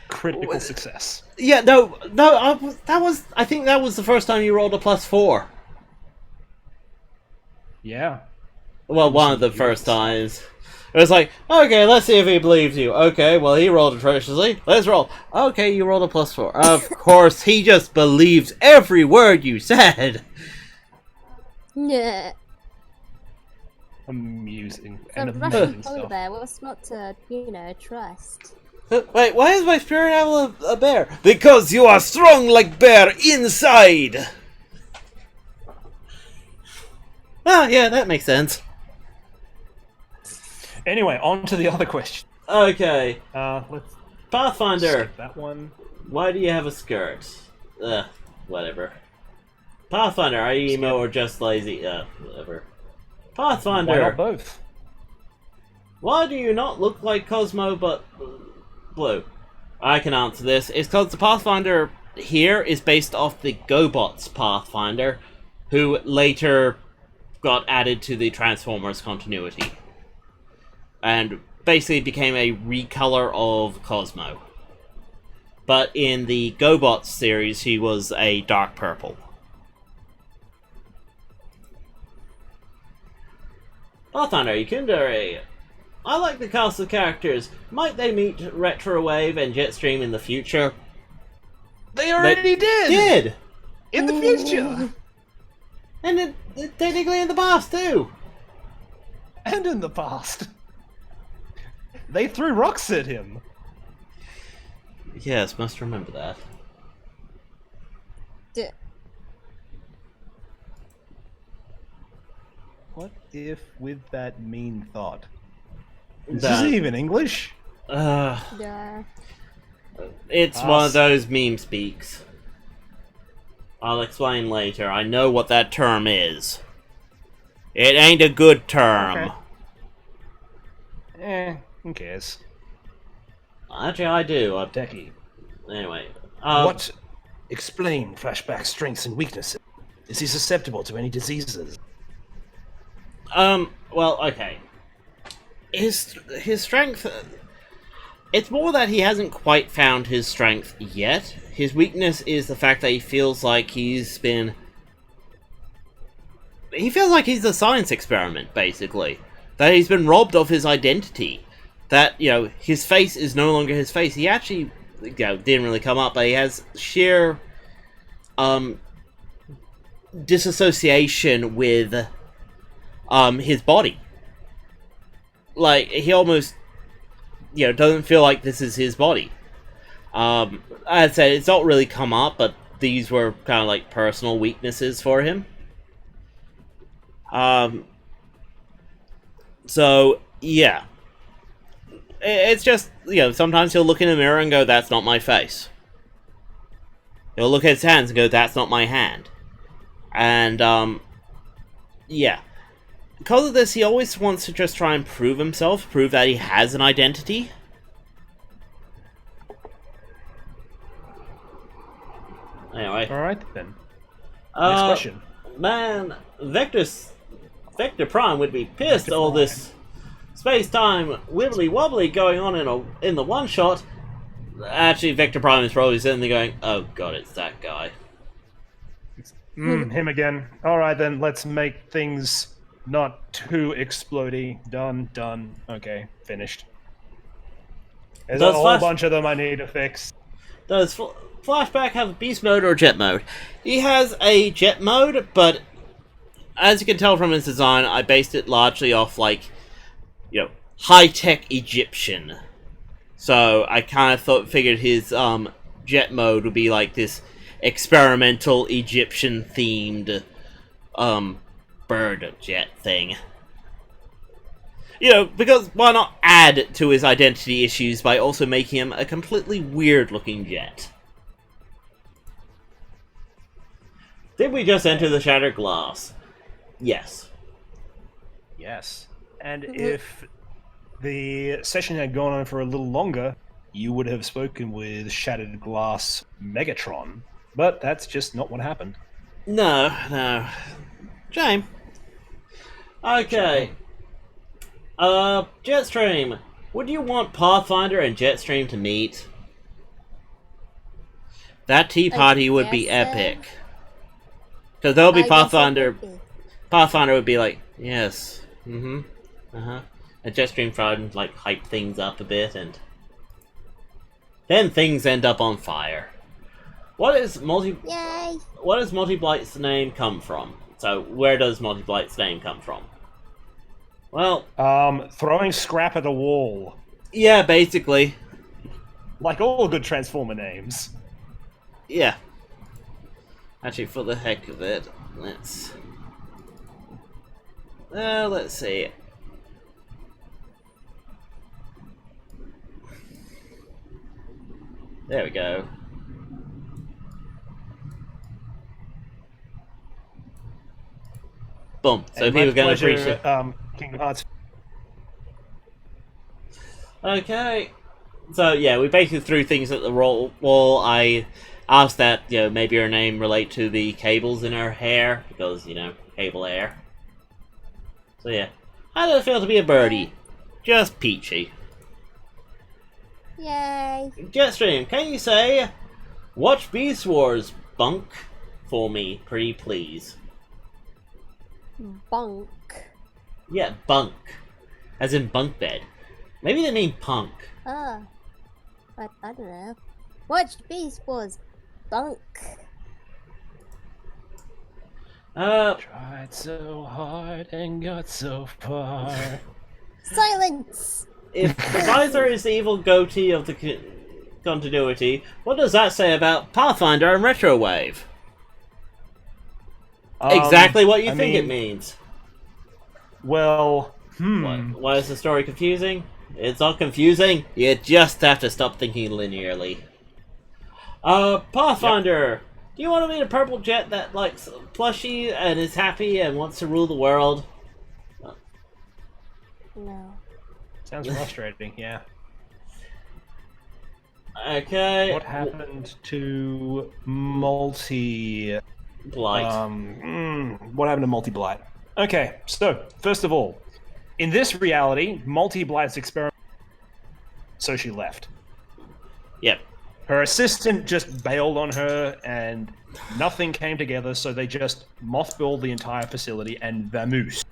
Critical success. Yeah, no. I think that was the first time you rolled a +4. Yeah. Well, one of the first times. It was like, okay, let's see if he believes you. Okay, well, he rolled atrociously. Let's roll. Okay, you rolled a +4. Of course, he just believes every word you said. Nah. Amusing. So And Russian amazing polar stuff. bear, what's not to, trust? Wait, why is my spirit animal a bear? Because you are strong like bear inside! Ah, yeah, that makes sense. Anyway, on to the other question. Okay, Let's Pathfinder, skip that one. why do you have a skirt? Whatever. Pathfinder, are you emo or just lazy? Whatever. Pathfinder, Why not both? why do you not look like Cosmo but blue? I can answer this. It's because the Pathfinder here is based off the GoBot's Pathfinder, who later got added to the Transformers continuity. And basically became a recolor of Cosmo. But in the GoBots series, he was a dark purple. Pathfinder, Yukundere. I like the cast of characters. Might they meet Retrowave and Jetstream in the future? They already did! In the future! And technically in the past, too! And in the past. They threw rocks at him. Yes, must remember that. What if, with that mean thought, This isn't even English. Yeah. It's one of those meme speaks. I'll explain later. I know what that term is. It ain't a good term. Okay. Who cares? Actually, I do. Techie. Anyway. What? Explain Flashback's strengths and weaknesses. Is he susceptible to any diseases? Well, okay. His strength... It's more that he hasn't quite found his strength yet. His weakness is the fact that he feels like he's been... He feels like he's a science experiment, basically. That he's been robbed of his identity. That, his face is no longer his face. He actually, didn't really come up, but he has sheer, disassociation with, his body. Like, he almost, doesn't feel like this is his body. As I said, it's not really come up, but these were kind of like personal weaknesses for him. So, yeah. It's just, sometimes he'll look in a mirror and go, that's not my face. He'll look at his hands and go, that's not my hand. And, yeah. Because of this, he always wants to just try and prove himself, prove that he has an identity. Anyway. Alright then. Next question. Man, Vector Prime would be pissed at all this space-time wibbly-wobbly going on in the one-shot. Actually, Vector Prime is probably sitting there going, oh god, it's that guy. Him again. Alright then, let's make things not too explodey. Done. Okay, finished. There's a whole bunch of them I need to fix. Does Flashback have a beast mode or jet mode? He has a jet mode, but as you can tell from his design, I based it largely off, high-tech Egyptian. So I kind of figured his jet mode would be like this experimental Egyptian-themed bird jet thing. Because why not add to his identity issues by also making him a completely weird-looking jet? Did we just enter the Shattered Glass? Yes. Yes. And if the session had gone on for a little longer, you would have spoken with Shattered Glass Megatron. But that's just not what happened. No. Shame. Okay. Jetstream. Would you want Pathfinder and Jetstream to meet? That tea party would be epic. Because there'll be Pathfinder. Pathfinder would be like, yes. And Jetstream tried to hype things up a bit, and then things end up on fire. What is Multi-Blight's name come from? So, where does Multi-Blight's name come from? Well... throwing scrap at a wall. Yeah, basically. Like all good Transformer names. Yeah. Actually, for the heck of it, let's see. There we go. Boom. So and people are going to appreciate. Kingdom Hearts. Okay. So yeah, we basically threw things at the wall. I asked that maybe her name relate to the cables in her hair because cable hair. So yeah, how does it feel to be a birdie? Just peachy. Yay! Jetstream, can you say, watch Beast Wars, bunk, for me, pretty please? Bunk. Yeah, bunk. As in bunk bed. Maybe they mean punk. I don't know. Watch Beast Wars, bunk. Tried so hard and got so far. Silence! If Visor is the evil goatee of the continuity, what does that say about Pathfinder and Retrowave? Exactly what you think it means. Well, Why is the story confusing? It's not confusing. You just have to stop thinking linearly. Pathfinder! Do you want to meet a purple jet that likes plushy and is happy and wants to rule the world? No. Sounds frustrating, yeah. Okay. What happened to multi... Blight. What happened to multi-blight? Okay, so, first of all, in this reality, multi-blight's experiment... So she left. Yep. Her assistant just bailed on her, and nothing came together, so they just mothballed the entire facility and vamoosed.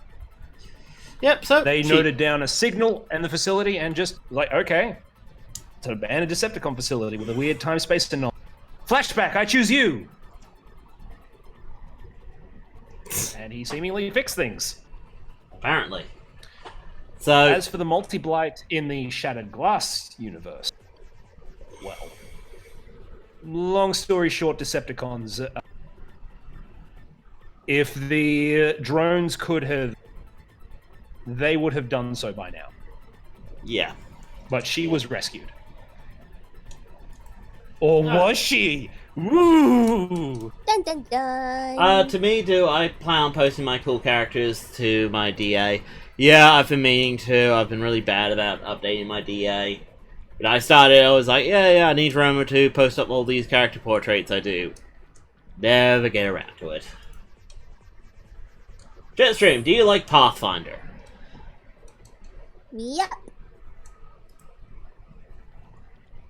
Yep, so... They noted down a signal in the facility and just, like, okay, it's an abandoned Decepticon facility with a weird time-space anomaly. Flashback, I choose you! And he seemingly fixed things. Apparently. So... As for the multi-blight in the Shattered Glass universe, well, long story short, Decepticons, if the drones could have, they would have done so by now. Yeah. But she was rescued. Or was she? Woo! Dun dun dun. To me, do I plan on posting my cool characters to my DA? Yeah, I've been meaning to. I've been really bad about updating my DA. When I started, I was like, yeah, I need Roma to post up all these character portraits I do. Never get around to it. Jetstream, do you like Pathfinder? Yep.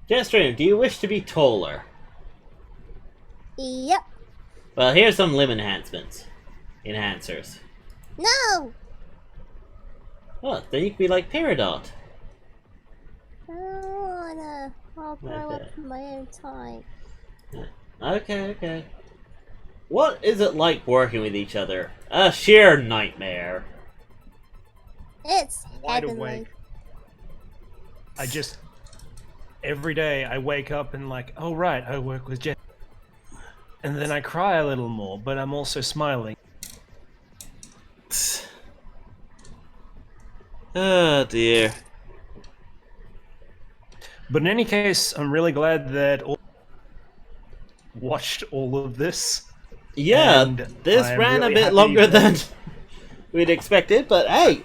Jetstream, do you wish to be taller? Yep. Well, here's some limb enhancements. Enhancers. No. Oh, then you could be like Peridot. I don't wanna. I'll grow up in my own time. Okay. What is it like working with each other? A sheer nightmare. It's Wide heavenly. awake. I just... Every day I wake up and like, oh right, I work with Jet. And then I cry a little more, but I'm also smiling. Oh dear. But in any case, I'm really glad that watched all of this. Yeah, And this I'm ran really a bit happy longer that- than we'd expected, but hey,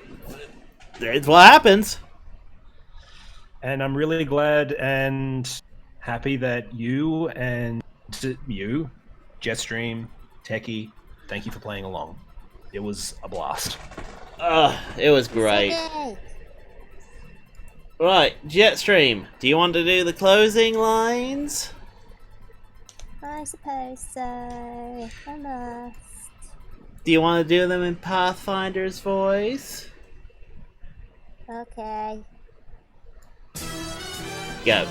it's what happens. And I'm really glad and happy that you, Jetstream, Techie, thank you for playing along. It was a blast. It was great. Okay. Right, Jetstream, do you want to do the closing lines? I suppose so. I must. Do you want to do them in Pathfinder's voice? Okay. Go.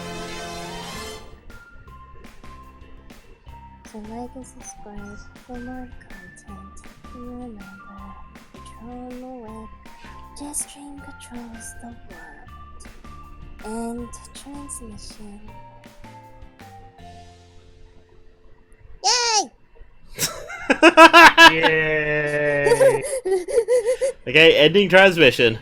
So like and subscribe for more content. And remember, control the web. Jetstream controls the world. And transmission. Yay! Yay! Okay, ending transmission.